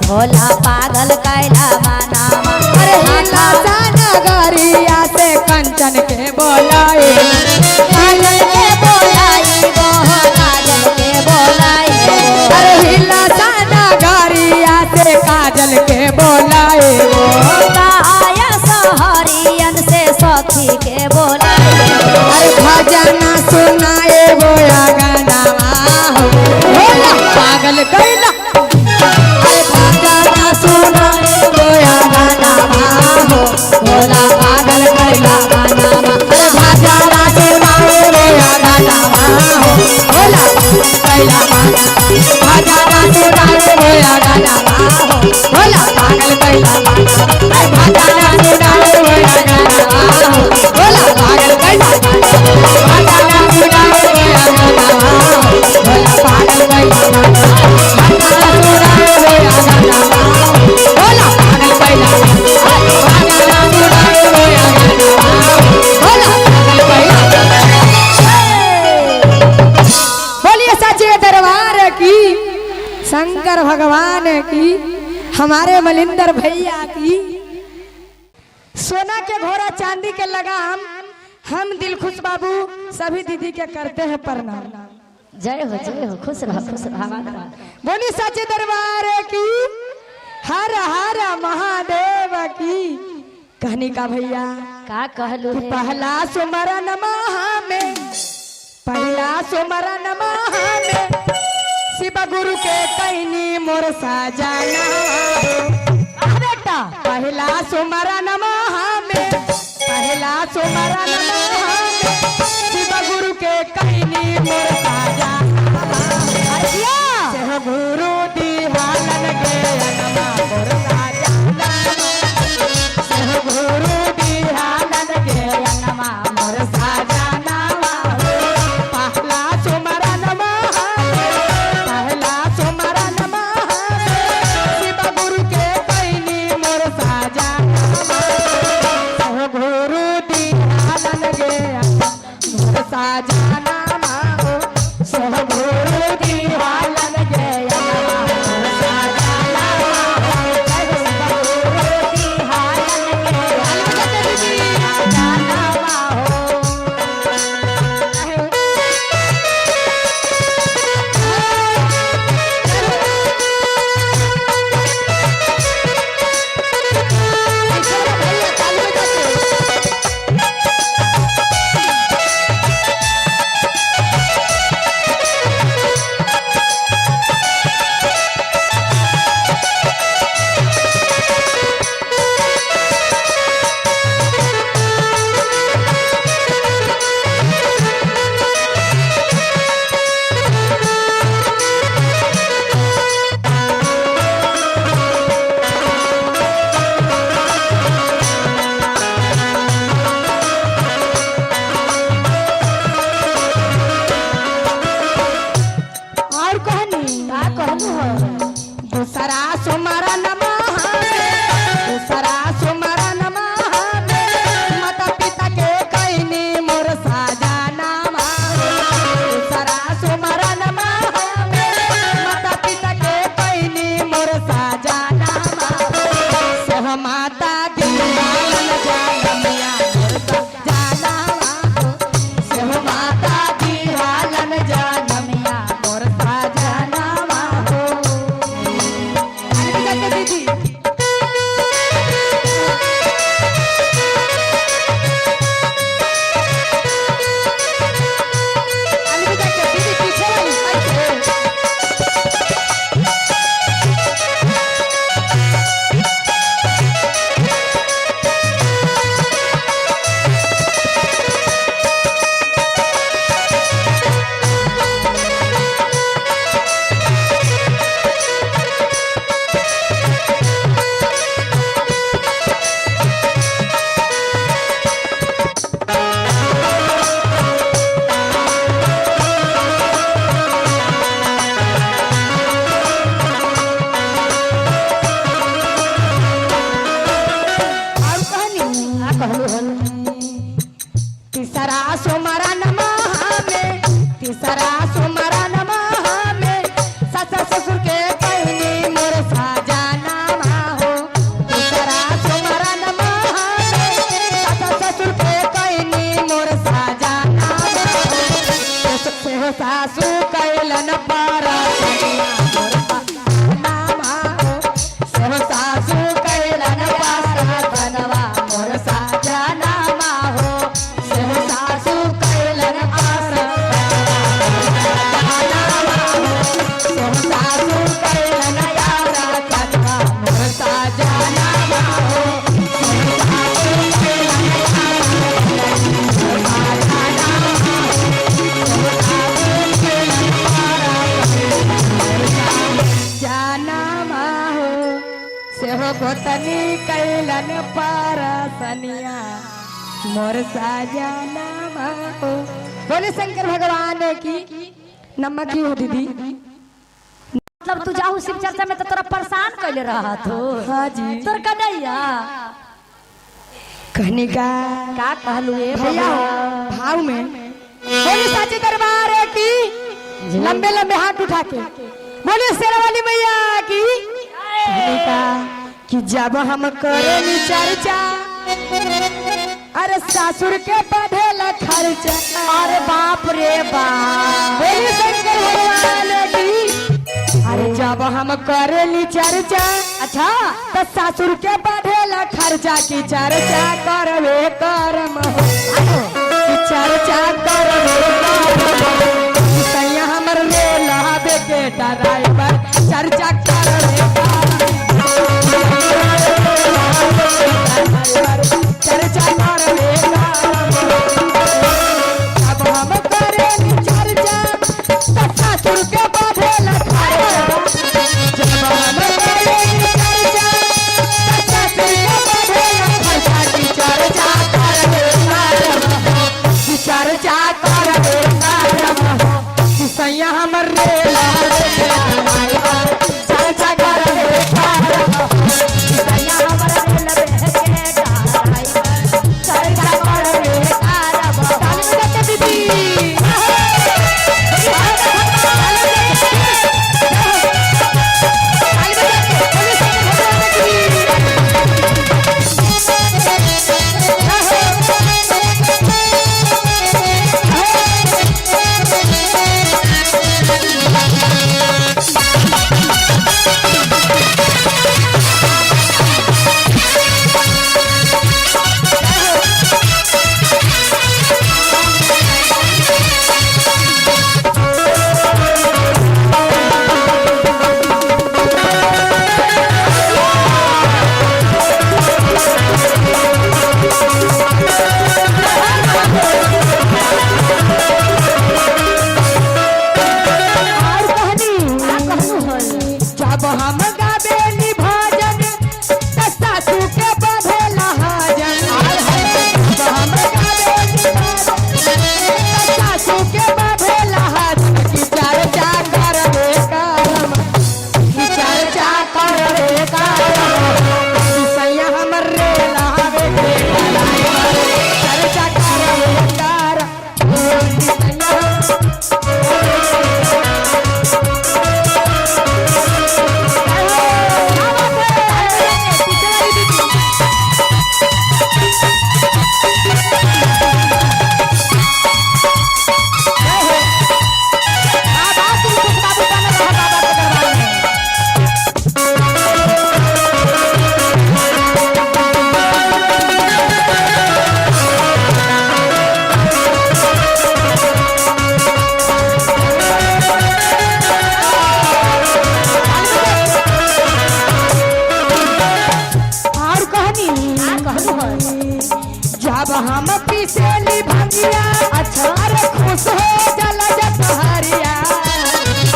भोला पागल कैला मानवा। अरे हिला साना गाड़िया से कंचन के बोलाए काजल के बोलाई वो काजल के बोलाई अरे हिला साना गाड़िया से काजल के बोलाए आया सहरियन से सखी के बोलाई अरे भजना सुनाए बोया गानावा हो भोला पागल कैला अरे भजना सुनाए बोया गानावा हो भोला पागल कैला गानावा अरे भजना सुनाए बोया गानावा हो भोला पागल कैला गानावा भजना सुनाए बोया गानावा हो भोला पागल कैला गानावा अरे भजना सुनाए बोया गानावा हो भोला पागल कैला बोलिए सच्चे दरबार की शंकर भगवान की हमारे मलिंदर भैया की सोना के घोड़ा चांदी के लगाम हम दिलखुश बाबू सभी दीदी के करते हैं प्रणाम। जय हो खुश रह आबाद रह। बोली सच्चे दरबार की हर हर महादेव की। कहने का भैया का कहलू है पहला सुमरन में पहला सुमरन में शिव गुरु के कैनी मोर साजना बेटा। पहला सुमरन में पहला सुमरन में शिव गुरु के कैनी मोर साजना गुरु दीवानन के अनमा मोर साजना गुरु दीवानन के अनमा मोर साजना। पहला सुमरन पहला सुमरन शिव गुरु के कैनी मोर साजना गुरु दीवानन के मोर साजना सब गुरु दीवानन के दूसरा सुमरन दूसरा सुमरन माता पिता के कैनी मोर साजना। दूसरा सुमरन माता पिता के कैनी मोर साजना सह माता दीवानन जानमिया मोर साजना सह माता दीवानन जानमिया मोर साजना। तीसरा सुमरन में तीसरा सुमरन में सस ससुर के कैनी मोर साजना हो। तीसरा सुमरन सस ससुर के कैनी मोर साजना सासू कैलन पर सासू कैलन बनवा मोर साजना हो। सासू कैलन सासू कैलन मोर साजना हो। सेहो गोतनी कैलन पारसनिया मोर साजना हो। बोले शंकर भगवान की नमक हो दीदी। मतलब तू जाऊ शिव चर्चा में तो तोरा परेशान कैले रहा तो। हाँ जी तोर कन्हैया कहने का कहलू है भैया भाव में बोले साचे दरबार की लंबे लंबे हाथ उठा के बोले शेरावाली मैया की। कहने का कि जब हम करें चर्चा अरे ससुर के बढ़ेला खर्चा। अरे बाप रे बाप। बोली शंकर शंकर भगवान की। अरे जब हम करेली चर्चा अच्छा तो सासुर के बढ़ेला खर्चा की चर्चा करवे करम हो की चर्चा करवे करम हो सैया हमर ले लहाबे के ड्राइवर चर्चा करवे चर्चा करवे अब हम करेली चर्चा तो सासुर के बढ़ेला खर्चा जब हम करेली चर्चा तो सासुर के बढ़ेला खर्चा की चर्चा करवे करम हो की चर्चा करवे करम हो की सैया हमर रे चर्चा करवे करम हो की सैया हमर रे लबे के चर्चा करवे करम हो ताली बजा के दीदी जब हम गावेली भजन तो सासू के बढ़ेला हाजन जब हम गावेली भजन तो सासू के बढ़ेला हाजन की चर्चा करवे करम की चर्चा करवे करम की सैया हमर रे लहावे के चर्चा करवे करम की सैया जब हम पीसेली भंगिया अच्छा अरे खुश हो जला जतहरिया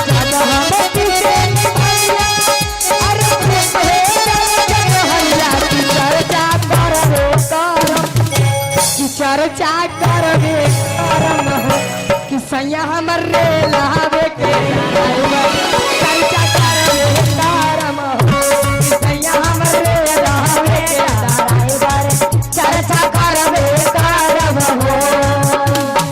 जब हम पीसेली भंगिया अरे खुश हो जला जतहरिया की चर्चा करवे करम की चर्चा करवे करम हो कि सैया हमर रे लहावे के चर्चा करवे करम हो कि सैया हमर रे लहावे के चर्चा करवे करम हो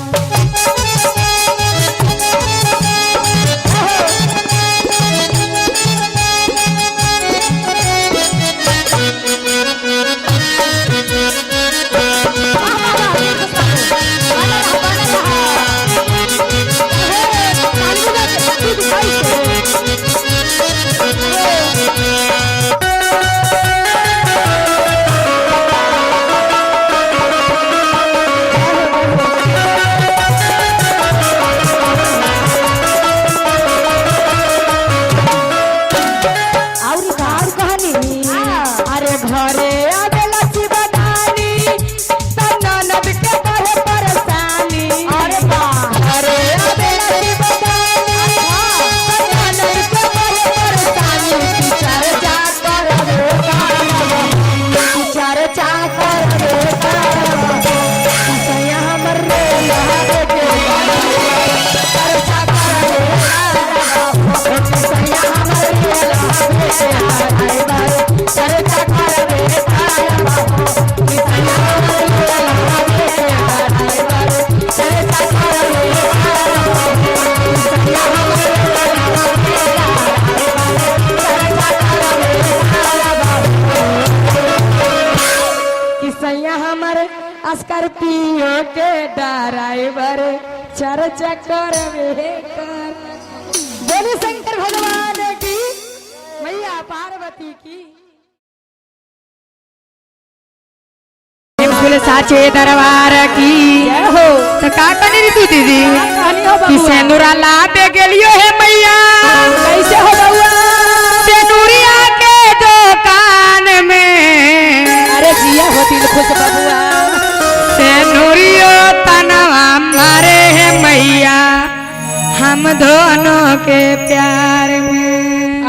स्कॉर्पियो के ड्राइवर चर्चा करवे कर बोले साचे दरबार की हो तो का कनी तू दीदी कहानी हो कि बबुआ सेनुरा ला पे गेलियो है मैया कैसे हो बबुआ सेनुरिया के दुकान में अरे जिया हो दिल खुश बबुआ सेनुरियो तनवा मारे है मैया हम दोनों के प्यार में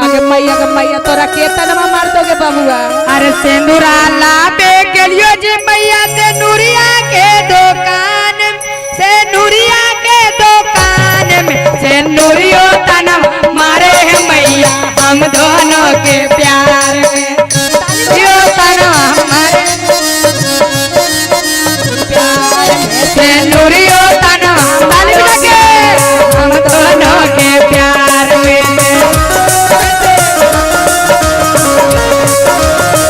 आगे मैया तोरा के तनवा मार दोगे बबुआ अरे सेनुरा ला पे गेलियो जी मैया सेनुरिया के दुकान सेनुरिया के दुकान में सेनुरियो तनवा मारे है मैया हम दोनों के प्यार में यो तनवा मारे प्यार में सेनुरियो तनवा ताली बजा के हम दोनों के प्यार में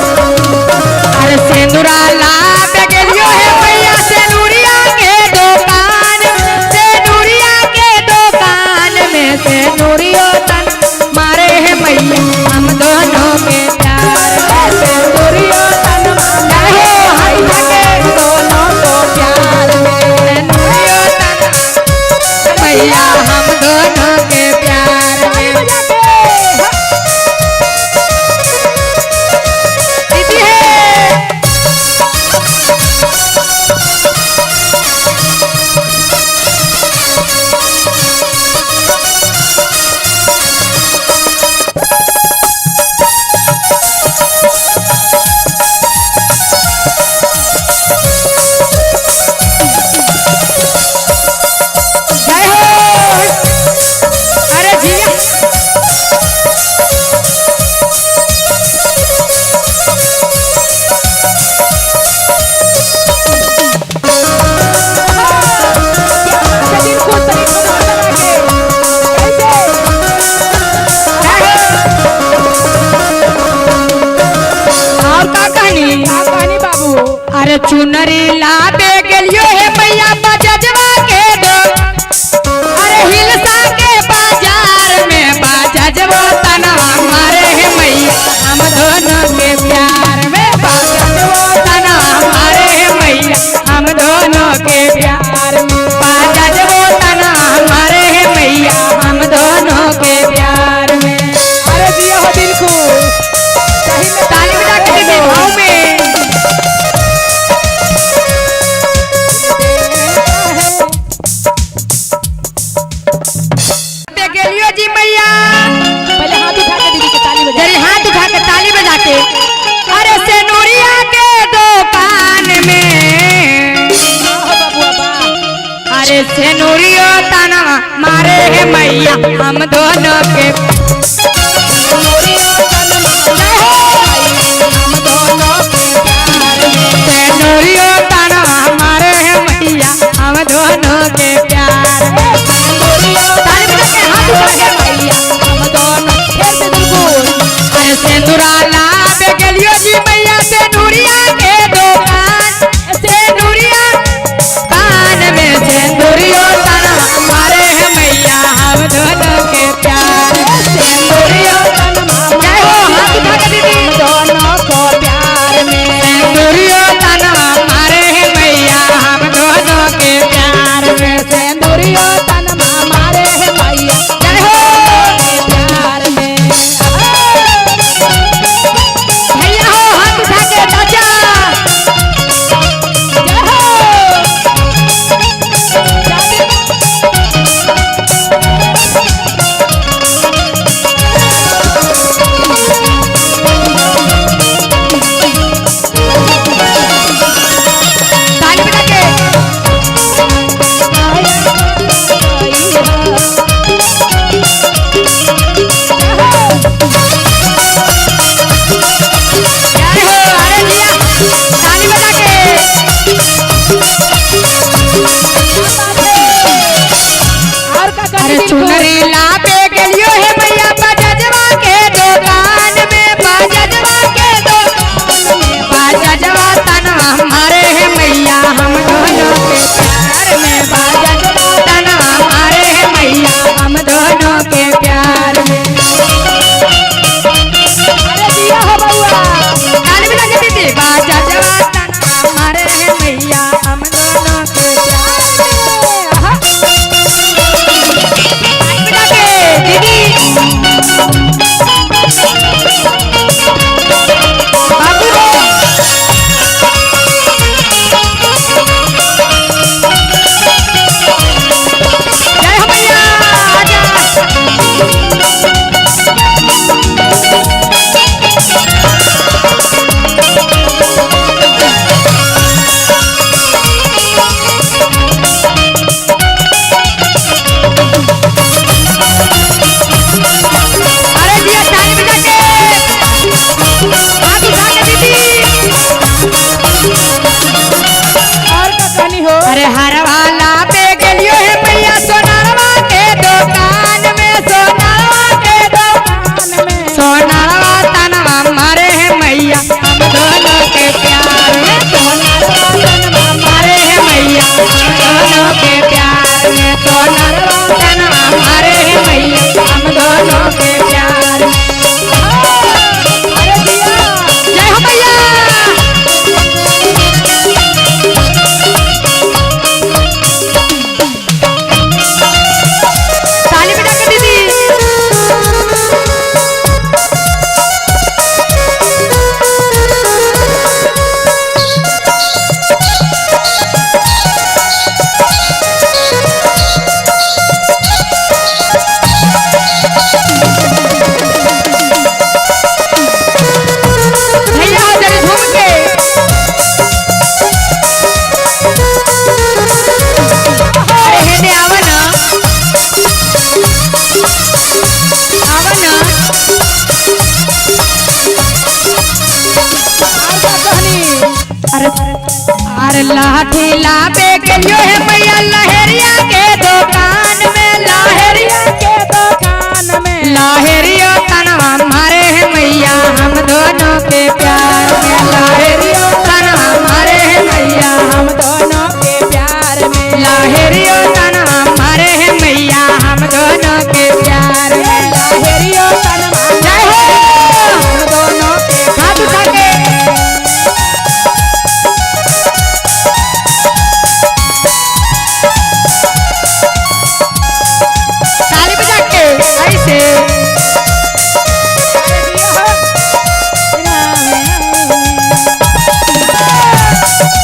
अरे सेनुरा ला पे गेलियो है मैया सेनुरिया के दुकान सेनुरिया के दुकान में सेनुरियो तन मारे है मैया हम दोनों के प्यार में सेनुरियो तन मारे हम दोनों को प्यार में सेनुरियो तन मैया हम दोनों के प्यार में दीदी है जय हो अरे जिया दिल खुश तरी कैसे और का कहानी बाबू अरे चुनरी ला पे गेलियो है मैया बजजवा के दो अरे हिलसा के बाजार में बजजवा तनवा मारे है मैया हम दोनों के प्यार में बजजवा तनवा मारे है मैया हम दोनों के प्यार में बजजवा तनवा मारे है मैया हम दोनों के प्यार में अरे जिया हो दिल खुश सही में ताली बजा के दीदी भाव में पे गेलियो जी मैया पहले हाथ उठा के दीदी के ताली बजा जरी हाथ उठा के ताली बजा के अरे सेनुरिया के दुकान में हो बबुआ बा अरे सेनुरियो तना मारे है मैया हम दोनों के सेनुरियो तना मारे है मैया हम दोनों के प्यार में ताली बजा के हाथ उठा के मैया हम दोनों फिर से दिल खुश अरे सेनुरा ला पे गेलियो जी मैया सेनुरिया के दुकान सेनुरिया कान में सेनुरियो तना मारे है मैया हम दोनों के प्यार सेनुरियो तना जय हो हाथ उठा के दीदी दोनों को प्यार में सेनुरियो तना मारे है मैया हम दोनों के प्यार में सेनुरियो तना मारे है मैया जय हो प्यार में अरे लाठी लाबे गलियो है मैया लहरिया के दुकान में, लहरिया के दुकान में। लहरियो तनवा मारे है मैया हम दोनों के प्यार में, लहरियो तनवा मारे है मैया हम दोनों के प्यार में, लहरियो तनवा मारे है मैया हम दोनों के प्यार में, लहरियो तनवा। जय हो हम दोनों के हाथ उठा के ताली बजा के ऐसे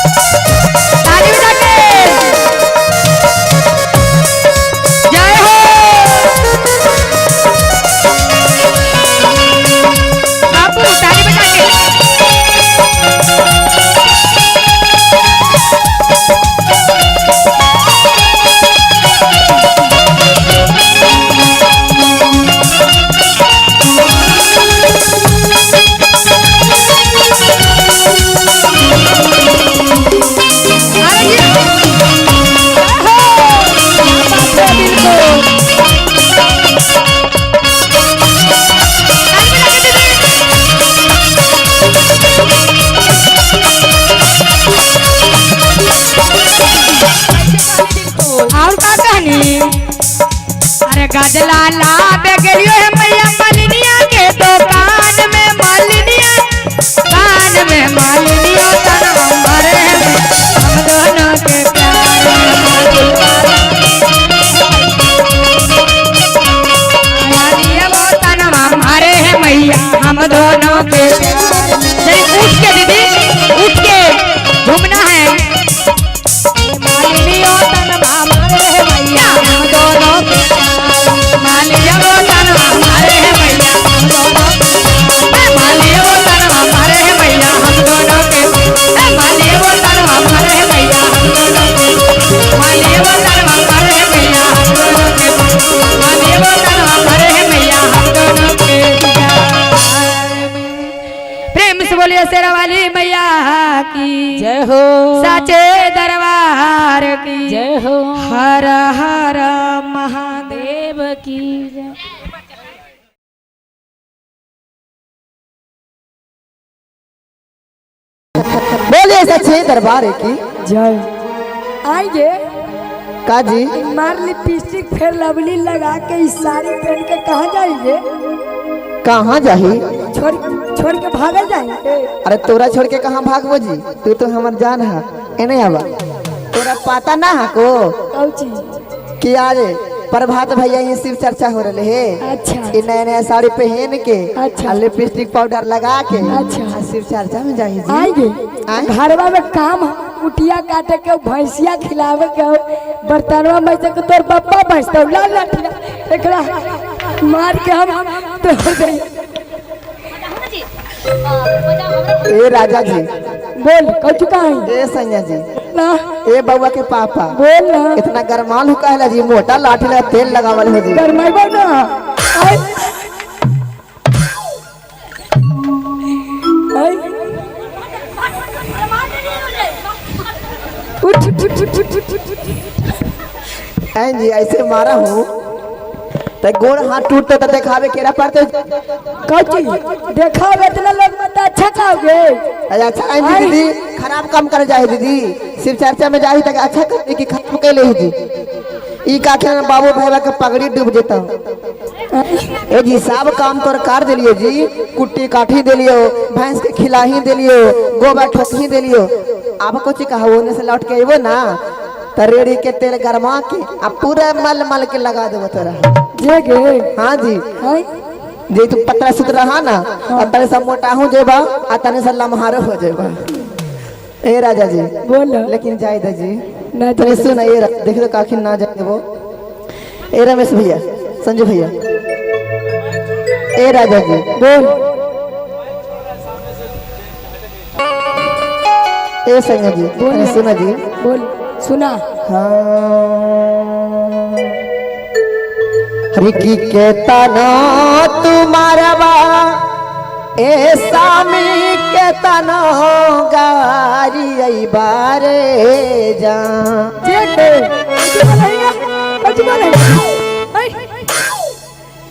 ताली बजा के जय हो बापू ताली बजा के अरे ये और का कहानी। अरे गजला लाबे गलियो है मैया मालिनिया के दुकान में, मालिनिया कान में मालिनियो तनवा मारे है हम दोनों के प्यार में, मालिनिया वो तनवा मारे है मैया हम दोनों के प्यार में। जरी उठ के दीदी उठ के घूमना है। मालिनियो तनवा मारे है मैया हम दोनों के प्यार में, मालिनिया वो तनवा मारे है मैया हम दोनों के, मालिनिया वो तनवा मारे है मैया हम दोनों के, मालिनिया वो तनवा मारे है मैया हम दोनों के, मालिनिया वो तनवा मारे है मैया हम दोनों के, मालिनिया वो तनवा मारे है मैया हम दोनों के प्यार में। प्रेम से बोलिए शेरा वाली मैया की जय हो, साचे दरबार की जय हो, हर हर महादेव की जय। बोलिए सच्चे दरबार की जय। आइए काजी। मार लिपस्टिक फिर लवली लगा के इस साड़ी पहन के कहाँ जाएंगे? कहाँ जाही? छोड़ के भागल जाएंगे? अरे तोरा छोड़ के कहाँ भागबो जी, तू तो हमर जान है। एने आवा तोरा पता ना है को कौची कि आज प्रभात भैया ये शिव चर्चा हो रहे है। अच्छा ये नया नया साड़ी पहन के अच्छा लिपस्टिक पाउडर लगा के अच्छा शिव चर्चा में जाही जी। आएंगे घरवा में काम कुटिया काटे के भैंसिया खिलावे के बर्तनवा में से तोर पप्पा भैंसता लाल लाठिया एकरा मार के हम तोड़ दे। ए राजा जी बोल कौन कहाँ? ए सैया जी ना ए बउआ के पापा बोल ना इतना गरमाल हो कहला जी, मोटा लाठी ला तेल लगावल हो जी। गरमाइबा ना आई आई उठ उठ उठ उठ उठ। ऐं जी ऐसे मारा हूँ तो गोड़ हाथ टूटते तो दिखावे केरा पड़ते। कौची देखा इतना लोग मत अच्छा खाओगे। अच्छा ऐं जी दीदी खराब काम कर जाए दीदी, शिव चर्चा में जाही तक अच्छा करने की खत्म के ले जी। ई का खेल बाबू भैया के पगड़ी डूब जेता। ए जी सब काम तोर कर दिलियो जी, कुट्टी काठी दिलियो, भैंस के खिलाही दिलियो, गोबर ठोकी दिलियो। आप कुछ कहा ओने से लौट के आइबो ना तो रेड़ी के तेल गरमा के अब पूरा मल मल के लगा देबो तोरा। जेगे हाँ जी आई जे तू पतला सुतरा हा ना अब तने सब मोटा हो जेबा आ तने से लम्हारो हो जेबा। ए राजा जी बोल लेकिन जाय द जी ना तने सुन ए देख तो काखी ना जाए वो। ए रमेश भैया संजू भैया ए राजा जी बोल ए संजय जी बोल सुना जी बोल सुना रिकी के तना तुम्हारा बा ए सामी के के तनो गारी आई बारे जा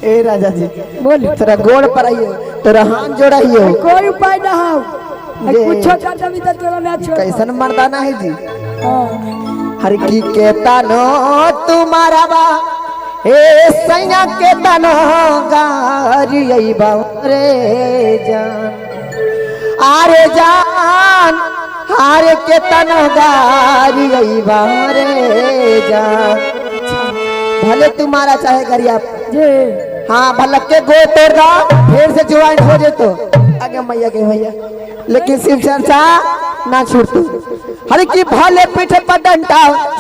ए राजा जी बोल तोरा गोड़ पर आइयो तोरा हाथ जोड़ाइयो कोई उपाय ना हो जे- कुछ कर भी तो तोरा ना छोड़ कैसन मर्दाना है जी हाँ। हर की के तनो तुम्हारा बा ए सैया के तनो गारी आई बारे जान आरे जान हारे के तनो गारी आई बारे जान भले तुम्हारा चाहे गरिया जे हाँ भलक के गो तोड़ दा फिर से ज्वाइन हो जे तो आगे मैया के भैया लेकिन शिव चर्चा ना छूटू हर की भले पीठ पर डंडा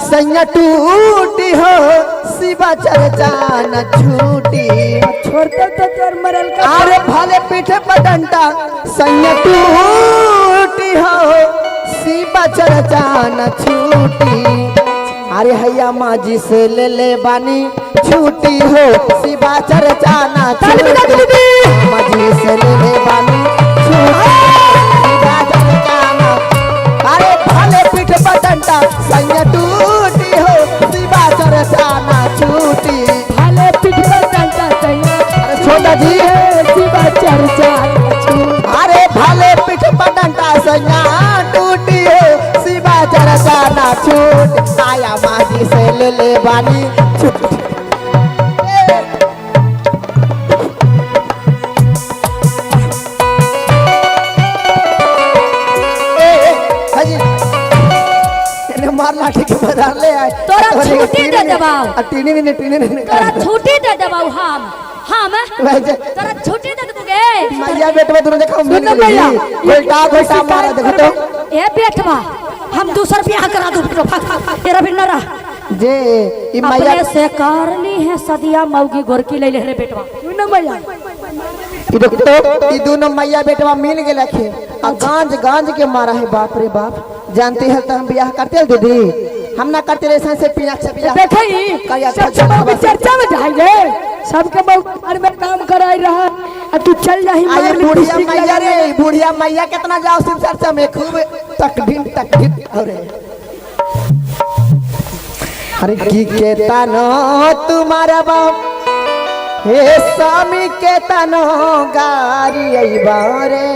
सैया टूटी हो शिवा चर्चा न छूटी छोड़ते तो तोर मरल का अरे भले पीठ पर डंडा सैया टूटी हो शिवा चर्चा न छूटी अरे हैया माजी से ले ले बानी छूटी हो शिवा चर्चा ना छूटी माजी से ले ले बानी छूटी शिवा चर्चा ना अरे भले पीठ पर डंडा सैया टूटी हो शिवा चर्चा ना छूटी भाले पीठ पर डंडा सैया अरे छोटा जी शिवा चर्चा अरे भले पीठ पर डंडा सैया टूटी हो शिवा चर्चा ना छूट आया माजी से ले ले बानी छूटी मार लाठी के बाजार ले आए तोरा छुट्टी दे देबाऊ। टीनी ने तोरा छुट्टी दे देबाऊ हम वैसे तोरा छुट्टी दे देबोगे मैया बेटवा दोनों देखो मिल सुनो भैया, गई उल्टा उल्टा मारा देखो तो ए बेटवा हम दूसर ब्याह करा दो बेटवा तेरा भी न रहा जे ई मैया अपने से करनी है सदिया मौगी गोरकी ले ले रे बेटवा सुनो भैया ई देखो तो ई दोनों मैया बेटवा मिल गेल खे आ गांज के मारा है बाप रे बाप जानते हैं तो हम ब्याह करते हैं दीदी हम ना करते रहे से पिया से ब्याह देखो कहिया सबके बहु चर्चा में ढाई गे सबके बहु में काम कराई रहा आ तू चल जाही आई मार बुढ़िया मैया रे बुढ़िया मैया कितना जाओ शिव चर्चा में खूब तकदीम अरे अरे की के तनो तुम्हारा बाप हे स्वामी के तनो गारी आई बारे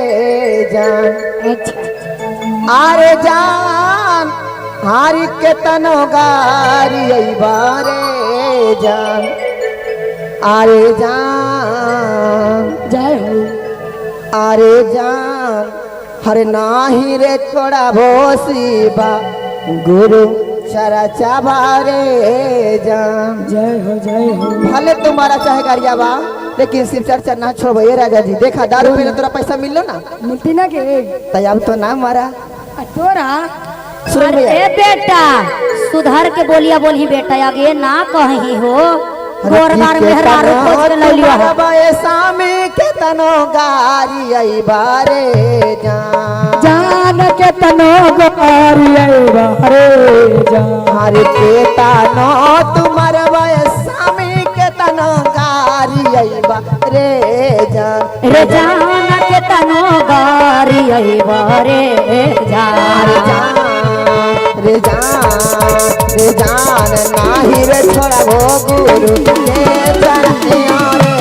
जान आरे जान हारी के तनो गारी आई बारे जान आरे जान जय हो आरे जान हरे नाही रे छोड़ा भोसीबा गुरु चरा चाबारे जान जय हो भले तुम्हारा चाहे गरिया बा लेकिन शिव चर्चा ना छोड़ो ये राजा जी देखा दारू पीने तोरा पैसा मिल लो ना मुट्ठी ना के तब तो ना मारा आ तोरा सुन भैया ए बेटा सुधार के बोलिया बोली बेटा आगे ना कहीं हो गोरबार मेहरारू खोज के लौलिया है बाए सामी के तनो गारी आई बारे जान के तनो गोरी रे जान हरे के तनो तुम्हार बाए सामी के तनो गारी आई बारे जान रे जान के तनो गारी अइबा रे जान रे जान नाही रे छोड़ा वो गुरु के चरनिया रे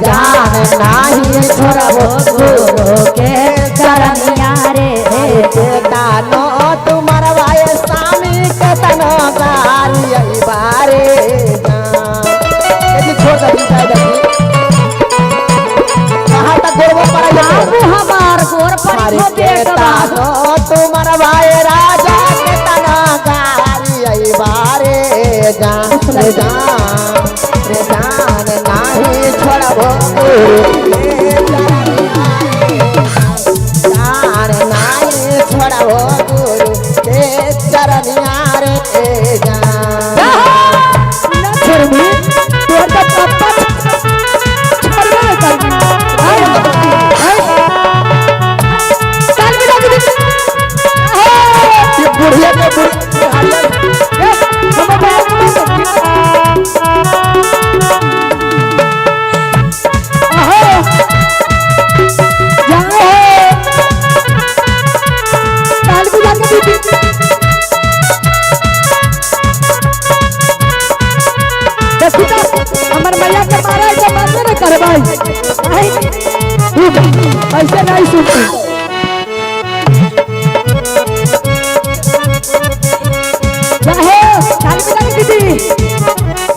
जान नाही रे छोड़ा वो गुरु के चरनिया रे तानो तुम्हारा भाई स्वामी के तनो गारी आई बारे जान छोड़ दी कहाँ तक गोरबो पर बाबू हमार गोर पर हो बेटा तुम्हारा भाई राजा के तना गारी आई बारे जान रे जान आई ऐसे नहीं सुनती। चाहे ताली बजानी दीदी।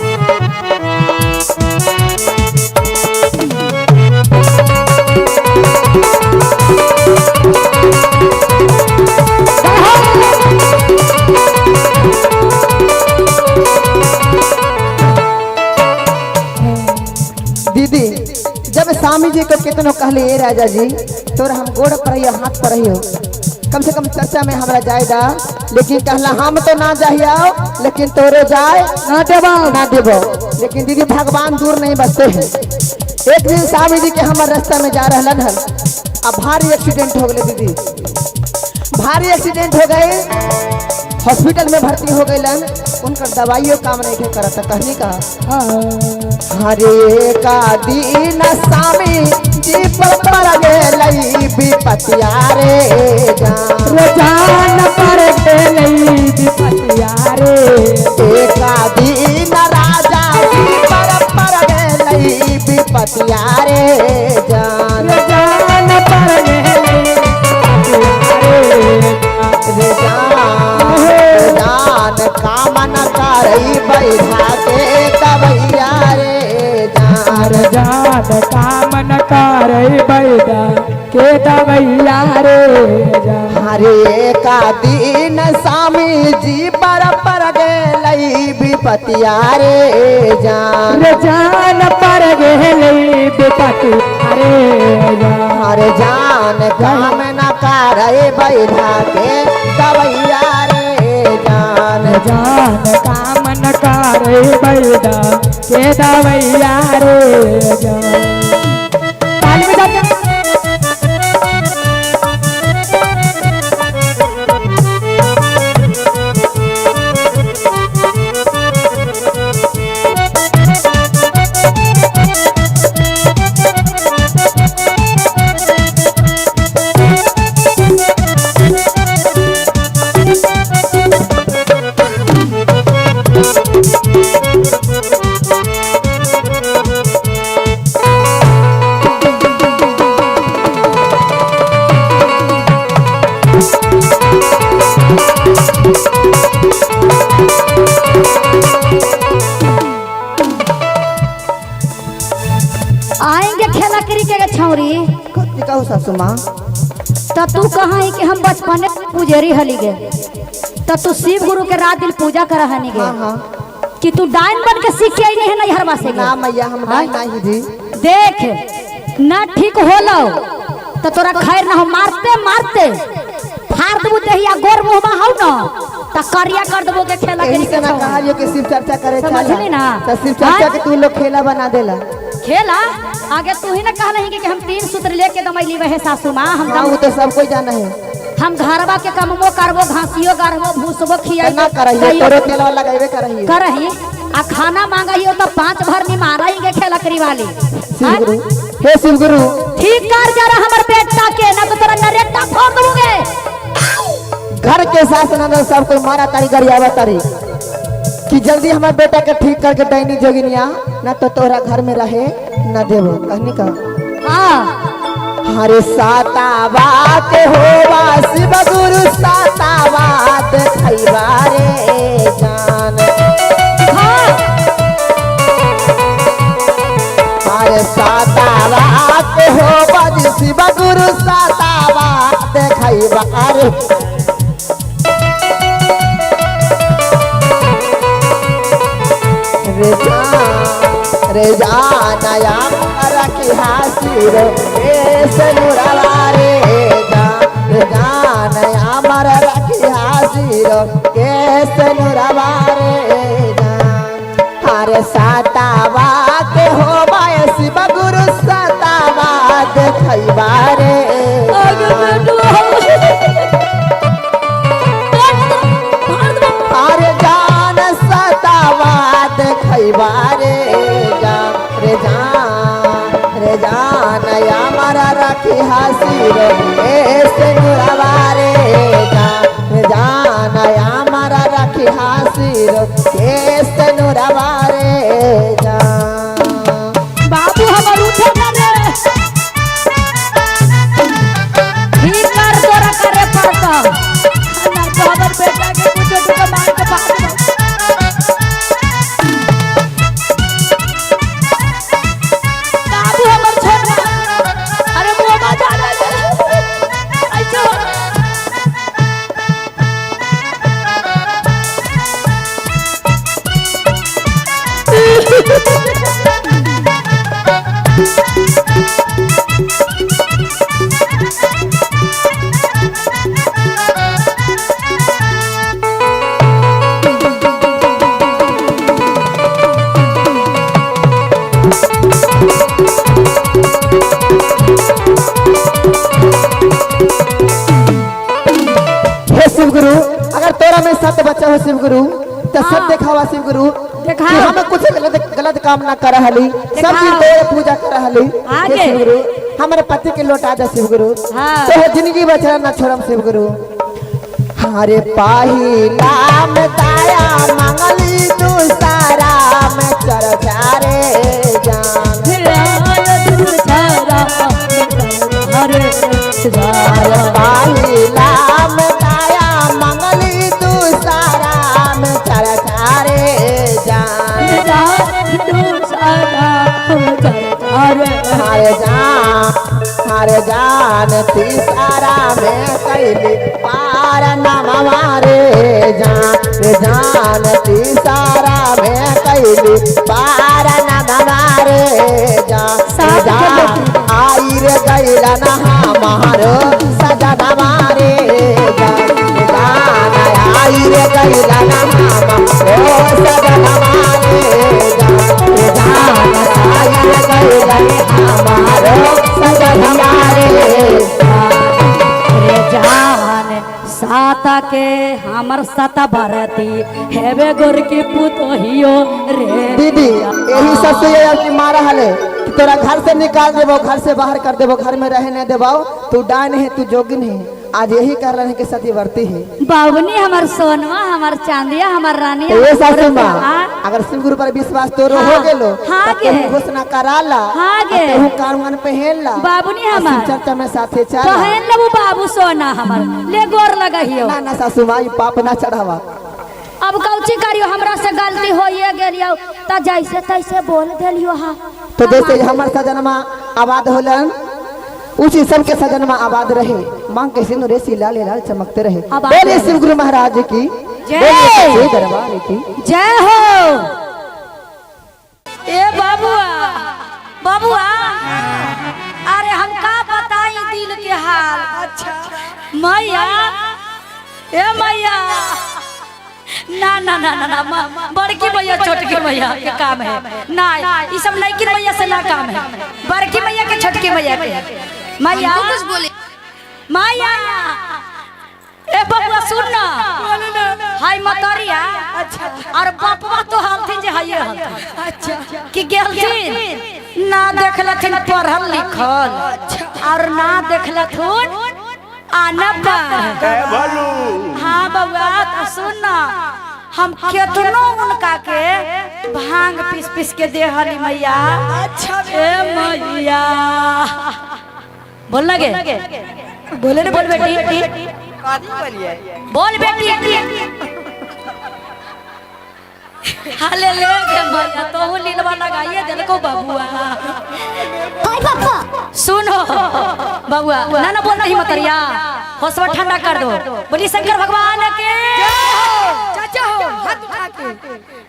दीदी जब स्वामी जी को कितनो कहले ए राजा जी तोरा हम गोड़ पर रहियो हाथ पर रहियो कम से कम चर्चा में हमरा जाएगा लेकिन कहला हम तो ना जाइयो लेकिन तोरे जाए ना देबो लेकिन दीदी भगवान दूर नहीं बसते हैं। एक दिन स्वामी जी के हमारे रास्ता में जा रहलन हन अब भारी एक्सीडेंट हो गए दीदी भारी एक्सीडेंट हो गए हॉस्पिटल में भर्ती हो गए उनका दवाइयों काम नहीं करता कहनी का हरे का दीन स्वामी जी पर पड़ गई विपतिया रे जान पर गई विपतिया रे एका दीन राजा जी पर पड़ गई विपतिया रे जान पर गई जान कामन करई बैठा के दवैया रे जान कामन करई बैठा के दवैया रे हरे का दिन स्वामी जी पर गेलई विपतिया रे जान पर गेलई विपतिया रे हरे जान काम न करई बैठा के दवैया रे जान कामन करे बैदा के दवैया रे ताली बजा के आएंगे खेला करी के छौरी कथी कहू सासू माँ तो तू कहा है कि हम बचपन में पुजेरी हली गए तो तू शिव गुरु के रात दिन पूजा कर हनी हाँ गए हाँ कि तू डाइन बन के सीख के आई नहीं है नहीं हरवा से ना मैया हम नहीं जी देख ना ठीक होलो तो तोरा खैर ना हो मारते मारते फाड़ देबू देहिया गोर मुंह में हौ ना त करिया कर देबो के खेला यही करी से ना कहा जो कि शिव चर्चा करे समझली ना? तो शिव चर्चा के तू लोग खेला बना देला खेला आगे तू ही ना कह रही कि हम 3 सूत्र लेके दमैली वहे सासू माँ हम हाँ वो तो सब कोई जाना है हम घरवा के कमबो करबो घासियो गाड़बो भूसबो खियाइबो ना करहिए तोरो तेल वाला लगाइबे करहिए करही आ खाना मांगाइयो तो 5 भर नहीं माराएंगे खेला करी वाली शिव गुरु हे शिव गुरु ठीक कर जरा हमर बेटा के ना तो तेरा नरेटा फोड़ दूंगे घर के सास ना सब कोई मारा तारी गरियावा तारी कि जल्दी हमारे बेटा के ठीक करके दैनी जोगिनिया ना तो तोरा घर में रहे ना देवो कहनी का हां हरे सातावात होवा शिव गुरु सातावात खैबा रे जान हरे सातावात होवा शिव गुरु सातावात खैबा रे रे जानया रखी हासिर ऐसे नुरावा रे जानया मर रखी हासिर कैसे नुरावा रे हरे सातावा के हो बाय शिव गुरु सातावा देखैबा रे हरे जान सातावा देखैबा रे जान या मारा रखी हासिर ऐसे नुरावा रे जान या मारा रखी हासिर ऐसे नुरावा रे बाबू हमर उठे हे शिव गुरु, अगर तोरा में सत्य बचा हो शिव गुरु तो सब दिखावा शिव गुरु दिखा। कि हम कुछ गलत काम ना कर हली, सब दिन तेरे पूजा कर हली। आगे। हे शिव गुरु, हमारे पति के लौटा जा शिव गुरु। हाँ। तो जिंदगी बचा ना छोड़म शिव गुरु। हरे पाहिला में दाया मंगली दूसरा में चर्चा रे जान। हरे पाहिला में दाया मंगली दूसरा में चर्चा रे जान। हरे जान तीसरा में कैली पार नमवा रे जान तीसरा में कैली पार नमवा रे जान। आई रे गैला ना हमारो सजनवा रे जान। आई रे गैला ना हमारो सजनवा रे जान। आई रे गैला ना हमारो सजनवा रे जान। साता के हमर साता भारती हेवे गोर की पुतोहियो रे। दीदी यही सब से ये मारा हले कि तोरा घर से निकाल देबो, घर से बाहर कर देबो, घर में रहने देबो। तू डान है, तू जोगिन है। आज यही कर रहे हैं कि सती वर्ती है। बाबुनी हमर सोनवा हमर चांदिया हमर रानी। ये सासू माँ, अगर शिव गुरु पर विश्वास तोरो हो गेलो हाँ तो तू घोषणा कराला, हाँ गे। तू कानून पहनला। बाबुनी हमर चर्चा में साथे चला। पहन लेबू बाबू सोना हमर ले गोर लगहियो। ना ना सासू माँ, ये पाप ना चढ़ावा। अब कौची करियो, हमरा से गलती होइए गेलियो त जैसे तैसे बोल देलियो। हाँ तो जैसे हमर सजनमा आबाद होलन उसी सबके सजनमा आबाद रहे। मांग के सिंदूर रे सिला ले लाल चमकते रहे। आबाद बोले रहे। शिव गुरु महाराज की जय। बोले सच्चे दरबार की जय हो। ए बाबुआ बाबुआ, अरे हम का बताई दिल के हाल। अच्छा मैया, ए मैया, ना ना ना ना ना बड़की मैया छोटकी मैया के काम है ना, ये सब लड़की मैया से ना काम है। बड़की मैया के छोटकी मैया के। मैया कुछ बोले मैया। ए बबुआ सुन ना, हाय मतरिया। अच्छा और बापवा तो हालथिन जे हाय हालथिन। अच्छा कि गेलथिन ना देखलथिन पढ़ल लिखल और ना देखलथुन आनब। हाँ बबुआ तो सुन ना, हम केतनो उनका के भांग पीस पीस के दे हली मैया। अच्छा ए मैया बोल लगे, बोले रे, बोल बेटी, बोल बेटी। हाले ले के मैया तो लीलवा लगाइए देलको बबुआ। ओए पापा सुनो बबुआ, ना ना बोल नहीं मतरिया, होशवा ठंडा कर दो। बोली शंकर भगवान के चाचा हो, हाथ उठा के।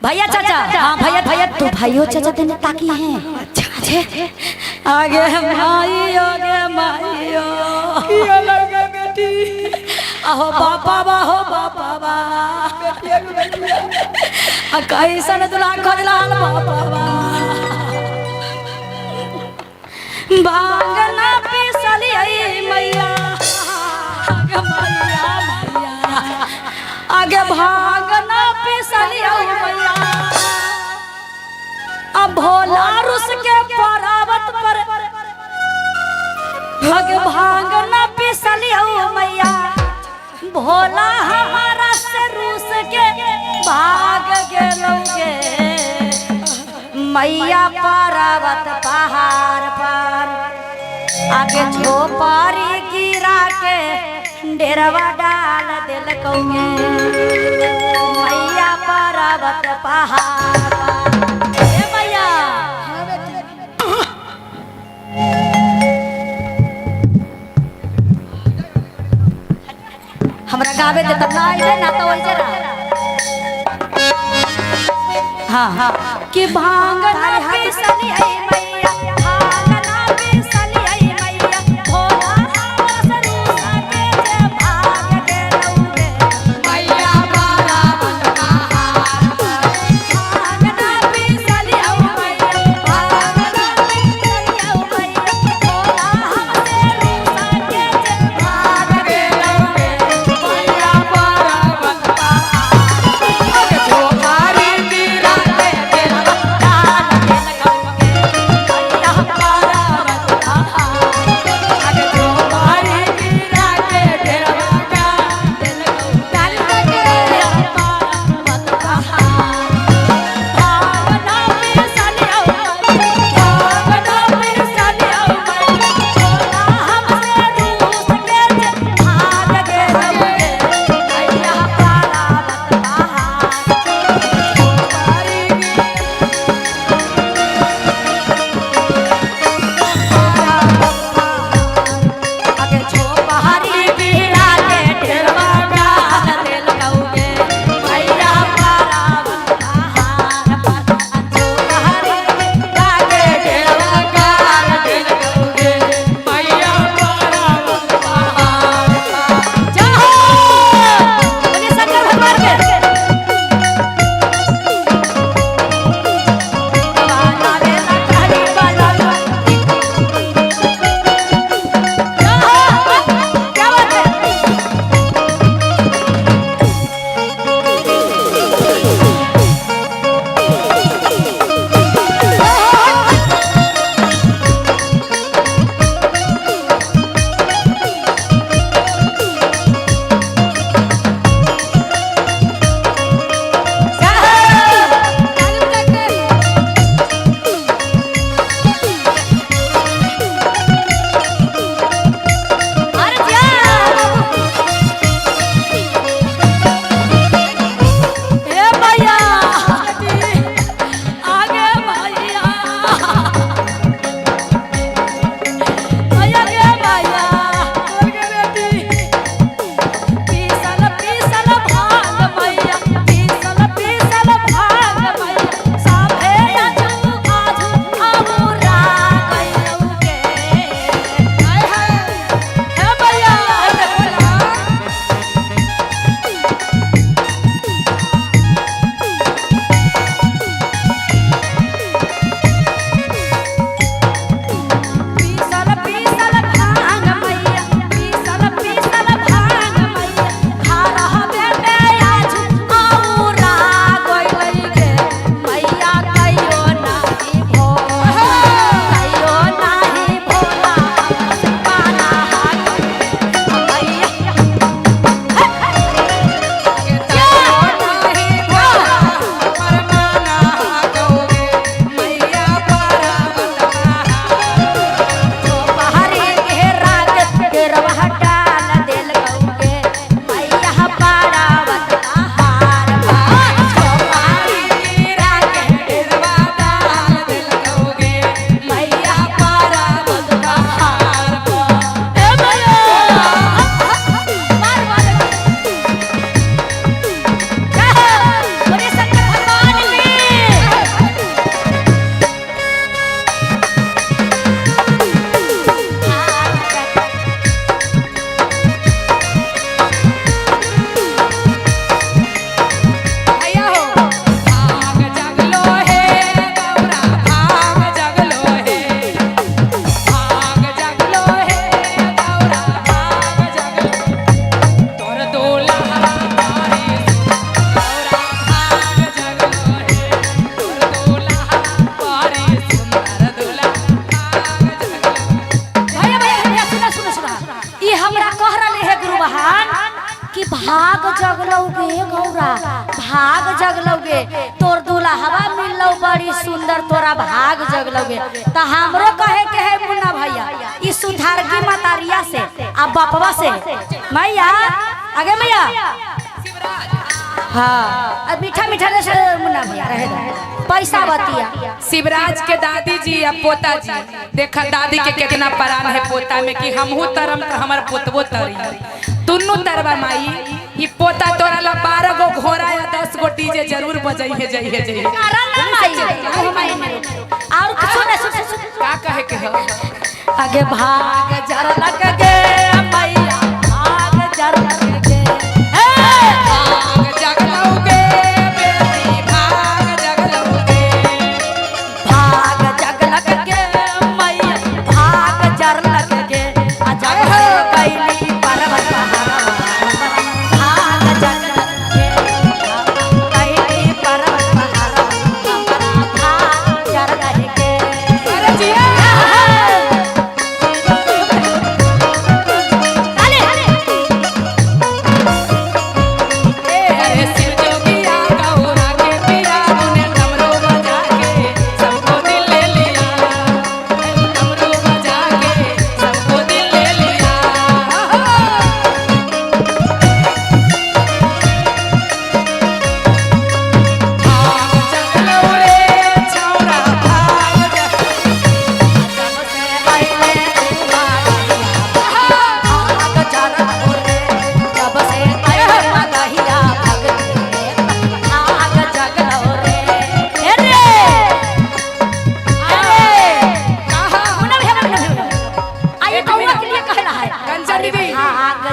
भैया चाचा, हाँ भैया भैया, तू भाइयों चाचा तेने ताकी है। अच्छा आगे माई आगे माईयो आहो बापा बा हो बापा बा कैसन दुला खोजलाल बापा बा भांगना पिसली मैया आगे मैया मैया आगे भांगना पिसली मैया। अब भोला रुस के परावत पर भग भांगना पिसली मैया। भोला हमारा से रूस के भाग गेलोगे मैया परावत पहाड़ पर। आगे झोपड़ी गिरा के डेरवा डाल दिल कौगे मैया परावत पहाड़ पर। ए मैया हमरा गावे दे तब ना आइले ना तो वैसे रहा। हाँ हाँ कि भांगना पिसली मैया, भांगना पिसली मैया। भोला हमारा रूसा के जे भाग गेलौगे मैया परावत पहाड़ पर। भांगना पिसली मैया, भांगना भाग जगलोगे गौरा, भाग जगलोगे, तोर दुल्हवा मिललो बड़ी सुंदर, तोरा भाग जगलोगे। तो हमरो कहे के है मुन्ना भैया, ई सुधार की मतारिया से आ बापवा से मैया आगे मैया। हाँ मीठा मीठा से मुन्ना भैया रहे पैसा बतिया। शिवराज के दादी जी या पोता जी, देखा दादी के कितना परान है पोता में कि हमहू तरम तो हमार पोतबो तरी, तुन्नू तरबा माई। ये पोता तोरा ला 12 गो घोड़ा या 10 गो डीजे जरूर बजाई है जई है जई। और कुछ सुन का कहे के हो आगे भाग जर लग गे मैया, भाग जर लग गे, भाग जगलोगे बेटी भाग जगलोगे, भाग जग लग गे मैया, भाग जर लग गे, आ जग कैली पर्वत भाग जग लग गे, कैली पर्वत भाग जर लग गे। अरे जिया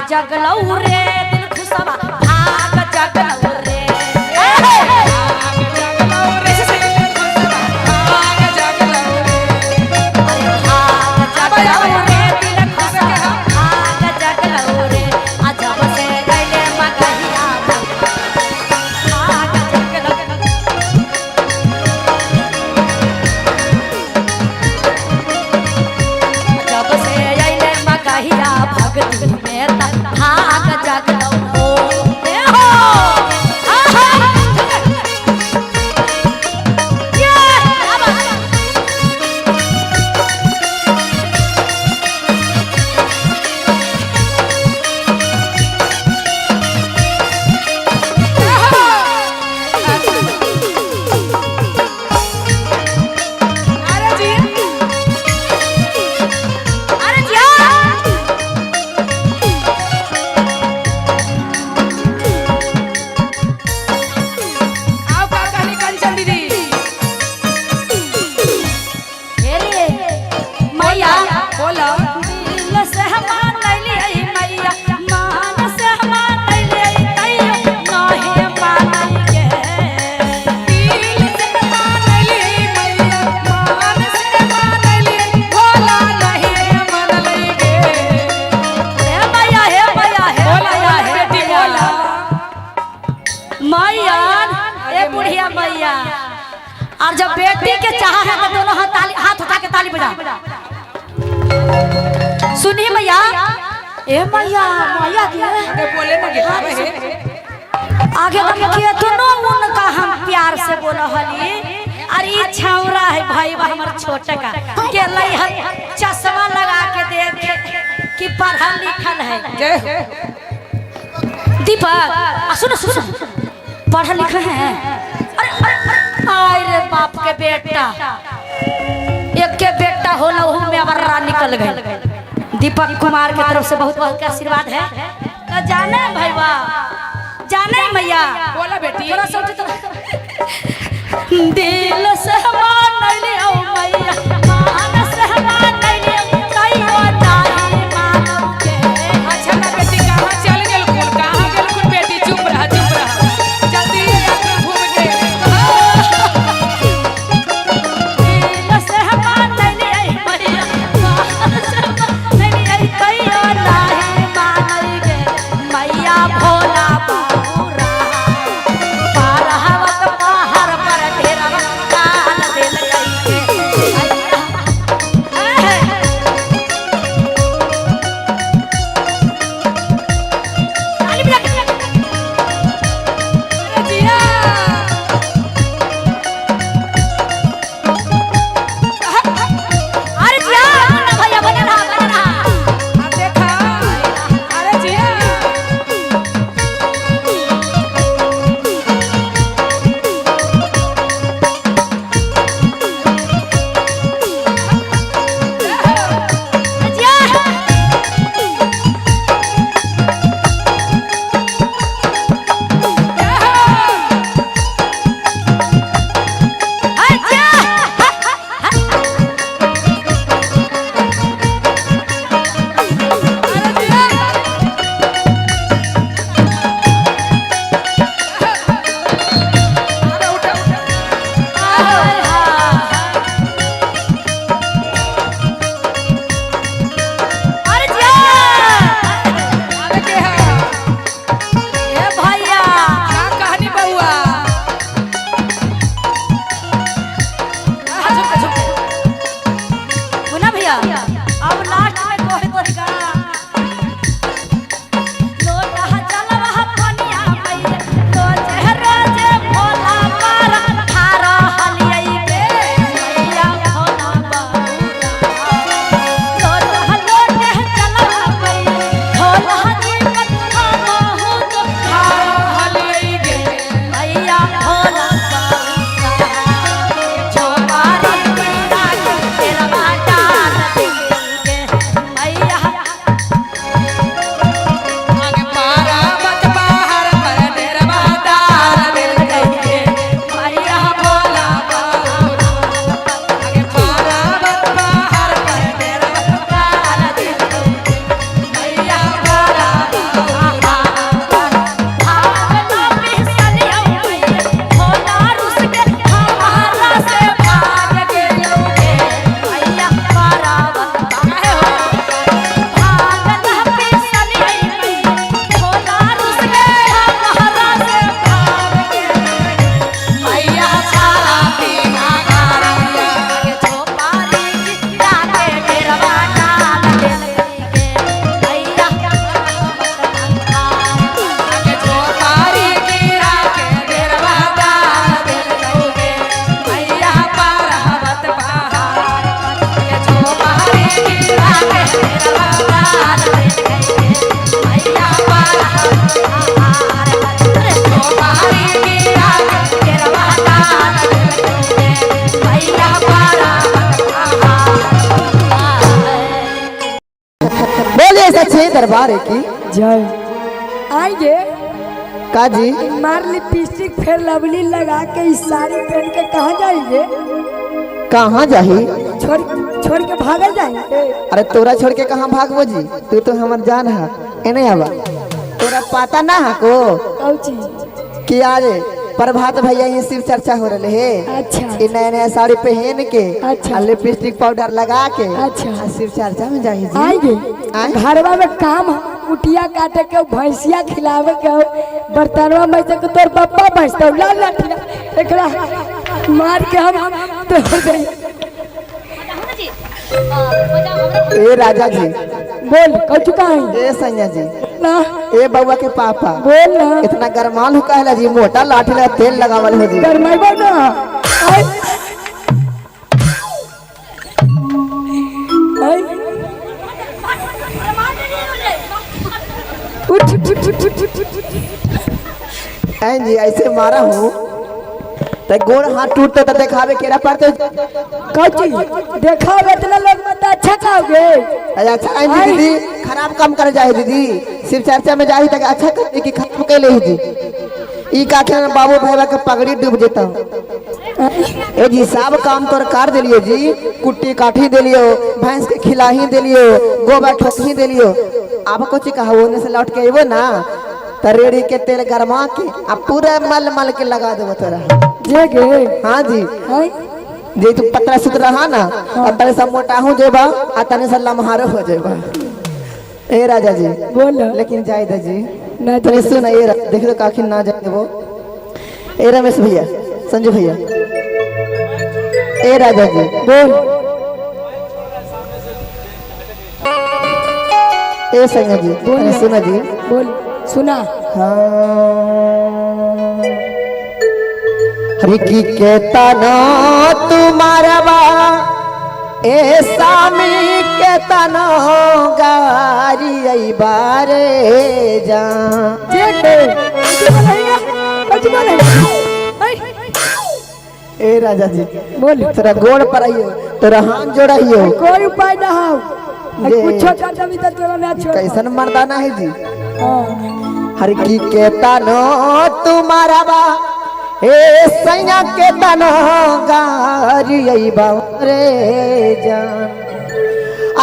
जगलौ रे दिल खुशबा, भाग जगलौ रे, भाग जगलो रे भाग जगलो रे, भाग जगलौ रे दिल खुशबा, भाग जगलौ रे, आ जब से गइले मगहिया भाग जगलौ, जब से अइले मगहिया भगती में भाग जगलौ हो ए हो आहा ये अब अरे जी अरे जा आओ का कहनी कंचन दीदी रे मैया बोलो दिल से मान लैली मैया, मान से मान लैली तैयो नाहे मान के, दिल से मान ली मैया, मान से मान ली, भोला नहीं मन लेगे। हे मैया हे मैया हे बोला मैया हे बेटी मैया बोला। मैया ए बुढ़िया मैया। और जब बेटी के चाह है तो दोनों हाथ उठा के ताली बजा। सुनिए मैया, ए मैया मैया की अरे बोले ना गिरा रहे आगे देखिए दोनों उनका हम प्यार से बोल हली। अरे ई छौरा है भाई बा हमर छोटे का के लई हल चश्मा लगा के देखे कि पढ़ल लिखल है। जय हो दीपक सुनो सुनो पढ़ल लिखल है। अरे अरे आय रे बाप के बेटा, एक के बेटा होला ओहू में अबर्रा निकल गए। दीपक कुमार की तरफ से बहुत बहुत आशीर्वाद है। तो जाने भैया जाने मैया बोला बेटी थोड़ा सा दिल से मान लियो मैया, मान से मान लियो कहियो नाही मानो के। अच्छा ना बेटी कहाँ चल गेल कुल, कहाँ गेल कुल बेटी, चुप रहा जल्दी यात्रा घूम के। दिल से मान लियो मैया, मान से मान लियो कहियो नाही मानो के। मैया भोला बाबू रहा पार हवक बाहर पर ढेरवा काल दिल कई के। अब लास्ट में कोई देगा लोटा चलवा पनिया मैया रोजे रोजे भोला पर थारा हलियै के मैया भोला लोटा लोटे चलवा मैया भोला जी कथा बहुत थारा हलियै के मैया भोला बोलिए सच्चे दरबार की जय। आइए काजी मार लिपस्टिक फिर लवली लगा के इस साड़ी पहन के कहाँ जाएंगे? कहाँ जाही? छोड़ छोड़ के भागल जाएंगे? अरे तोरा छोड़ के कहाँ भागबो जी? तू तो हमर जान है एने आवा। तोरा पता ना है को औची कि आज प्रभात भैया ये शिव चर्चा हो रहे है। अच्छा ये नया नया साड़ी पहन के अच्छा लिपस्टिक पाउडर लगा के अच्छा शिव चर्चा में जाही जी। आएंगे घरवा में काम कुटिया काटे के भैंसिया खिलावे के बर्तनवा में से तोर पप्पा भैंसता लाल लाठिया एकरा मार के हम तोड़ दे। ए राजा जी बोल कछु कहीं ए सैया जी ना ए बउआ के पापा बोल ना इतना गरमाल हो कहला जी मोटा लाठी ला तेल लगावल हो जी। गरमाइबा ना आई आई उठ उठ उठ उठ उठ ऐं जी ऐसे मारा हूँ तो गोड़ हाथ टूटते तो दिखावे केरा पड़ते। कौची देखा इतना लोग मत अच्छा खाओगे। अच्छा ऐं जी दीदी खराब काम कर जाए दीदी शिव चर्चा में जाही तक अच्छा करने की खराब के ले जी ई का के बाबू भैया के पगड़ी डूब जेता। ए जी सब काम तोर कर देलियो जी कुट्टी काठी देलियो भैंस के खिलाही देलियो गोबर ठोकी देलियो अब कुछ कहा ओने से लौट के आइबो ना तरेड़ी के तेल गरमा के आ पूरा मल मल के लगा देबो तोरा जेगे। हाँ जी आई जे तू पतला सुतरा हा ना और तने सब मोटा हो जेबा आ तने से लम्हार हो जेबा। ए राजा जी बोल लेकिन जाय दे जी ना तने सुन ए देख लो काखी ना जाए वो। ए रमेश भैया संजू भैया ए राजा जी बोल ए संजय जी बोल सुना जी बोल सुना हरिकी के तना तुम्हारा बा ए सामी के तना गारी आई बारे जा जेगे ए राजा जी बोल तोरा गोड़ पर आइयो तोरा हाथ जोड़ाइयो कोई उपाय ना हो कुछ कर देबी त तोरा ना छोड़ कैसन मर्दाना है जी। हां हर की के तनो तुम्हारा बा ए सैया के तनो गारी आई बारे जान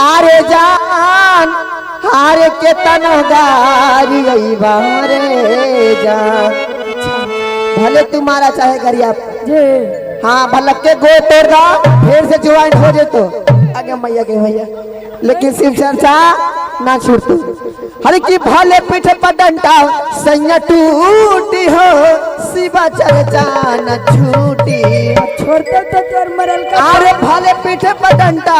आरे जान हारे के तनो गारी आई बारे जान भले तुम्हारा चाहे गरिया जे हाँ भलक के गो तोड़ दा फिर से ज्वाइन हो जे तो आगे मैया के भैया लेकिन शिव चर्चा ना छूटू हर की भले पीठ पर डंडा सैया टूटी हो शिवा चर्चा न छूटी। छोड़ते तो तोर मरल का अरे भले पीठे पर डंडा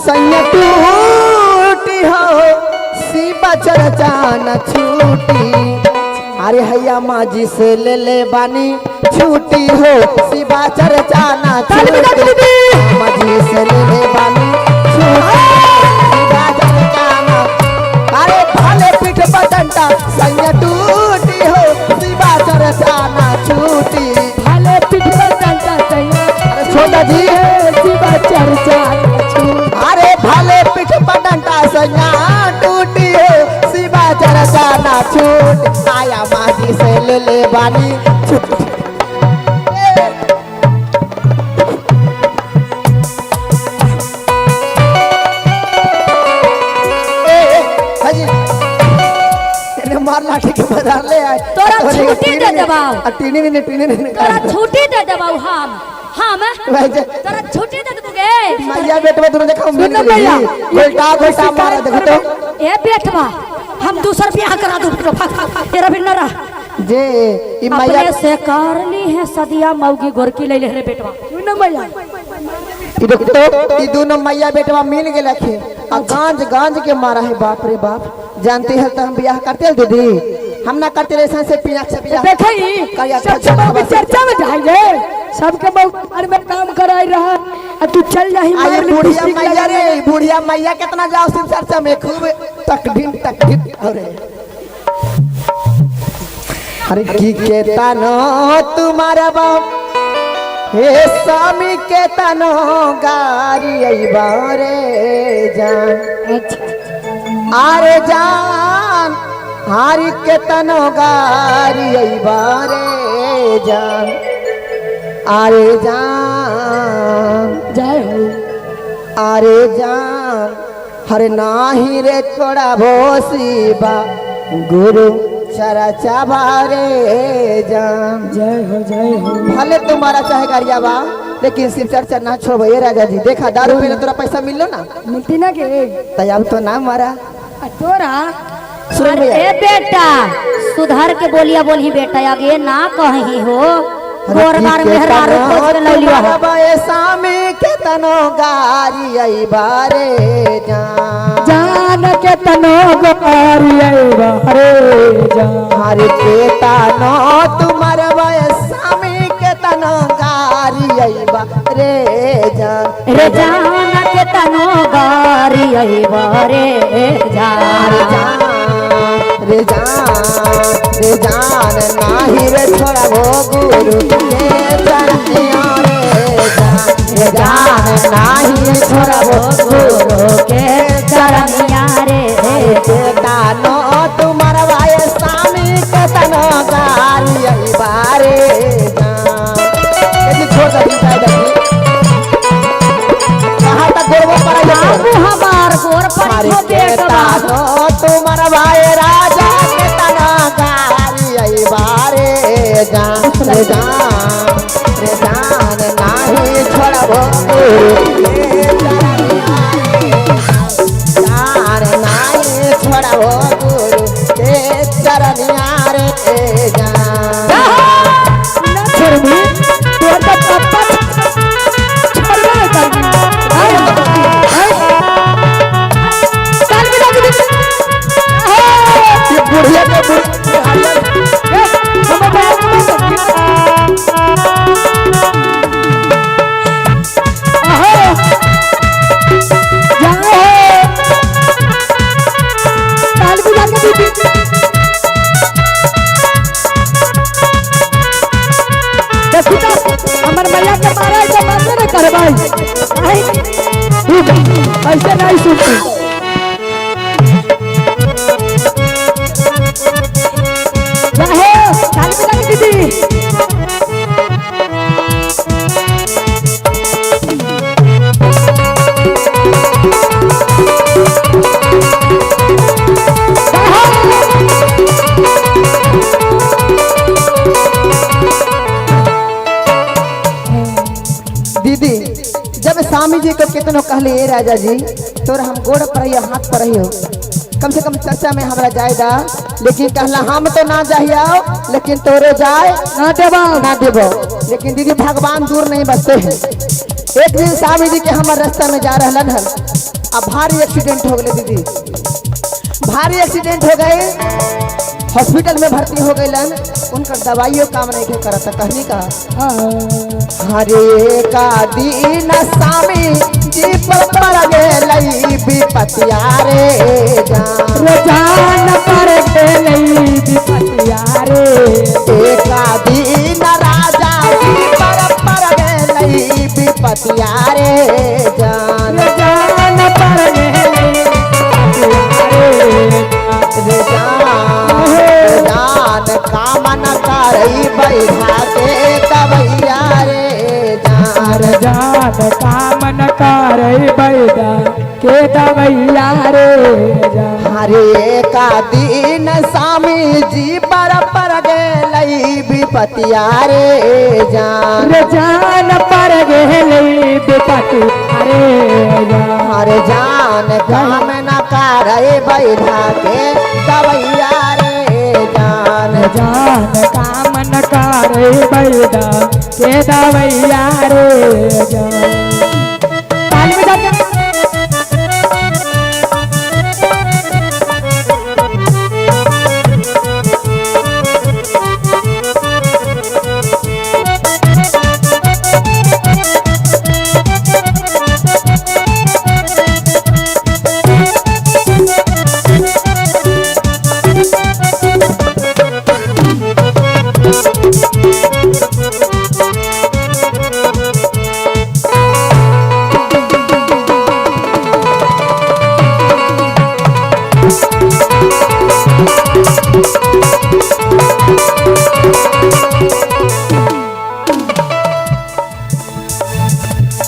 सैया टूटी हो शिवा चर्चा न छूटी। अरे हैया माजी से ले ले बानी छूटी हो शिवा चर्चा न छूटी। माजी से ले ले बानी छूटी शिवा चर्चा न। अरे भले पीठे पर डंडा सैया टूटी हो शिवा चर्चा न छूटी। भाले पीठ पर डंडा सैया छोटा जी शिवा चर्चा अरे भले पीठ पर डंडा सैया टूटी हो शिवा चर्चा ना छूट। आया माजी से ले ले बानी छूट। मार लाठी के बाजार ले आए तोरा छुट्टी दे देबाऊ टीनी ने तोरा छुट्टी दे देबाऊ हम तोरा छुट्टी दे देबोगे मैया बेटवा दोनों देखो मिल गई गोल्टा मारा देखो तो ए बेटवा हम दूसर ब्याह करा दो तेरा भी न रह जे ई मैया अपने से कर ली है सदिया मौगी गोरकी ले ले रे बेटवा सुन मैया ई देखो ई दोनों मैया बेटवा मिल गेल थे आ गांज के मारा है। बाप रे बाप जानती है तो हम ब्याह करते हैं दीदी हम ना करते ऐसा से पिया से ब्याह देखई सब चर्चा में जाई रे सबके बार में काम कराई रहा आ तू चल जाही मार ली बुढ़िया मैया रे बुढ़िया मैया कितना जाओ सिर्फ चर्चा में खूब तकदीन अरे अरे की कहता नो तुम्हारा बाप हे स्वामी के तनो गारी आई बारे जान। अच्छा आरे जान हारी के तनो गारी आई बारे जान। आरे जान जय हो आरे जान हरे नाही रे छोड़ा भोसीबा गुरु चरा चाबारे जान। जय हो भले तुम्हारा चाहे गाड़िया बा लेकिन सिर्फ चर्चा ना छोड़ो ये राजा जी। देखा दारू पीने तोरा पैसा मिल लो ना मिलती ना के तब तो ना मारा तोरा सुन भैया ए बेटा सुधार के बोलिया बोली बेटा आगे ना कहीं हो गोर बार मेहरारू खोज के लौलिया हो बाए सामी के तनो गारी आई बारे जान के तनो गारी आई बारे जान। हरे के तनो तुम्हारे बाए सामी के तनो गारी आई बारे जान। रे जान के तनो गारी आई बारे जान रे जान नाही रे छोड़ा वो गुरु के चरनिया रे जान नाही रे छोड़ा वो गुरु के चरनिया रे दानो तुम्हारा भाई स्वामी के तनो गारी आई बारे जान। छोड़ दे कहाँ तक गोरबो पड़ा हमार गोर पर बेटा तुम्हारा भाई राजा के तना गारी आई बारे जान। रे जान नाही छोड़बो जान नाही छोड़बो गुरु के चरनिया रे जान। ना छोड़बी तोर तो पप्पा छोड़बे करबी चल भी लगी ये बुढ़िया के हम हमर मैया के मारा ऐसे मारने न करे भाई ऐसे नहीं सुनती चाहे चाल भी लगी दीदी दीदी जब स्वामी जी को कितनो कहले ए राजा जी तोर हम गोड़ पर हाथ पर हो कम से कम चर्चा में हमरा जाएगा, लेकिन कहला हम तो ना जाइए लेकिन तोरे जाए ना देबा ना देबो। लेकिन दीदी भगवान दूर नहीं बसते हैं। एक दिन स्वामी जी के हमारे रास्ता में जा रहलन हन, अब भारी एक्सीडेंट हो गए दीदी, भारी एक्सीडेंट हो गए, हॉस्पिटल में भर्ती हो गए, उनका दवाइयों काम नहीं के करता। कहनी का हरे का दीन स्वामी जी पर पड़ गई विपतिया रे जान पर गेलई विपतिया रे। एका दीन राजा जी पर पड़ गई विपतिया रे जान पर गेलई जान कामन करई बैठा के दवैया रे जान कामन करई बैठा के दवैया रे। हरे का दीन स्वामी जी पर गेलई विपतिया रे जान पर गेलई विपतिया रे। हरे जान काम न करे बैठा के दवैया रे जान कामन करे बैठा के दवैया रे ताली बजा के।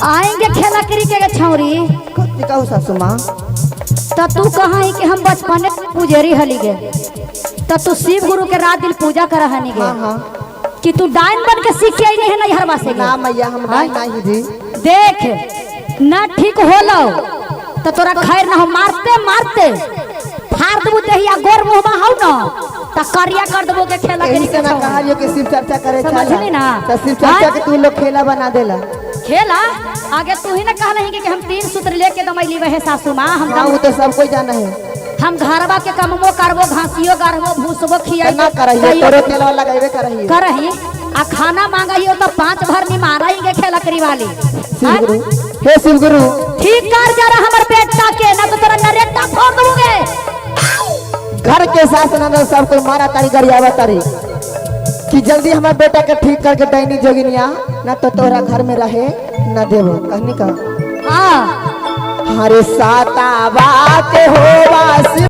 आएंगे खेला करी के छौरी कथी कहू सासू माँ, तो तू कहाँ है कि हम बचपन में पुजेरी हली गए, तो तू शिव गुरु के रात दिन पूजा कर हनी हाँ गए हाँ कि तू डाइन बन के सीख के आई नहीं है ना हरवा से ना मैया हम नहीं जी। देख ना ठीक होलो तो तोरा खैर ना हो, मारते मारते फाड़ देबू देहिया गोर मुंह में हौ ना त करिया कर देबो के खेला यही करी से के ना कहा जो कि शिव चर्चा करे समझली ना? तो शिव चर्चा के तू लोग खेला बना देला। खेला आगे तू ही ना कह नहीं कि हम 3 सूत्र लेके दमैली वहे सासू माँ हम हाँ वो तो सब कोई जाना है। हम घरवा के कमबो करबो घासियो गारबो भूसबो खियाई ना करहिए तोरे तेलवा लगाइबे करहिए करही आ खाना मांगाइयो तो 5 भर नहीं माराएंगे खेला करी वाली। शिव गुरु हे शिव गुरु ठीक कर जरा हमर बेटा के ना तो तेरा नरेटा फोड़ दूंगे। घर के सास ना सब कोई मारा तारी गरियावा तारी कि जल्दी हमारे बेटा के ठीक करके डैनी जोगिनिया ना तो तोरा घर में रहे ना देवो। कहनी का हाँ हरे सातावा के होवा